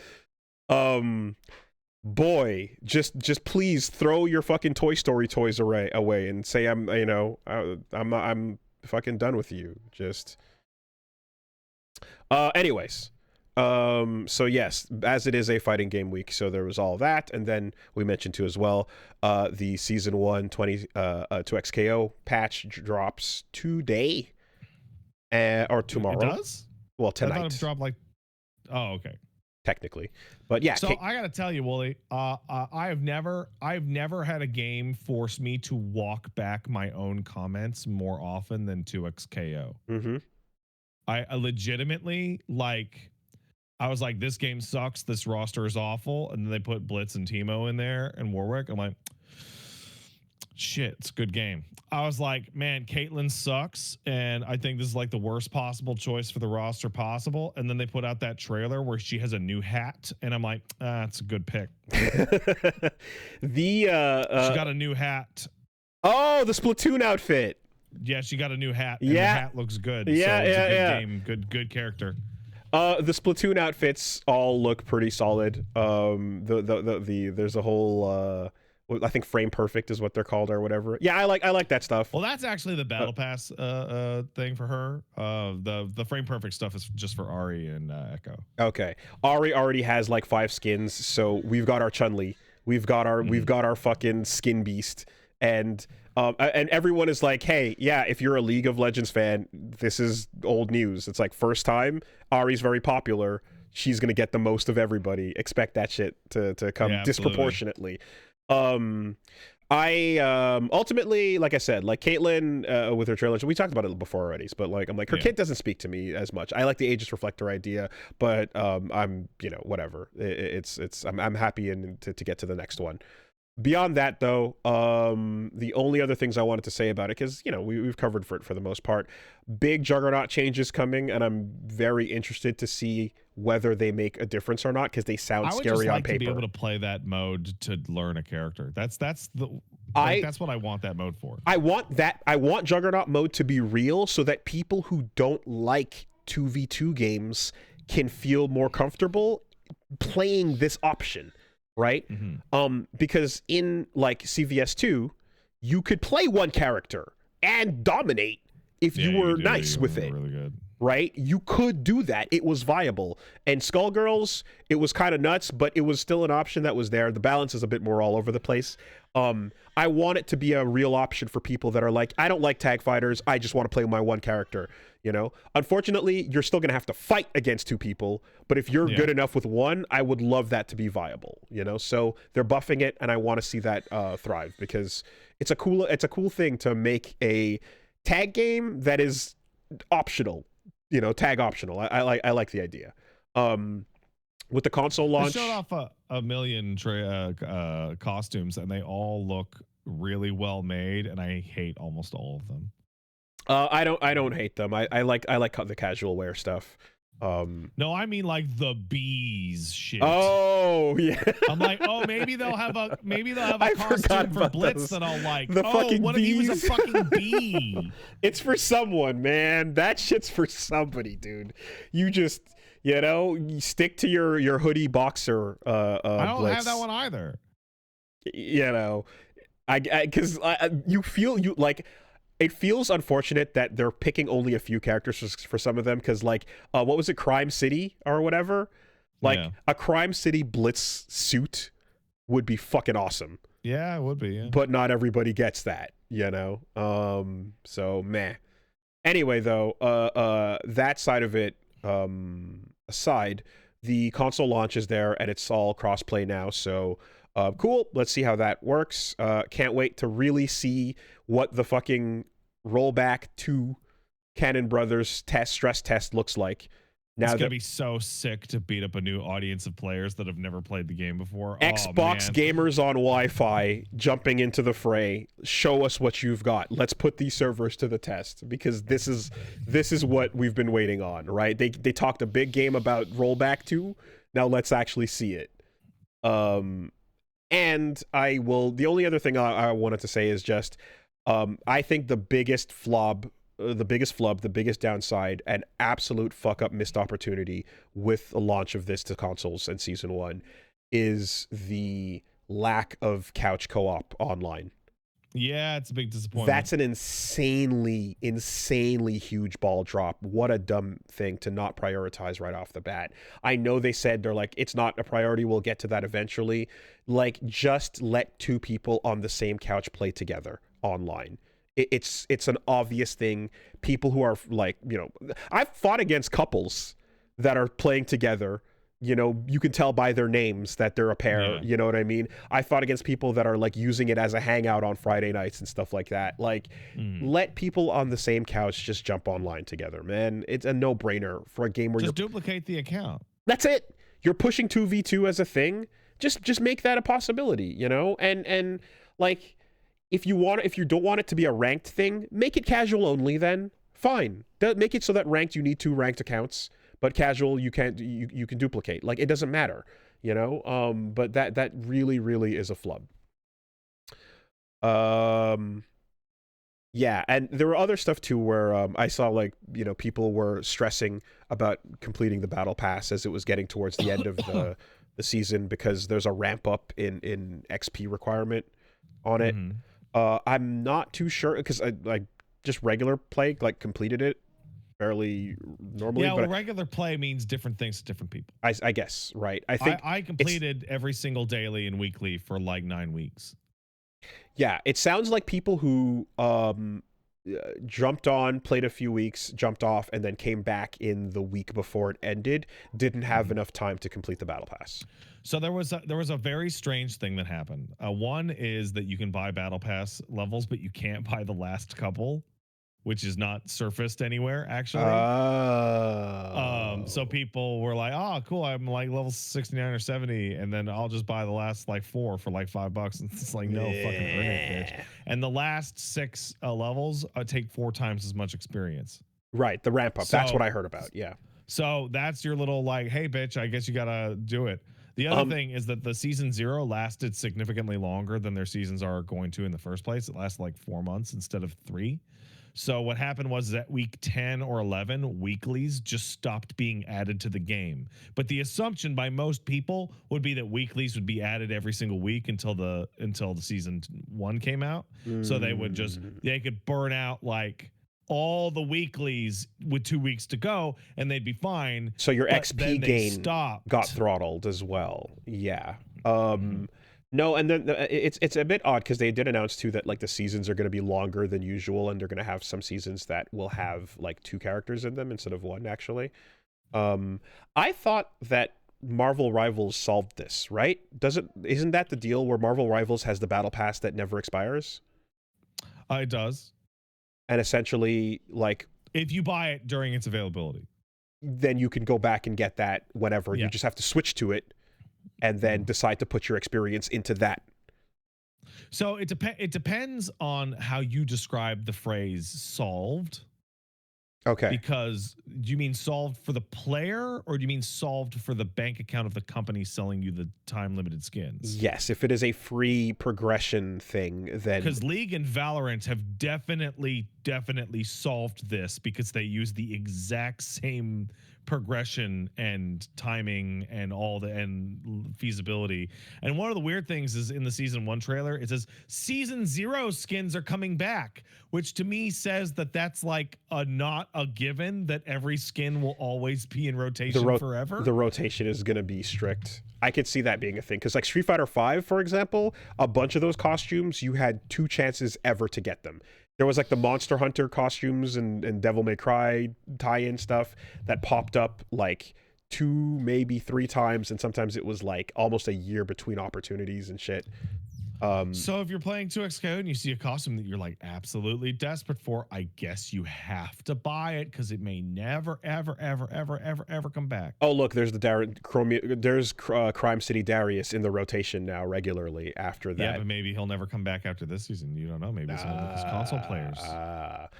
Boy, just please throw your fucking Toy Story toys away and say I'm fucking done with you. Just anyways. So yes, as it is a fighting game week, so there was all that, and then we mentioned too as well, the season 1 2XKO patch drops today, or tomorrow. It does? Well, tonight. I thought it dropped like, oh, okay. Technically, but yeah. So I gotta tell you, Wooly, I've never had a game force me to walk back my own comments more often than 2XKO. Mm-hmm. I legitimately, like, I was like, this game sucks. This roster is awful. And then they put Blitz and Teemo in there and Warwick. I'm like, shit, it's a good game. I was like, man, Caitlyn sucks. And I think this is like the worst possible choice for the roster possible. And then they put out that trailer where she has a new hat. And I'm like, it's a good pick. She got a new hat. Oh, the Splatoon outfit. Yeah, she got a new hat. And the hat looks good. Yeah, so it's a good game. Good character. The Splatoon outfits all look pretty solid. There's a whole I think Frame Perfect is what they're called or whatever. Yeah, I like that stuff. Well, that's actually the Battle Pass thing for her. The Frame Perfect stuff is just for Ari and Echo. Okay, Ari already has like 5 skins, so we've got our Chun-Li, we've got our fucking Skin Beast, and everyone is like, hey, yeah, if you're a League of Legends fan, this is old news. It's like, first time, Ari's very popular. She's going to get the most of everybody. Expect that shit to come disproportionately. I ultimately, like I said, like Caitlyn with her trailer, we talked about it before already, but like, I'm like, her kit doesn't speak to me as much. I like the Aegis Reflector idea, but I'm, whatever. I'm happy to get to the next one. Beyond that, though, the only other things I wanted to say about it, because we've covered for it for the most part, big Juggernaut changes coming, and I'm very interested to see whether they make a difference or not, because they sound I would just scary on like to be paper. able to play that mode to learn a character. That's the like I that's what I want that mode for. I want that. I want Juggernaut mode to be real, so that people who don't like 2v2 games can feel more comfortable playing this option, right? Because in like CVS2, you could play one character and dominate if you were nice with it. Really good. Right? You could do that. It was viable. And Skullgirls, it was kind of nuts, but it was still an option that was there. The balance is a bit more all over the place. I want it to be a real option for people that are like, I don't like tag fighters. I just want to play my one character. Unfortunately, you're still going to have to fight against two people. But if you're good enough with one, I would love that to be viable. So they're buffing it, and I want to see that thrive, because it's a cool thing to make a tag game that is optional. Tag optional. I like the idea. With the console launch, they showed off a million costumes, and they all look really well made, and I hate almost all of them. I don't hate them. I like the casual wear stuff. No, I mean like the bees shit. Oh yeah. I'm like, maybe they'll have a costume for Blitz those. that I'll like. The fucking what bees. if he was a fucking bee? It's for someone, man. That shit's for somebody, dude. You just you stick to your hoodie boxer. I don't Blitz. have that one either. Because you feel like. It feels unfortunate that they're picking only a few characters for some of them, because what was it, Crime City or whatever? A Crime City Blitz suit would be fucking awesome. Yeah, it would be. Yeah. But not everybody gets that, So meh. Anyway, though, that side of it aside, the console launch is there, and it's all crossplay now. So cool. Let's see how that works. Can't wait to really see what the fucking rollback to Cannon Brothers stress test looks like. Now it's gonna be so sick to beat up a new audience of players that have never played the game before. Xbox gamers on Wi-Fi jumping into the fray. Show us what you've got. Let's put these servers to the test, because this is what we've been waiting on, right? They talked a big game about rollback to. Now let's actually see it. And the only other thing I wanted to say is just, I think the biggest flub, the biggest downside, and absolute fuck up missed opportunity with the launch of this to consoles and Season 1 is the lack of couch co-op online. Yeah, it's a big disappointment. That's an insanely huge ball drop. What a dumb thing to not prioritize right off the bat. I know they said they're like, it's not a priority, we'll get to that eventually. Just let two people on the same couch play together online. It's an obvious thing. People who are I've fought against couples that are playing together. You can tell by their names that they're a pair. Yeah. You know what I mean? I fought against people that are using it as a hangout on Friday nights and stuff like that. Let people on the same couch just jump online together, man. It's a no-brainer for a game where just duplicate the account. That's it. You're pushing 2v2 as a thing. Just make that a possibility, And if you don't want it to be a ranked thing, make it casual only then. Fine. Make it so that ranked you need 2 ranked accounts. But casual, you can duplicate. It doesn't matter, But that really is a flub. Yeah, and there were other stuff too where I saw people were stressing about completing the battle pass as it was getting towards the end of the season, because there's a ramp up in XP requirement on it. I'm not too sure, because I just regular play completed it fairly normally. Yeah, well, regular play means different things to different people. I guess, right? I think I completed every single daily and weekly for 9 weeks. Yeah, it sounds like people who jumped on, played a few weeks, jumped off, and then came back in the week before it ended didn't have enough time to complete the battle pass. So there was a very strange thing that happened. One is that you can buy battle pass levels, but you can't buy the last couple. which is not surfaced anywhere actually. So people were like, "Oh, cool! I'm like level 69 or 70, and then I'll just buy the last like 4 for like $5." And it's like, no, fucking earn it, bitch. And the last 6 levels take 4 times as much experience. Right, the ramp up. That's what I heard about. Yeah. So that's your little like, hey, bitch, I guess you gotta do it. The other thing is that the season 0 lasted significantly longer than their seasons are going to in the first place. It lasted like 4 months instead of 3. So what happened was that week 10 or 11, weeklies just stopped being added to the game. But the assumption by most people would be that weeklies would be added every single week until the season 1 came out. So they could burn out like all the weeklies with 2 weeks to go, and they'd be fine. So your XP gain got throttled as well. Yeah. No, and then it's a bit odd because they did announce too that like the seasons are going to be longer than usual, and they're going to have some seasons that will have like 2 characters in them instead of 1. Actually, I thought that Marvel Rivals solved this, right? Isn't that the deal where Marvel Rivals has the battle pass that never expires? It does. And essentially, like, if you buy it during its availability, then you can go back and get that whenever. Yeah. You just have to switch to it and then decide to put your experience into that. So it depends on how you describe the phrase solved. Okay. Because do you mean solved for the player, or do you mean solved for the bank account of the company selling you the time-limited skins? Yes, if it is a free progression thing, then... Because League and Valorant have definitely solved this, because they use the exact same progression and timing and and feasibility. And one of the weird things is in the season 1 trailer, it says season 0 skins are coming back, which to me says that that's like not a given that every skin will always be in rotation forever. The rotation is going to be strict. I could see that being a thing, because like Street Fighter V, for example, a bunch of those costumes, you had 2 chances ever to get them. There was like the Monster Hunter costumes and Devil May Cry tie-in stuff that popped up like 2, maybe 3 times, and sometimes it was like almost a year between opportunities and shit. So if you're playing 2XKO and you see a costume that you're like absolutely desperate for, I guess you have to buy it, because it may never, ever, ever, ever, ever, ever come back. Oh, look, there's Crime City Darius in the rotation now regularly after that. Yeah, but maybe he'll never come back after this season. You don't know. Maybe it's one of his console players.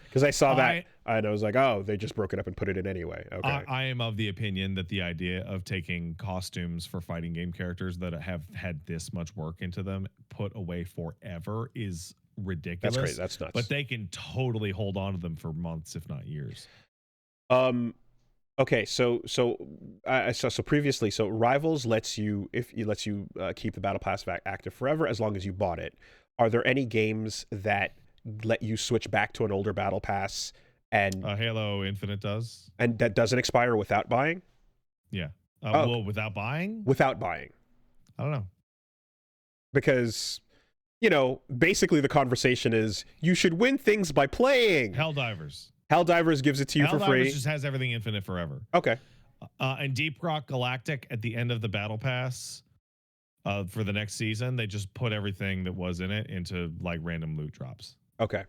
Because I saw that and I was like, oh, they just broke it up and put it in anyway. Okay. I am of the opinion that the idea of taking costumes for fighting game characters that have had this much work into them put away forever is ridiculous. That's crazy. That's nuts. But they can totally hold on to them for months, if not years. Okay, so previously, so Rivals lets you keep the Battle Pass active forever as long as you bought it. Are there any games that let you switch back to an older Battle Pass? And Halo Infinite does, and that doesn't expire without buying. Yeah. Well, without buying. Without buying. I don't know. Because, you know, basically the conversation is you should win things by playing. Helldivers gives it to you for free. Helldivers just has everything infinite forever. Okay. And Deep Rock Galactic at the end of the Battle Pass for the next season, they just put everything that was in it into like random loot drops. Okay.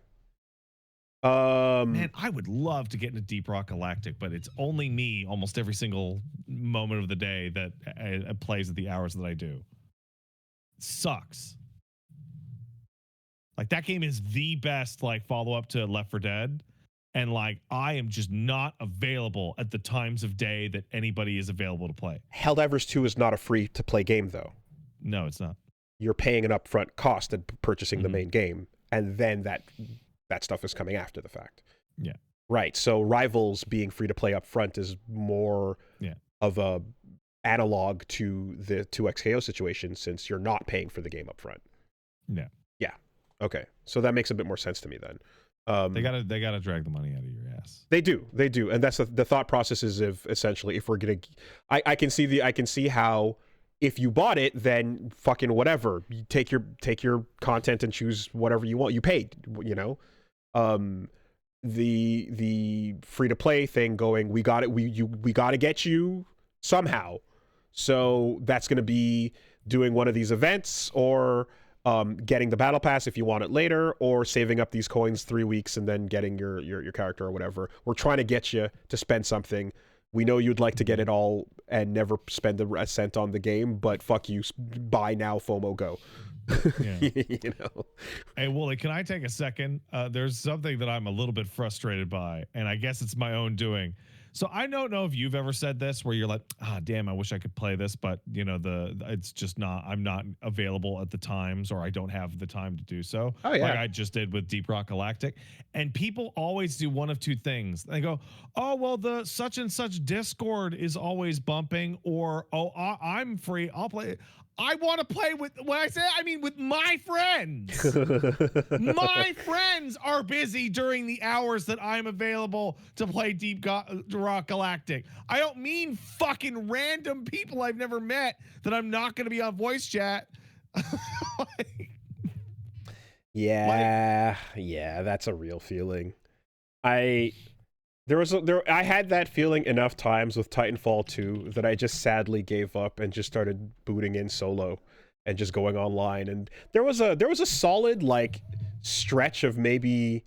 Man, I would love to get into Deep Rock Galactic, but it's only me almost every single moment of the day that plays at the hours that I do. It sucks. Like, that game is the best like follow-up to Left 4 Dead, and like I am just not available at the times of day that anybody is available to play. Helldivers 2 is not a free-to-play game, though. No, it's not. You're paying an upfront cost and purchasing the main game, and then that stuff is coming after the fact. Yeah. Right. So Rivals being free to play up front is more of a analog to the 2XKO situation, since you're not paying for the game up front. Yeah. Yeah. Okay. So that makes a bit more sense to me then. They gotta drag the money out of your ass. They do. And that's the thought process is essentially if we're going to, I can see how if you bought it, then fucking whatever, you take your content and choose whatever you want. You paid, you know. The free to play thing going, we got to get you somehow. So that's going to be doing one of these events or getting the battle pass if you want it later, or saving up these coins 3 weeks and then getting your character or whatever. We're trying to get you to spend something. We know you'd like to get it all and never spend a cent on the game, but fuck you, buy now, FOMO, go. Yeah. You know. Hey, Wooly, can I take a second? There's something that I'm a little bit frustrated by, and I guess it's my own doing. So I don't know if you've ever said this where you're like, damn, I wish I could play this, but you know, it's just not, I'm not available at the times, or I don't have the time to do so. Oh, yeah. Like I just did with Deep Rock Galactic. And people always do one of two things. They go, oh, well, the such and such Discord is always bumping, or, oh, I'm free, I'll play it. I want to play with, when I say, I mean with my friends. My friends are busy during the hours that I'm available to play Deep Rock Galactic. I don't mean fucking random people I've never met that I'm not going to be on voice chat. Yeah, that's a real feeling. I had that feeling enough times with Titanfall 2 that I just sadly gave up and just started booting in solo and just going online. And there was a solid like stretch of maybe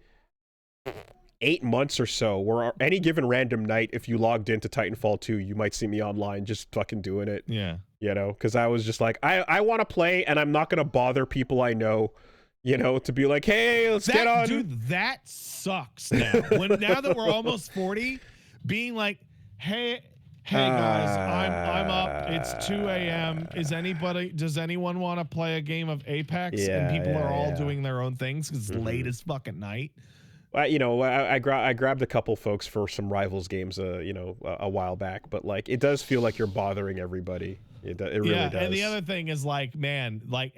8 months or so where any given random night, if you logged into Titanfall 2, you might see me online just fucking doing it. Yeah. You know, because I was just like, I want to play and I'm not going to bother people I know, you know, to be like, hey, let's get on. Dude, that sucks now. Now that we're almost 40, being like, hey guys, I'm up. It's 2 a.m. Does anyone want to play a game of Apex? Yeah, and people are all yeah. doing their own things because it's late as fucking night. You know, I grabbed a couple folks for some Rivals games, you know, a while back, but like, it does feel like you're bothering everybody. It really does. And the other thing is like, man, like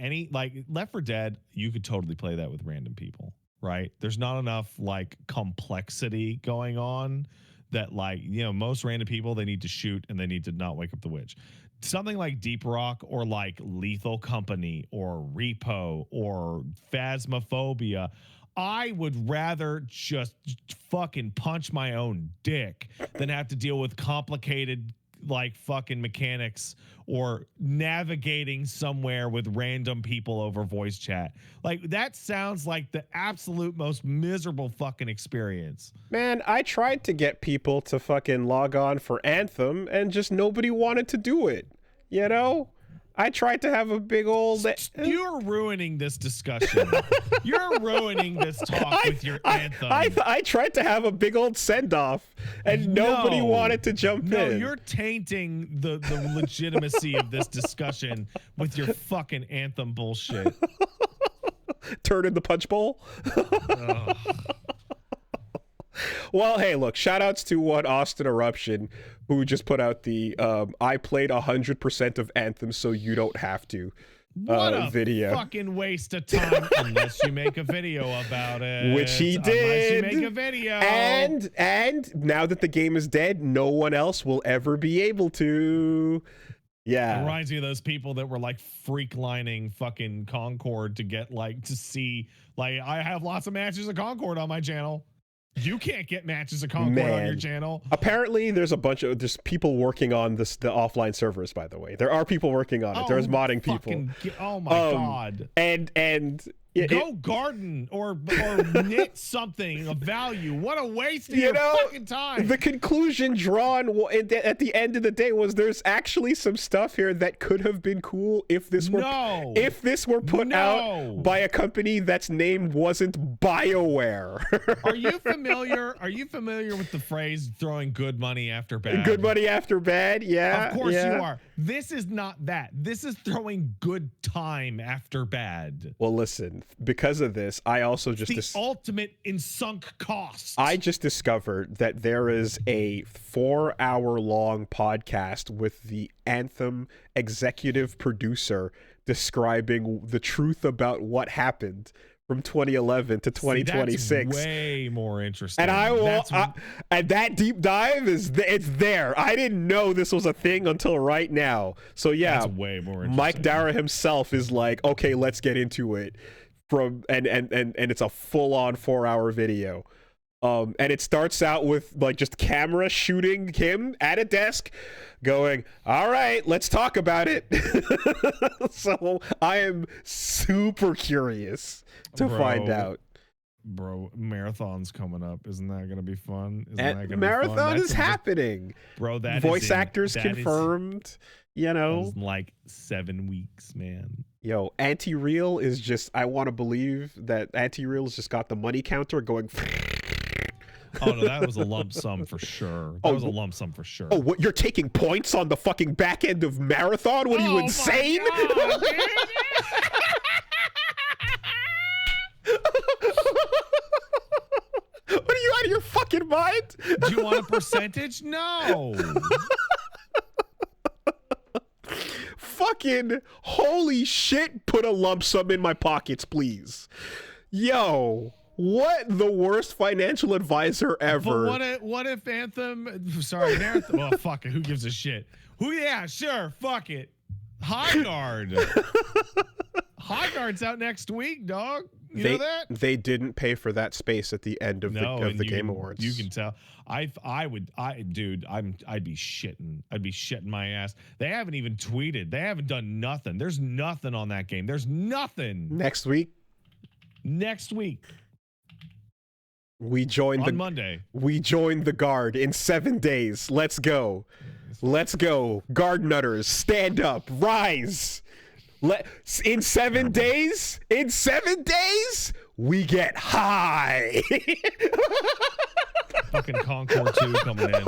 Left 4 Dead, you could totally play that with random people, right? There's not enough like complexity going on that, like, you know, most random people, they need to shoot and they need to not wake up the witch. Something like Deep Rock or like Lethal Company or Repo or Phasmophobia, I would rather just fucking punch my own dick than have to deal with complicated like fucking mechanics or navigating somewhere with random people over voice chat. Like that sounds like the absolute most miserable fucking experience. Man, I tried to get people to fucking log on for Anthem and just nobody wanted to do it. You know? I tried to have a big old... You're ruining this discussion. You're ruining this talk with your Anthem. I tried to have a big old send-off, and nobody wanted to jump in. No, you're tainting the legitimacy of this discussion with your fucking Anthem bullshit. Turn in the punch bowl? Well, hey, look, shout-outs to Austin Eruption, who just put out the I played 100% of Anthem so you don't have to what a video. Fucking waste of time unless you make a video about it. Which he did. Unless you make a video. And now that the game is dead, no one else will ever be able to. Yeah. It reminds me of those people that were like freak lining fucking Concord to get like to see, like, I have lots of matches of Concord on my channel. You can't get matches of Concord on your channel. Apparently, there's people working on the offline servers. By the way, there are people working on it. There's modding people. Oh my god! And go garden or knit something of value. What a waste of your fucking time. The conclusion drawn at the end of the day was there's actually some stuff here that could have been cool if this were put out by a company that's named wasn't BioWare. Are you familiar with the phrase throwing good money after bad? Good money after bad, yeah. Of course you are. This is not that. This is throwing good time after bad. Well, listen, because of this, I also just... the ultimate in sunk costs. I just discovered that there is a 4-hour-long podcast with the Anthem executive producer describing the truth about what happened from 2011 to 2026. That's way more interesting. And and that deep dive it's there. I didn't know this was a thing until right now. So yeah, that's way more interesting. Mike Dara himself is like, okay, let's get into it. And it's a full-on 4-hour video. And it starts out with like just camera shooting him at a desk going, all right, let's talk about it. So I am super curious to find out. Bro, marathon's coming up. Isn't that going to be fun? Isn't And that going to be fun? marathon is happening. Bro, that voice is in, actors that confirmed, you know. That is in like 7 weeks, man. Yo, Anti-Real is just, I want to believe that Anti-Real's just got the money counter going. Oh, no, that was a lump sum for sure. That was a lump sum for sure. Oh, what? You're taking points on the fucking back end of marathon? What are you, insane? God, What are you, out of your fucking mind? Do you want a percentage? No. Fucking holy shit, put a lump sum in my pockets, please. Yo, what the worst financial advisor ever. But what if Anthem, sorry, Marathon, well, fuck it, who gives a shit? Yeah, sure, fuck it. High Guard. High Guard's out next week, dog. You know that? They didn't pay for that space at the end of the Game Awards. You can tell. I'd be shitting. I'd be shitting my ass. They haven't even tweeted. They haven't done nothing. There's nothing on that game. There's nothing. Next week. We joined on Monday. We joined the Guard in 7 days. Let's go. Let's go. Guard nutters, stand up, rise. In 7 days, we get high. Fucking Concord 2 coming in.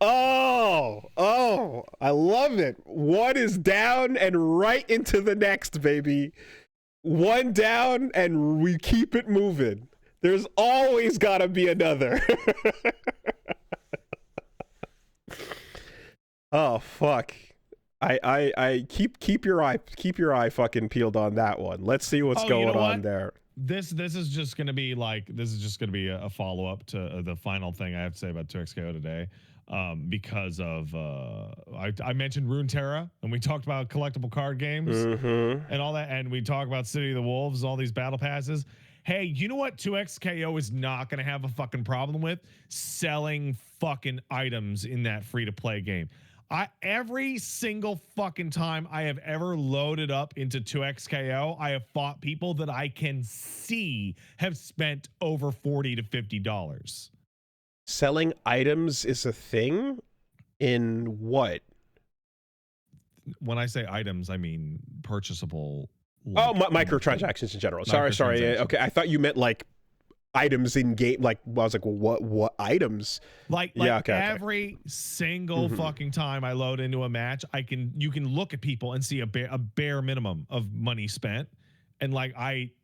Oh, I love it. One is down and right into the next, baby. One down and we keep it moving. There's always gotta be another. Oh fuck. I keep your eye fucking peeled on that one. Let's see what's going on there. This is just gonna be a follow up to the final thing I have to say about 2XKO today, because of I mentioned Runeterra and we talked about collectible card games and all that, and we talked about City of the Wolves, all these battle passes. Hey, you know what 2XKO is not gonna have a fucking problem with? Selling fucking items in that free to play game. Every single fucking time I have ever loaded up into 2XKO, I have fought people that I can see have spent over $40 to $50. Selling items is a thing? In what? When I say items, I mean purchasable. Microtransactions in general. Sorry. Okay, I thought you meant like items in game. Like, I was like, well, what items? Every single fucking time I load into a match, you can look at people and see a bare minimum of money spent, and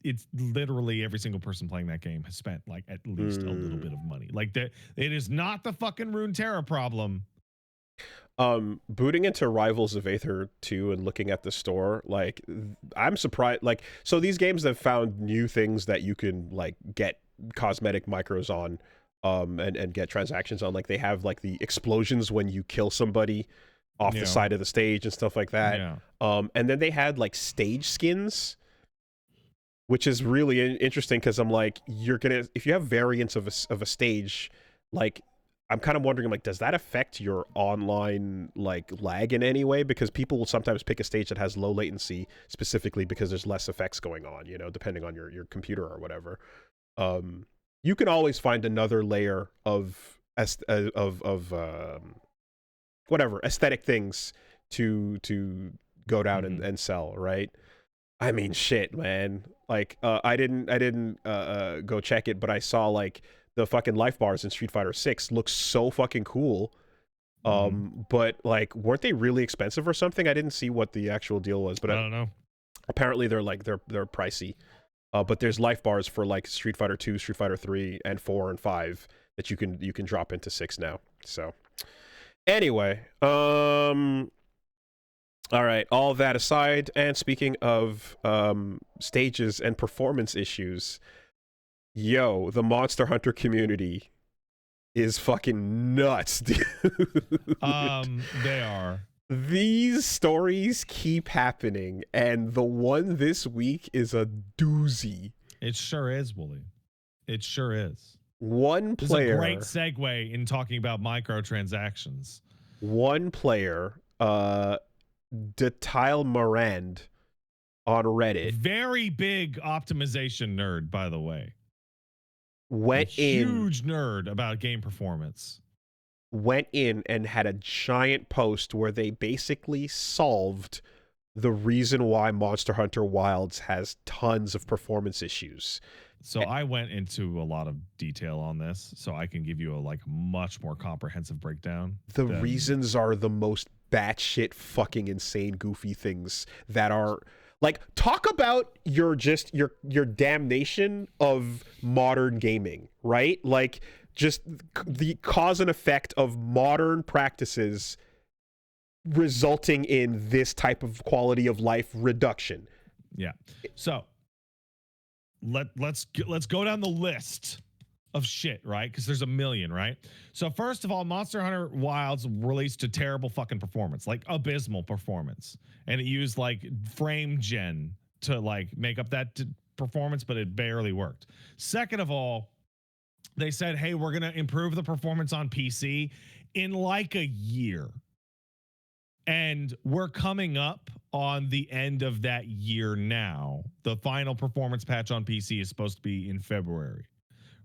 it's literally every single person playing that game has spent like at least a little bit of money. Like that, it is not the fucking Runeterra problem. Booting into Rivals of Aether 2 and looking at the store, like, I'm surprised. Like, so these games have found new things that you can like get cosmetic micros on, and get transactions on. Like, they have like the explosions when you kill somebody off the side of the stage and stuff like that. And then they had like stage skins, which is really interesting because I'm like, if you have variants of a stage, like, I'm kind of wondering, like, does that affect your online like lag in any way? Because people will sometimes pick a stage that has low latency specifically because there's less effects going on, depending on your computer or whatever. You can always find another layer of whatever aesthetic things to go down and sell, right? I mean, shit, man. Like, I didn't go check it, but I saw like the fucking life bars in Street Fighter 6 look so fucking cool. But like, weren't they really expensive or something? I didn't see what the actual deal was, but I don't know. Apparently they're pricey. But there's life bars for like Street Fighter 2, Street Fighter 3, and 4 and 5 that you can drop into 6 now. So anyway, all right, all that aside, and speaking of stages and performance issues, yo, the Monster Hunter community is fucking nuts, dude. They are. These stories keep happening, and the one this week is a doozy. It sure is, Wooly. It sure is. One This is a great player, segue in talking about microtransactions. Detile Morand on Reddit Very big optimization nerd, by the way. went Huge nerd about game performance. in and had a giant post where they basically solved the reason why Monster Hunter Wilds has tons of performance issues. So I went into a lot of detail on this, so I can give you a much more comprehensive breakdown. The reasons are the most batshit fucking insane goofy things that are like, talk about your damnation of modern gaming, right? Like, just the cause and effect of modern practices resulting in this type of quality of life reduction. Yeah. So let's go down the list of shit, right? Because there's a million, right? So first of all, Monster Hunter Wilds released a terrible fucking performance, like abysmal performance, and it used like frame gen to like make up that performance, but it barely worked. Second of all, they said, hey, we're gonna improve the performance on PC in like a year. And we're coming up on the end of that year now. The final performance patch on PC is supposed to be in February,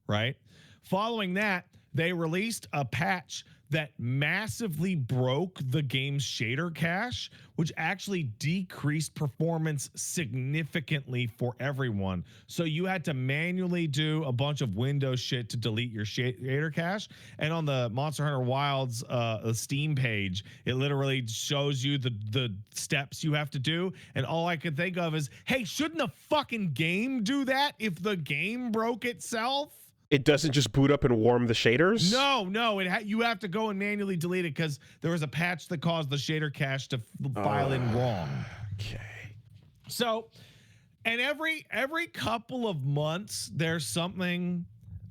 right? Following that, they released a patch that massively broke the game's shader cache, which actually decreased performance significantly for everyone. So you had to manually do a bunch of Windows shit to delete your shader cache. And on the Monster Hunter Wilds Steam page, it literally shows you the steps you have to do. And all I could think of is, hey, shouldn't the fucking game do that if the game broke itself? It doesn't just boot up and warm the shaders? No, you have to go and manually delete it because there was a patch that caused the shader cache to file in wrong. Okay. So, and every couple of months, there's something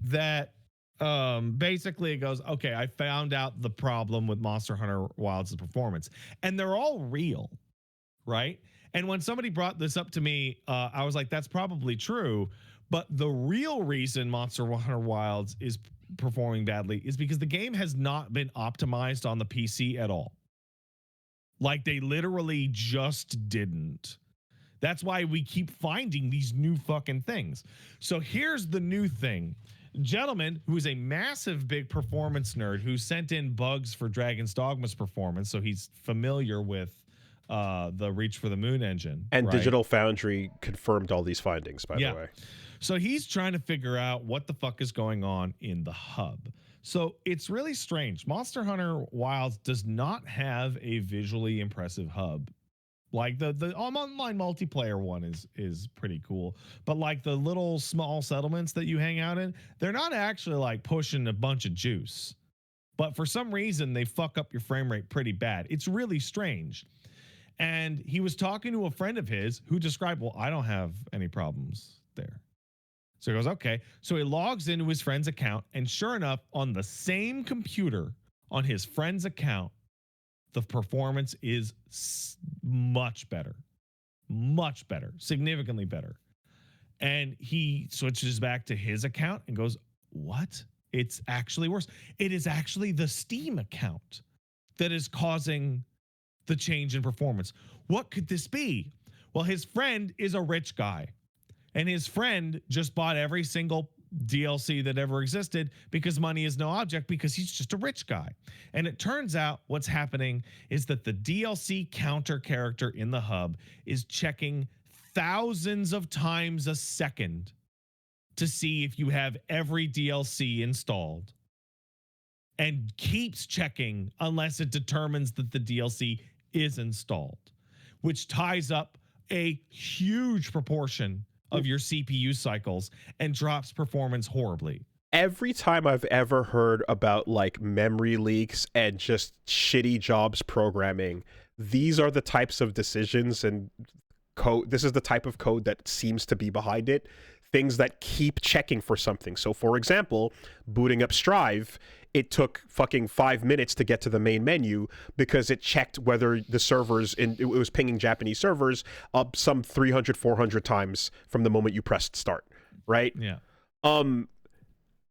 that basically it goes, okay, I found out the problem with Monster Hunter Wilds' performance. And they're all real, right? And when somebody brought this up to me, I was like, that's probably true. But the real reason Monster Hunter Wilds is performing badly is because the game has not been optimized on the PC at all. Like, they literally just didn't. That's why we keep finding these new fucking things. So here's the new thing. Gentleman who is a massive big performance nerd who sent in bugs for Dragon's Dogma's performance, so he's familiar with the Reach for the Moon engine. And right? Digital Foundry confirmed all these findings, by the way. So he's trying to figure out what the fuck is going on in the hub. So it's really strange. Monster Hunter Wilds does not have a visually impressive hub. Like the online multiplayer one is pretty cool. But like the little small settlements that you hang out in, they're not actually like pushing a bunch of juice. But for some reason, they fuck up your frame rate pretty bad. It's really strange. And he was talking to a friend of his who described, well, I don't have any problems there. So he goes, okay. So he logs into his friend's account, and sure enough, on the same computer on his friend's account, the performance is much better, significantly better. And he switches back to his account and goes, what? It's actually worse. It is actually the Steam account that is causing the change in performance. What could this be? Well, his friend is a rich guy. And his friend just bought every single DLC that ever existed because money is no object, because he's just a rich guy. And it turns out what's happening is that the DLC counter character in the hub is checking thousands of times a second to see if you have every DLC installed, and keeps checking unless it determines that the DLC is installed, which ties up a huge proportion of your CPU cycles and drops performance horribly. Every time I've ever heard about like memory leaks and just shitty jobs programming, these are the types of decisions and code. This is the type of code that seems to be behind it. things that keep checking for something. So for example, booting up Strive, it took fucking 5 minutes to get to the main menu because it checked whether the servers it was pinging Japanese servers up some 300, 400 times from the moment you pressed start, right? Yeah.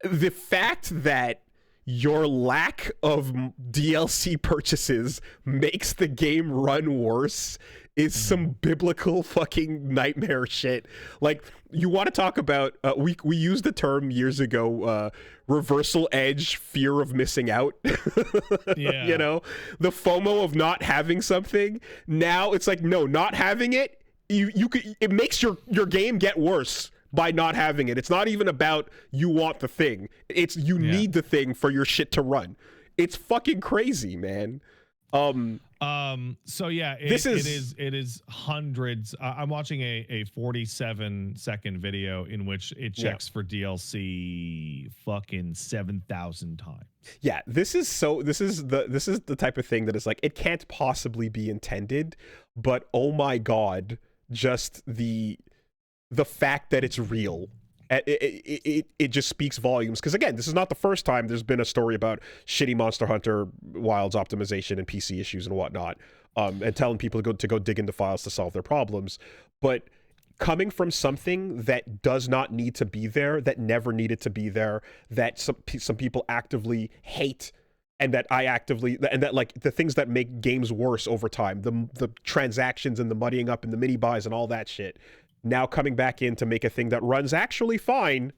The fact that your lack of DLC purchases makes the game run worse is some biblical fucking nightmare shit. Like, you want to talk about, we used the term years ago, reversal edge, fear of missing out. Yeah. You know, the FOMO of not having something. Now it's like, no, not having it, it makes your game get worse by not having it. It's not even about you want the thing. It's you need the thing for your shit to run. It's fucking crazy, man. So yeah, it is hundreds. I'm watching a 47-second video in which it checks for DLC fucking 7,000 times. Yeah, this is the type of thing that is like, it can't possibly be intended, but oh my god, just the fact that it's real, it just speaks volumes. Because again, this is not the first time there's been a story about shitty Monster Hunter Wilds optimization and PC issues and whatnot, and telling people to go dig into files to solve their problems. But coming from something that does not need to be there, that never needed to be there, that some people actively hate, and that like the things that make games worse over time, the transactions and the muddying up and the mini buys and all that shit, now coming back in to make a thing that runs actually fine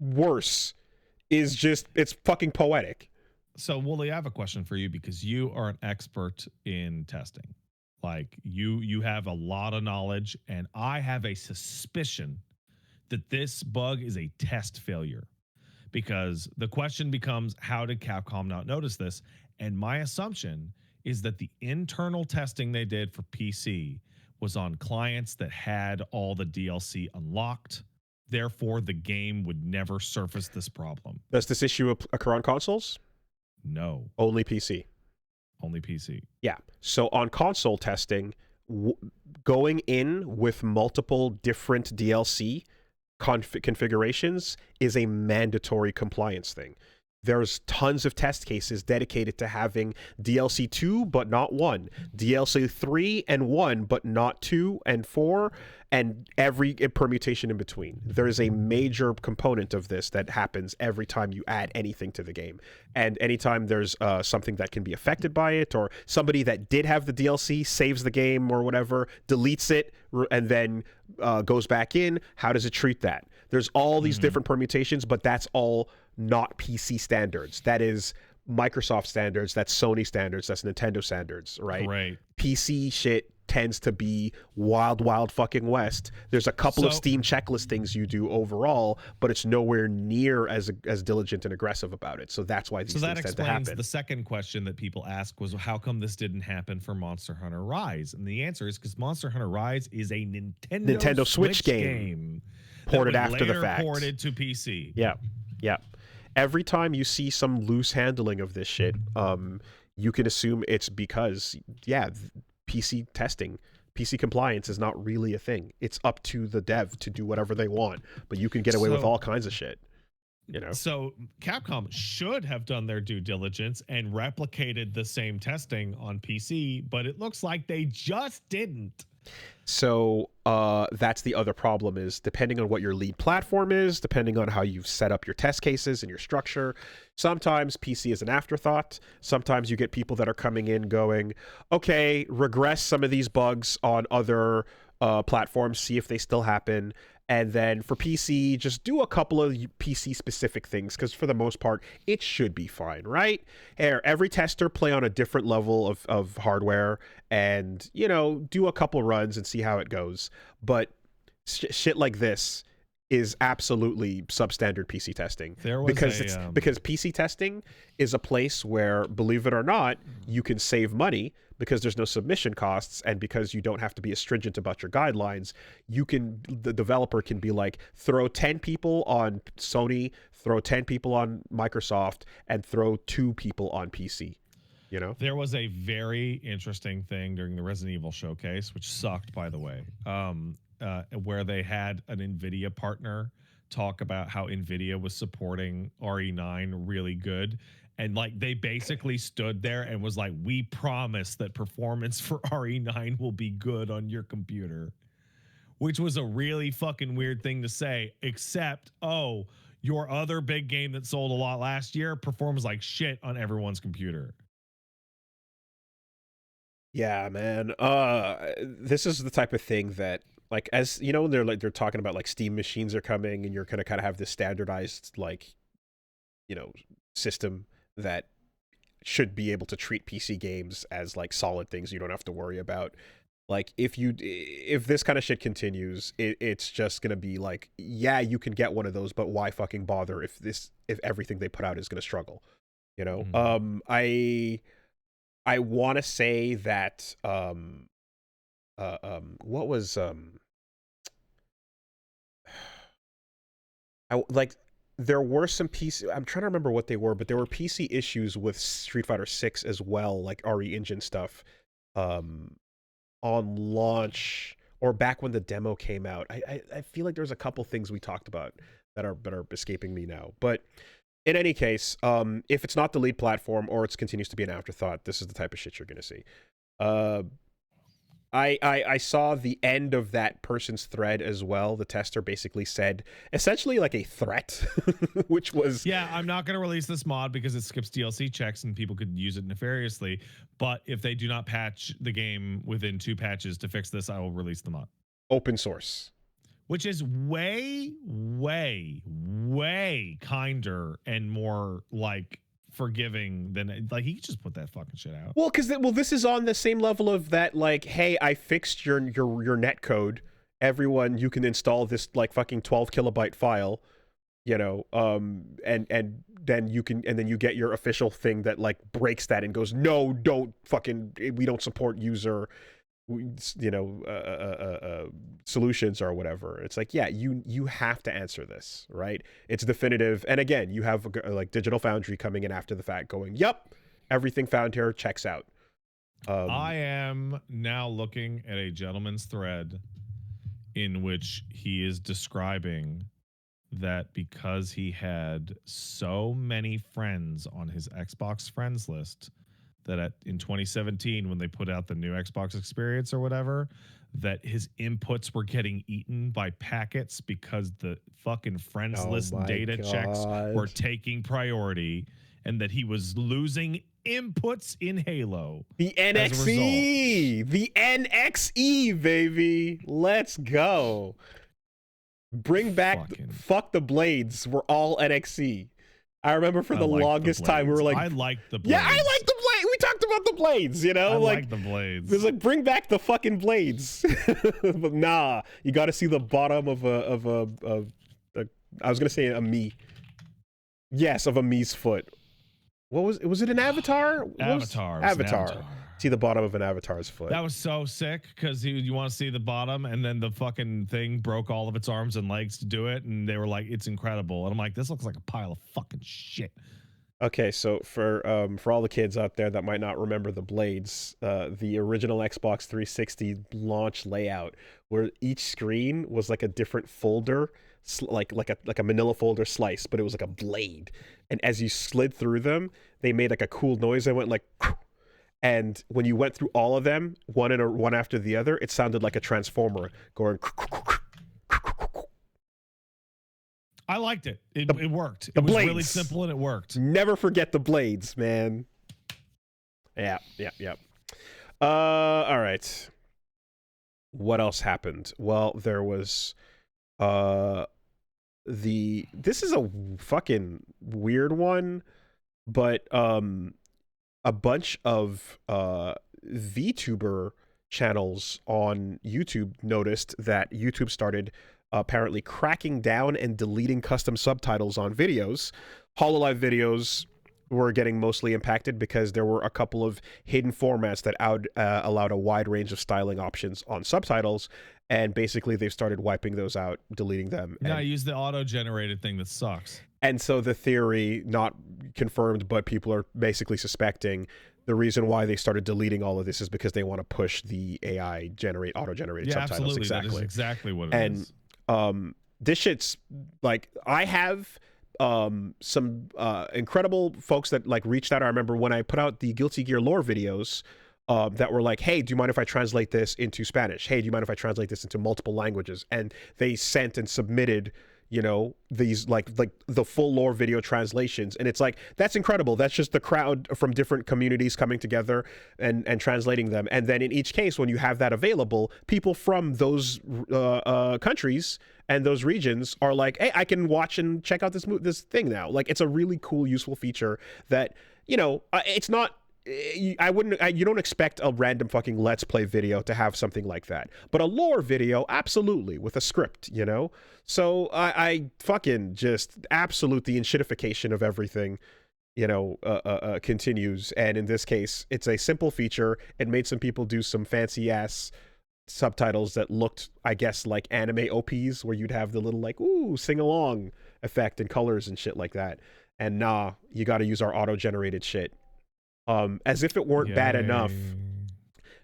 worse is just, it's fucking poetic. So Wooly, I have a question for you, because you are an expert in testing. Like, you have a lot of knowledge, and I have a suspicion that this bug is a test failure, because the question becomes, how did Capcom not notice this? And my assumption is that the internal testing they did for PC was on clients that had all the DLC unlocked. Therefore, the game would never surface this problem. Does this issue occur on consoles? No. Only PC. Only PC. Yeah. So on console testing, going in with multiple different DLC configurations is a mandatory compliance thing. There's tons of test cases dedicated to having DLC 2 but not 1, DLC 3 and 1 but not 2 and 4, and every permutation in between. There's a major component of this that happens every time you add anything to the game. And anytime there's something that can be affected by it, or somebody that did have the DLC saves the game or whatever, deletes it, and then goes back in, how does it treat that? There's all these different permutations, but that's all not PC standards. That is Microsoft standards, that's Sony standards, that's Nintendo standards, right? Right. PC shit tends to be wild fucking west. There's a couple of Steam checklist things you do overall, but it's nowhere near as diligent and aggressive about it. So that's why these things tend to happen. So that explains the second question that people ask was, how come this didn't happen for Monster Hunter Rise? And the answer is because Monster Hunter Rise is a Nintendo Switch game ported after the fact. Ported to PC. Yeah. Yeah. Every time you see some loose handling of this shit, you can assume it's because, PC testing, PC compliance is not really a thing. It's up to the dev to do whatever they want, but you can get away with all kinds of shit. You know? So Capcom should have done their due diligence and replicated the same testing on PC, but it looks like they just didn't. So that's the other problem, is depending on what your lead platform is, depending on how you've set up your test cases and your structure, sometimes PC is an afterthought. Sometimes you get people that are coming in going, okay, regress some of these bugs on other platforms, see if they still happen. And then for PC, just do a couple of PC-specific things, because for the most part, it should be fine, right? Every tester play on a different level of hardware and, you know, do a couple runs and see how it goes. But shit like this is absolutely substandard PC testing. Because PC testing is a place where, believe it or not, you can save money because there's no submission costs, and because you don't have to be as stringent about your guidelines. The developer can be like, throw 10 people on Sony, throw 10 people on Microsoft, and throw 2 people on PC. You know, there was a very interesting thing during the Resident Evil showcase, which sucked, by the way. where they had an NVIDIA partner talk about how NVIDIA was supporting RE9 really good. And like they basically stood there and was like, we promise that performance for RE9 will be good on your computer, which was a really fucking weird thing to say, except, oh, your other big game that sold a lot last year performs like shit on everyone's computer. Yeah, man. This is the type of thing that, like, as you know, they're talking about like Steam machines are coming, and you're gonna kind of have this standardized, like, you know, system that should be able to treat PC games as like solid things you don't have to worry about. Like, if this kind of shit continues, it's just gonna be like, yeah, you can get one of those, but why fucking bother if everything they put out is gonna struggle, you know? I want to say that what was I like there were some PC, I'm trying to remember what they were, but there were PC issues with Street Fighter 6 as well, like RE Engine stuff on launch or back when the demo came out. I feel like there's a couple things we talked about that are escaping me now. But in any case, if it's not the lead platform or it continues to be an afterthought, this is the type of shit you're going to see. I saw the end of that person's thread as well. The tester basically said essentially like a threat, which was, yeah, I'm not going to release this mod because it skips DLC checks and people could use it nefariously. But if they do not patch the game within 2 patches to fix this, I will release the mod. open source. Which is way, way, way kinder and more like forgiving than like he could just put that fucking shit out. Well, because this is on the same level of that, like, hey, I fixed your net code. Everyone, you can install this like fucking 12 kilobyte file, you know, and then you can, and then you get your official thing that like breaks that and goes, no, don't fucking, we don't support user, you know, solutions or whatever. It's like, yeah, you have to answer this, right? It's definitive. And again, you have like Digital Foundry coming in after the fact going, yep, everything found here checks out. I am now looking at a gentleman's thread in which he is describing that because he had so many friends on his Xbox friends list that in 2017, when they put out the new Xbox experience or whatever, that his inputs were getting eaten by packets because the fucking friends list data checks were taking priority, and that he was losing inputs in Halo. The NXE! The NXE, baby! Let's go. Bring back, fuck the blades. We're all NXE. I remember for the longest time we were like, I like the blades. Yeah, I like the blades. We talked about the blades, you know? I like the blades. It was like, bring back the fucking blades. But nah, you got to see the bottom of a I was gonna say a me. Yes, of a me's foot. What was it? An avatar? Avatar. See the bottom of an avatar's foot. That was so sick because you want to see the bottom, and then the fucking thing broke all of its arms and legs to do it, and they were like, "It's incredible." And I'm like, "This looks like a pile of fucking shit." Okay, so for all the kids out there that might not remember the blades, the original Xbox 360 launch layout, where each screen was like a different folder, like a manila folder slice, but it was like a blade, and as you slid through them, they made like a cool noise that went like. And when you went through all of them, one after the other, it sounded like a transformer going. I liked it. It worked. It was really simple and it worked. Never forget the blades, man. Yeah. All right. What else happened? Well, there was this is a fucking weird one, but a bunch of VTuber channels on YouTube noticed that YouTube started apparently cracking down and deleting custom subtitles on videos. Hololive videos were getting mostly impacted because there were a couple of hidden formats that allowed a wide range of styling options on subtitles, and basically they've started wiping those out, deleting them. Yeah, I use the auto-generated thing that sucks. And so the theory, not confirmed, but people are basically suspecting the reason why they started deleting all of this is because they want to push the AI auto-generated subtitles. Absolutely. Exactly. That is exactly what it is. This shit's like, I have some incredible folks that like reached out. I remember when I put out the Guilty Gear lore videos that were like, hey, do you mind if I translate this into Spanish? Hey, do you mind if I translate this into multiple languages? And they sent and submitted, you know, these like the full lore video translations. And it's like, that's incredible. That's just the crowd from different communities coming together and translating them. And then in each case, when you have that available, people from those countries and those regions are like, hey, I can watch and check out this thing now. Like, it's a really cool, useful feature that, you know, it's not, you don't expect a random fucking Let's Play video to have something like that. But a lore video, absolutely, with a script, you know? So I fucking just absolute the enshittification of everything, you know, continues. And in this case, it's a simple feature. It made some people do some fancy ass subtitles that looked, I guess, like anime OPs, where you'd have the little like, ooh, sing along effect and colors and shit like that. And nah, you got to use our auto-generated shit. As if it weren't bad enough.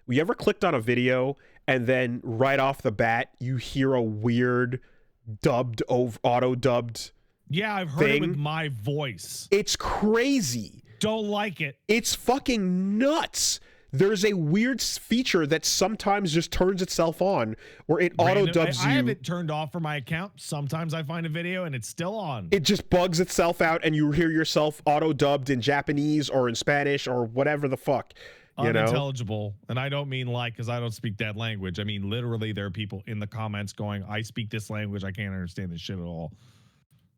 We ever clicked on a video and then right off the bat you hear a weird auto-dubbed Yeah, I've heard it with my voice. It's crazy. Don't like it. It's fucking nuts. There's a weird feature that sometimes just turns itself on where it auto-dubs you. I have it turned off for my account. Sometimes I find a video and it's still on. It just bugs itself out and you hear yourself auto-dubbed in Japanese or in Spanish or whatever the fuck. You know? Unintelligible. And I don't mean like, because I don't speak that language. I mean, literally, there are people in the comments going, I speak this language. I can't understand this shit at all.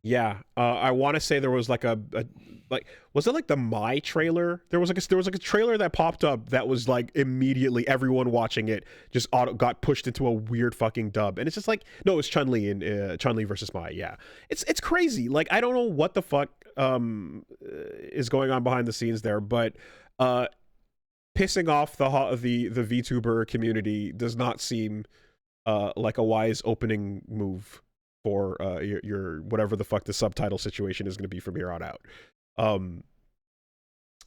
Yeah, I want to say there was like was it like the My trailer? There was like a trailer that popped up that was like immediately everyone watching it just got pushed into a weird fucking dub, and it's just like, no, it's Chun-Li in Chun-Li versus Mai. Yeah, it's crazy. Like, I don't know what the fuck is going on behind the scenes there, but pissing off the VTuber community does not seem like a wise opening move for your whatever the fuck the subtitle situation is going to be from here on out.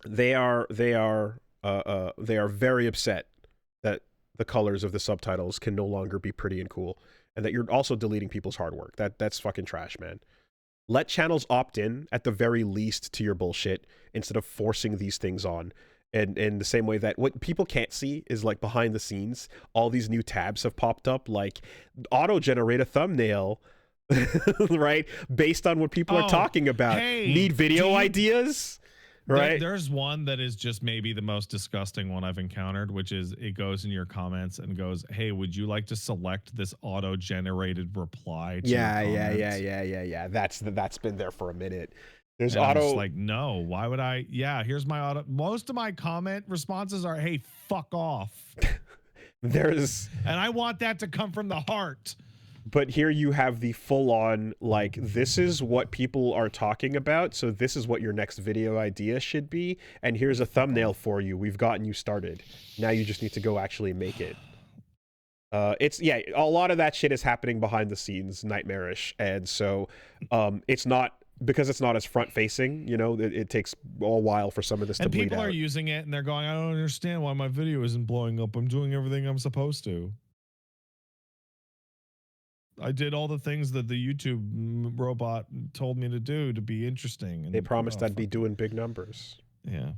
They are very upset that the colors of the subtitles can no longer be pretty and cool, and that you're also deleting people's hard work. That's fucking trash, man. Let channels opt in at the very least to your bullshit instead of forcing these things on. And in the same way that what people can't see is, like, behind the scenes, all these new tabs have popped up, like auto-generate a thumbnail, right, based on what people are talking about. Hey, need video ideas, right? There's one that is just maybe the most disgusting one I've encountered, which is it goes in your comments and goes, hey, would you like to select this auto-generated reply to yeah that's been there for a minute. There's I'm just like, no, why would I? Yeah, here's my auto. Most of my comment responses are, hey, fuck off. And I want that to come from the heart. But here you have the full-on, like, this is what people are talking about, so this is what your next video idea should be, and here's a thumbnail for you. We've gotten you started. Now you just need to go actually make it. Yeah, a lot of that shit is happening behind the scenes, nightmarish, and so it's not, because it's not as front-facing, you know, it takes a while for some of this to bleed out. And people are using it, and they're going, I don't understand why my video isn't blowing up. I'm doing everything I'm supposed to. I did all the things that the YouTube robot told me to do to be interesting. And they promised I'd be doing big numbers. Yeah.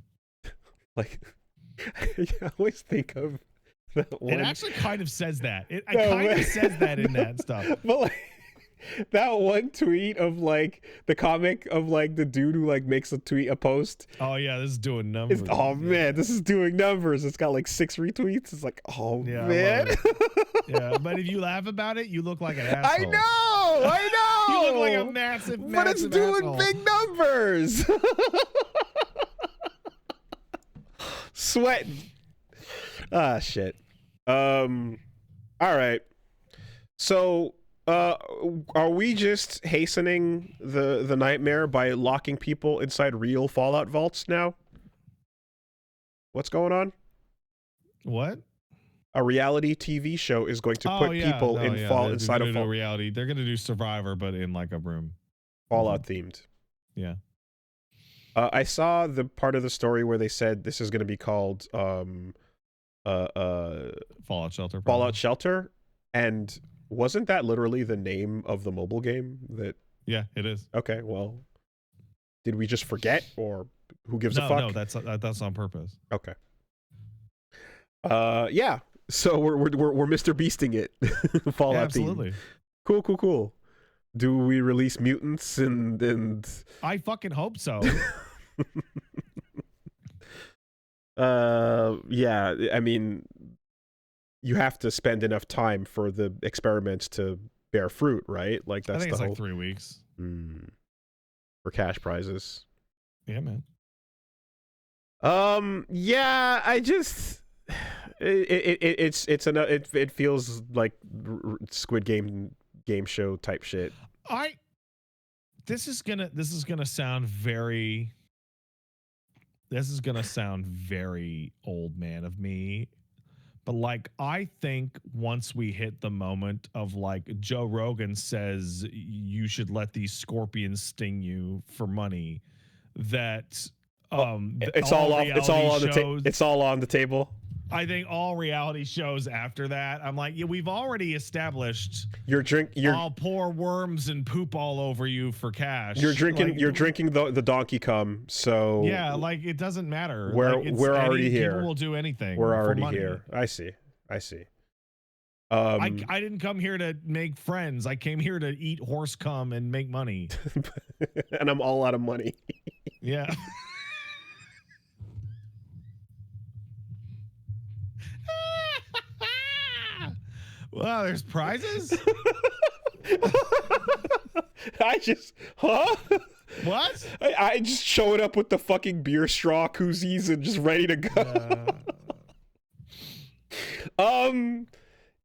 Like, I always think of that one. It actually kind of says that. It kind of says that in that stuff. But like, that one tweet of like the comic of like the dude who like makes a post. Oh yeah, this is doing numbers. Oh man, this is doing numbers. It's got like 6 retweets. It's like, oh yeah, man. Yeah, but if you laugh about it, you look like an asshole. I know. You look like a massive but it's doing asshole. Big numbers. Sweating. Ah, shit. All right. So, are we just hastening the nightmare by locking people inside real Fallout vaults now? What's going on? What? A reality TV show is going to put people inside of Fallout. Reality. They're going to do Survivor, but in like a room. Fallout themed. Yeah. I saw the part of the story where they said this is going to be called Fallout Shelter. Probably. Fallout Shelter, and wasn't that literally the name of the mobile game? That Yeah, it is. okay, well, did we just forget, or who gives a fuck? No, that's on purpose. Okay. Yeah. So we're Mr. Beasting it. Fallout Yeah, absolutely. Team. Cool. Do we release mutants and I fucking hope so. Yeah, I mean, you have to spend enough time for the experiments to bear fruit, right? Like that's I think the it's whole like 3 weeks. For cash prizes. Yeah, man. Yeah, I just it feels like Squid Game show type shit. This is gonna sound very old man of me, but like I think once we hit the moment of like Joe Rogan says you should let these scorpions sting you for money, that it's all on the table. I think all reality shows after that, I'm like, yeah, we've already established I'll pour worms and poop all over you for cash. You're drinking the donkey cum, so yeah, like it doesn't matter. We're already here. People will do anything. We're already for money. here. I see. I didn't come here to make friends. I came here to eat horse cum and make money. And I'm all out of money. Yeah. Wow, there's prizes? What? I just showed up with the fucking beer straw koozies and just ready to go.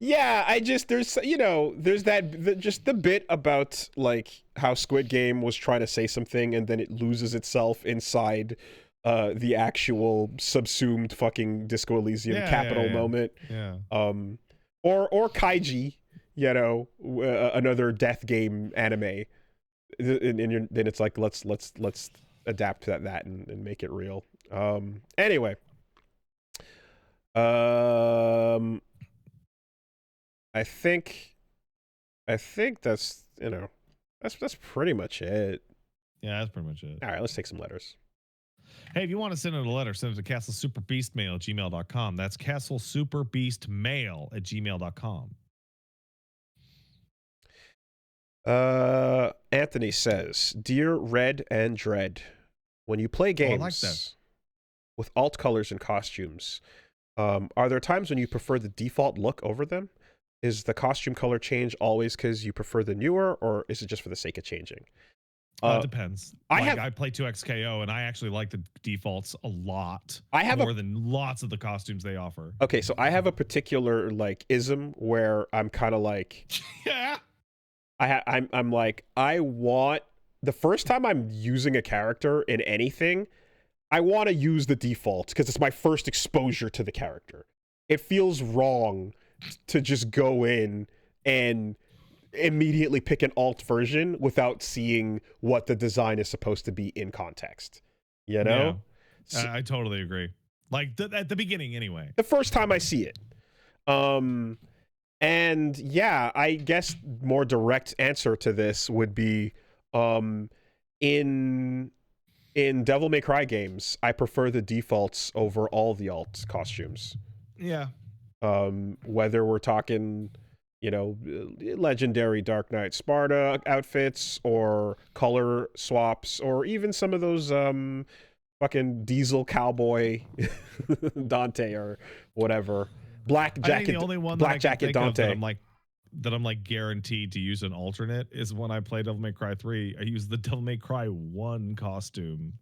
Yeah, there's just the bit about like how Squid Game was trying to say something and then it loses itself inside the actual subsumed fucking Disco Elysium capital moment. Yeah. Or Kaiji, another death game anime. And then it's like let's adapt that and make it real. Anyway. I think that's that's pretty much it. Yeah, that's pretty much it. All right, let's take some letters. Hey, if you want to send in a letter, send it to castlesuperbeastmail@gmail.com. That's castlesuperbeastmail@gmail.com. Anthony says, "Dear Red and Dread, when you play games I like that. with alt colors and costumes, are there times when you prefer the default look over them? Is the costume color change always because you prefer the newer, or is it just for the sake of changing?" It depends. I play 2XKO and I actually like the defaults a lot. More than lots of the costumes they offer. Okay, so I have a particular like ism where I'm kind of like, yeah. I'm like, I want the first time I'm using a character in anything, I want to use the default because it's my first exposure to the character. It feels wrong to just go in and immediately pick an alt version without seeing what the design is supposed to be in context. Yeah. I totally agree. Like at the beginning anyway. The first time I see it. And yeah, I guess more direct answer to this would be in Devil May Cry games, I prefer the defaults over all the alt costumes. Yeah. Whether we're talking legendary Dark Knight Sparta outfits or color swaps or even some of those fucking diesel cowboy Dante or whatever. Black jacket Dante. That I'm like guaranteed to use an alternate is when I play Devil May Cry 3. I use the Devil May Cry 1 costume.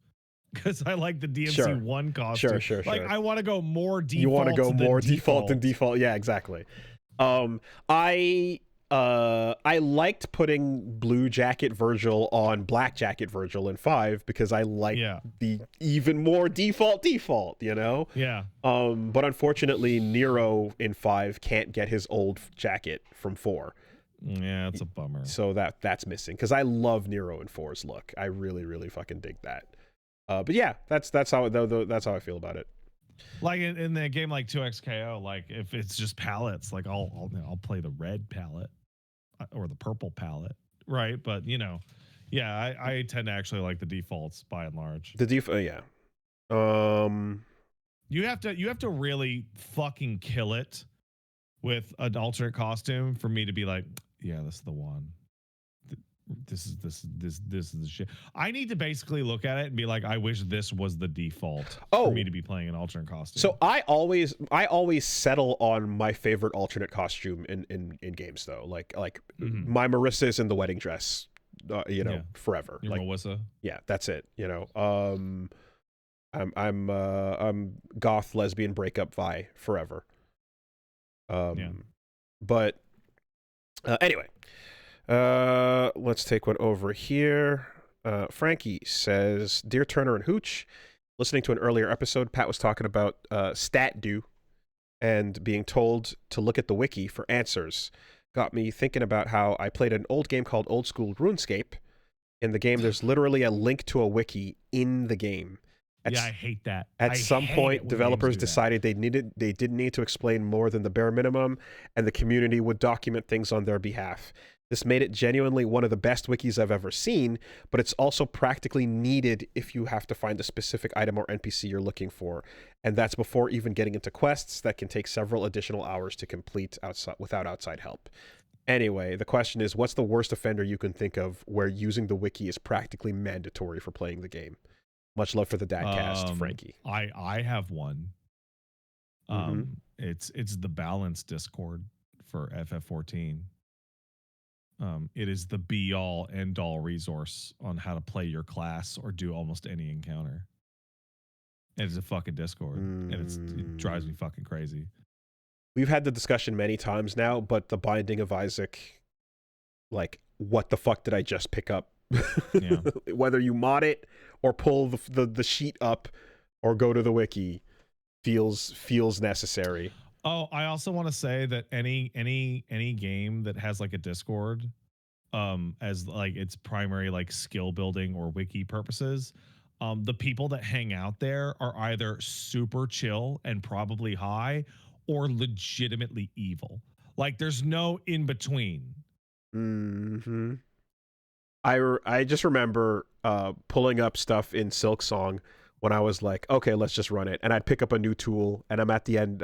Because I like the DMC 1 costume. Sure. Like, I want to go more default. You want to go more default than default. Yeah, exactly. I liked putting blue jacket Virgil on black jacket Virgil in 5 because I like the even more default, Yeah. But unfortunately, Nero in 5 can't get his old jacket from 4. Yeah, it's a bummer. So that's missing because I love Nero in 4's look. I really, really fucking dig that. But yeah, that's how that's how I feel about it. Like in the game like 2XKO, like if it's just palettes, like I'll play the red palette or the purple palette, right? But yeah, I tend to actually like the defaults by and large. The default, yeah. Um, You have to really fucking kill it with an alternate costume for me to be like, yeah, this is the one. This is the shit. I need to basically look at it and be like, I wish this was the default for me to be playing an alternate costume. So I always settle on my favorite alternate costume in games though. Like my Marissa is in the wedding dress, forever. Your like Melissa. Yeah, that's it. I'm goth lesbian breakup Vi forever. But anyway, let's take one over here. Frankie says, "Dear Turner and Hooch, listening to an earlier episode, Pat was talking about stat do and being told to look at the wiki for answers. Got me thinking about how I played an old game called Old School RuneScape. In the game, there's literally a link to a wiki in the game. I hate that. At some point, developers decided they didn't need to explain more than the bare minimum, and the community would document things on their behalf. This made it genuinely one of the best wikis I've ever seen, but it's also practically needed if you have to find a specific item or NPC you're looking for, and that's before even getting into quests that can take several additional hours to complete without outside help. Anyway, the question is, what's the worst offender you can think of where using the wiki is practically mandatory for playing the game? Much love for the Dadcast, Frankie." I have one. It's the balance Discord for FF14. It is the be all end all resource on how to play your class or do almost any encounter. And it's a fucking Discord, and it drives me fucking crazy. We've had the discussion many times now, but the Binding of Isaac, like, what the fuck did I just pick up? Yeah. Whether you mod it or pull the sheet up or go to the wiki feels necessary. Oh, I also want to say that any game that has like a Discord as like its primary like skill building or wiki purposes, the people that hang out there are either super chill and probably high or legitimately evil. Like there's no in between. I just remember pulling up stuff in Silksong when I was like, okay, let's just run it. And I'd pick up a new tool, and I'm at the end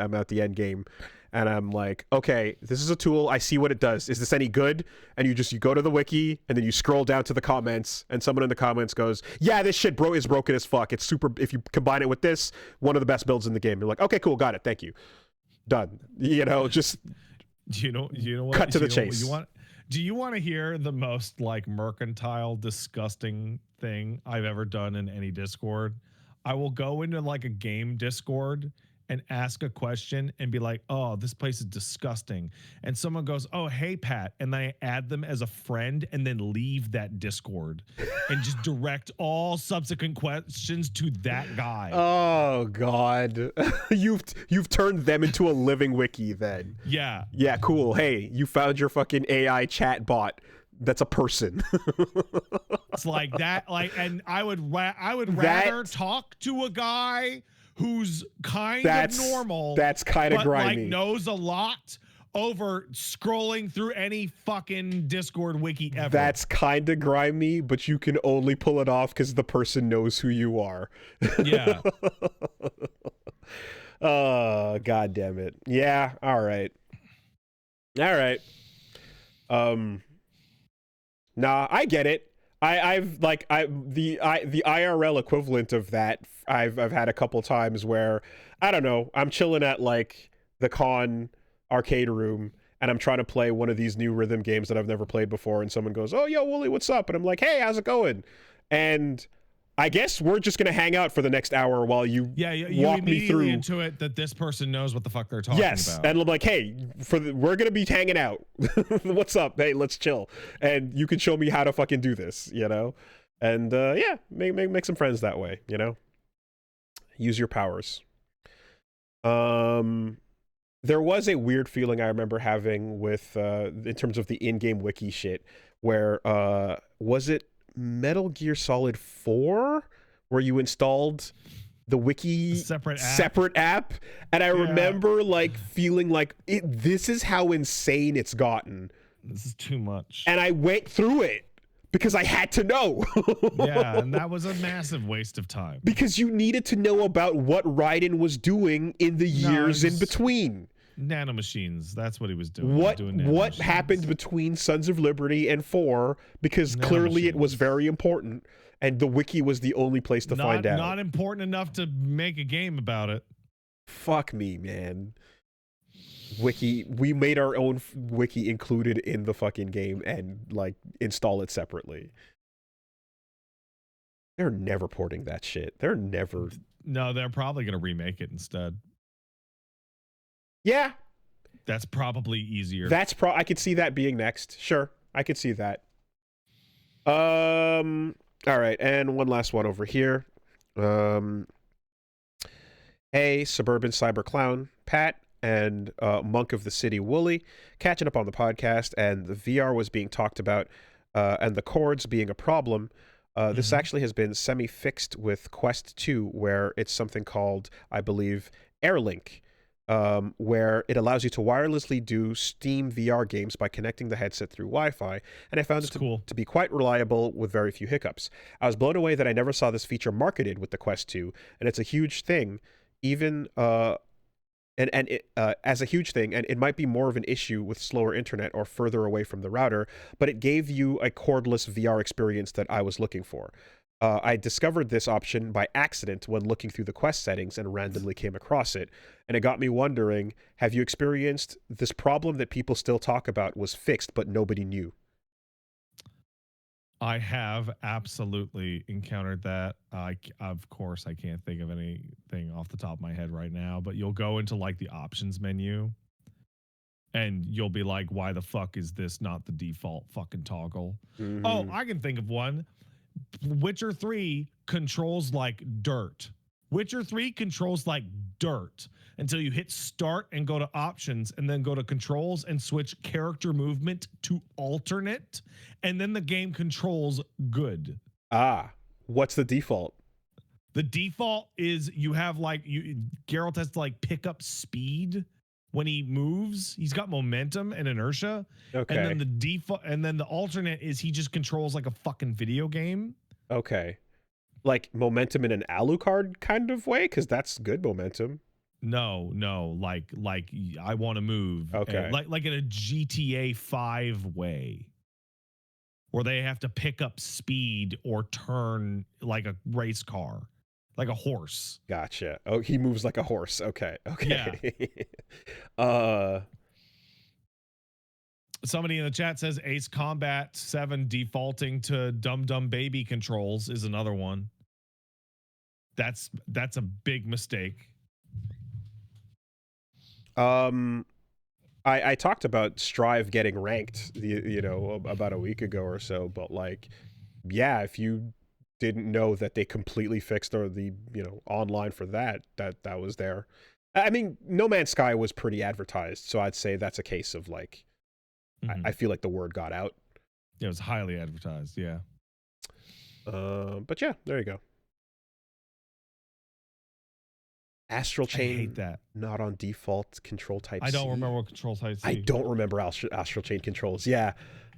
game, and I'm like, okay, this is a tool. I see what it does. Is this any good? And you go to the wiki, and then you scroll down to the comments, and someone in the comments goes, yeah, this shit is broken as fuck. It's super. If you combine it with this, one of the best builds in the game. You're like, okay, cool, got it. Thank you. Done. Just you know what? Cut to the chase. Do you want to hear the most like mercantile, disgusting thing I've ever done in any Discord? I will go into like a game Discord and ask a question and be like, oh, this place is disgusting. And someone goes, oh, hey, Pat. And I add them as a friend and then leave that Discord and just direct all subsequent questions to that guy. Oh, God. You've turned them into a living wiki then. Yeah. Yeah, cool. Hey, you found your fucking AI chat bot. That's a person. It's like that. And I would rather talk to a guy who's kind of normal. That's kind of grimy. Like knows a lot over scrolling through any fucking Discord wiki ever. That's kind of grimy, but you can only pull it off because the person knows who you are. Yeah. Oh, God damn it. Yeah. All right. Nah, I get it. The IRL equivalent of that I've had a couple times where, I don't know, I'm chilling at like the con arcade room and I'm trying to play one of these new rhythm games that I've never played before, and someone goes, oh, yo, Wooly, what's up? And I'm like, hey, how's it going? And I guess we're just gonna hang out for the next hour while you walk me through into it that this person knows what the fuck they're talking about. And I'm like, hey, we're gonna be hanging out. What's up? Hey, let's chill. And you can show me how to fucking do this, And yeah, make some friends that way, Use your powers. There was a weird feeling I remember having with in terms of the in-game wiki shit, where was it Metal Gear Solid 4 where you installed the wiki separate app, and I remember like feeling like this is how insane it's gotten. This is too much. And I went through it because I had to know. Yeah, and that was a massive waste of time. Because you needed to know about what Raiden was doing in the years in between. Nanomachines, that's what he was doing. What happened between Sons of Liberty and 4, because clearly it was very important. And the wiki was the only place to find out. Not important enough to make a game about it. Fuck me, man. Wiki. We made our own wiki included in the fucking game and, like, install it separately. They're never porting that shit. They're never... No, they're probably going to remake it instead. Yeah. That's probably easier. I could see that being next. Sure. I could see that. All right, and one last one over here. Hey, Suburban Cyber Clown, Pat, and Monk of the City, Wooly, catching up on the podcast, and the VR was being talked about, and the cords being a problem. This actually has been semi-fixed with Quest 2, where it's something called, I believe, AirLink, where it allows you to wirelessly do Steam VR games by connecting the headset through Wi-Fi, and I found it to be quite reliable with very few hiccups. I was blown away that I never saw this feature marketed with the Quest 2, and it's a huge thing, even as a huge thing, and it might be more of an issue with slower internet or further away from the router, but it gave you a cordless VR experience that I was looking for. I discovered this option by accident when looking through the Quest settings and randomly came across it. And it got me wondering, have you experienced this problem that people still talk about was fixed, but nobody knew? I have absolutely encountered that. Of course, I can't think of anything off the top of my head right now, but you'll go into like the options menu and you'll be like, why the fuck is this not the default fucking toggle? Mm-hmm. Oh, I can think of one. Witcher 3 controls like dirt. Witcher 3 controls like dirt until you hit start and go to options and then go to controls and switch character movement to alternate, and then the game controls good. What's the default? The default is you have like Geralt has to like pick up speed when he moves. He's got momentum and inertia. Okay. And then the default, and then the alternate is he just controls like a fucking video game. Okay. Like momentum in an Alucard kind of way? Because that's good momentum. No, like I want to move. Okay. Like in a GTA 5 way, where they have to pick up speed or turn like a race car. Like a horse. Gotcha. Oh, he moves like a horse. Okay. Yeah. Somebody in the chat says Ace Combat 7 defaulting to Dum Dum Baby controls is another one. That's a big mistake. I talked about Strive getting ranked, about a week ago or so, but like, yeah, if you didn't know that they completely fixed the online for that was there. I mean, No Man's Sky was pretty advertised, so I'd say that's a case of like, I feel like the word got out. Yeah, it was highly advertised. Yeah. But yeah, there you go. Astral Chain. I hate that. Not on default control type. I don't remember what control type. I don't remember Astral Chain controls. Yeah.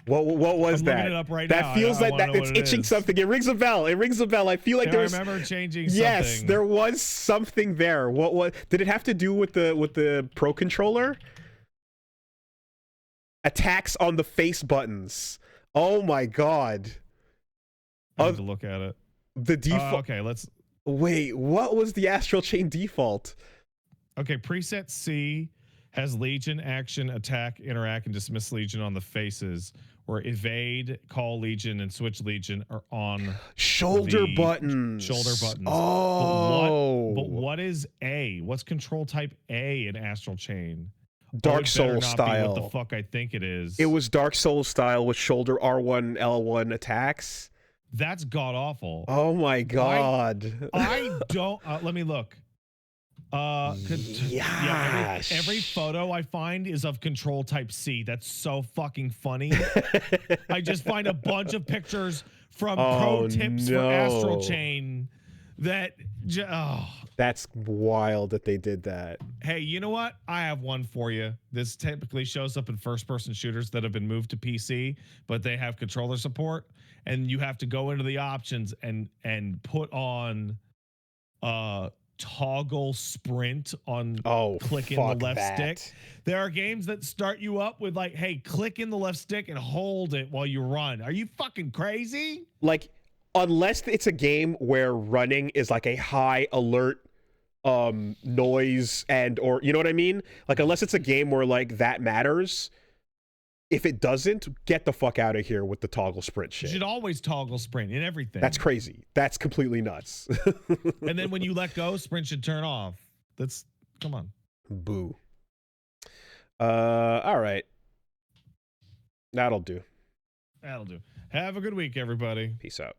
What was that? Looking it up right that now. Feels like that it's itching something. It rings a bell. I feel like I remember changing something. Yes, there was something there. What did it have to do with the Pro controller? Attacks on the face buttons. Oh my god. I have to look at it. The default. Okay, let's wait. What was the Astral Chain default? Okay, preset C has Legion, action, attack, interact, and dismiss Legion on the faces, where evade, call Legion, and switch Legion are on shoulder buttons. Shoulder buttons. Oh. But what is A? What's control type A in Astral Chain? Dark Souls style. What the fuck I think it is. It was Dark Souls style with shoulder R1, L1 attacks. That's god awful. Oh my god. I don't. Let me look. Yeah, every photo I find is of control type C. That's so fucking funny. I just find a bunch of pictures from pro tips for Astral Chain that. Oh. That's wild that they did that. Hey, you know what? I have one for you. This typically shows up in first-person shooters that have been moved to PC, but they have controller support, and you have to go into the options and put on toggle sprint on clicking the left stick. There are games that start you up with like, hey, click in the left stick and hold it while you run. Are you fucking crazy? Like, unless it's a game where running is like a high alert noise and or you know what I mean? Like, unless it's a game where like that matters. If it doesn't, get the fuck out of here with the toggle sprint shit. You should always toggle sprint in everything. That's crazy. That's completely nuts. And then when you let go, sprint should turn off. That's, come on. Boo. All right. That'll do. That'll do. Have a good week, everybody. Peace out.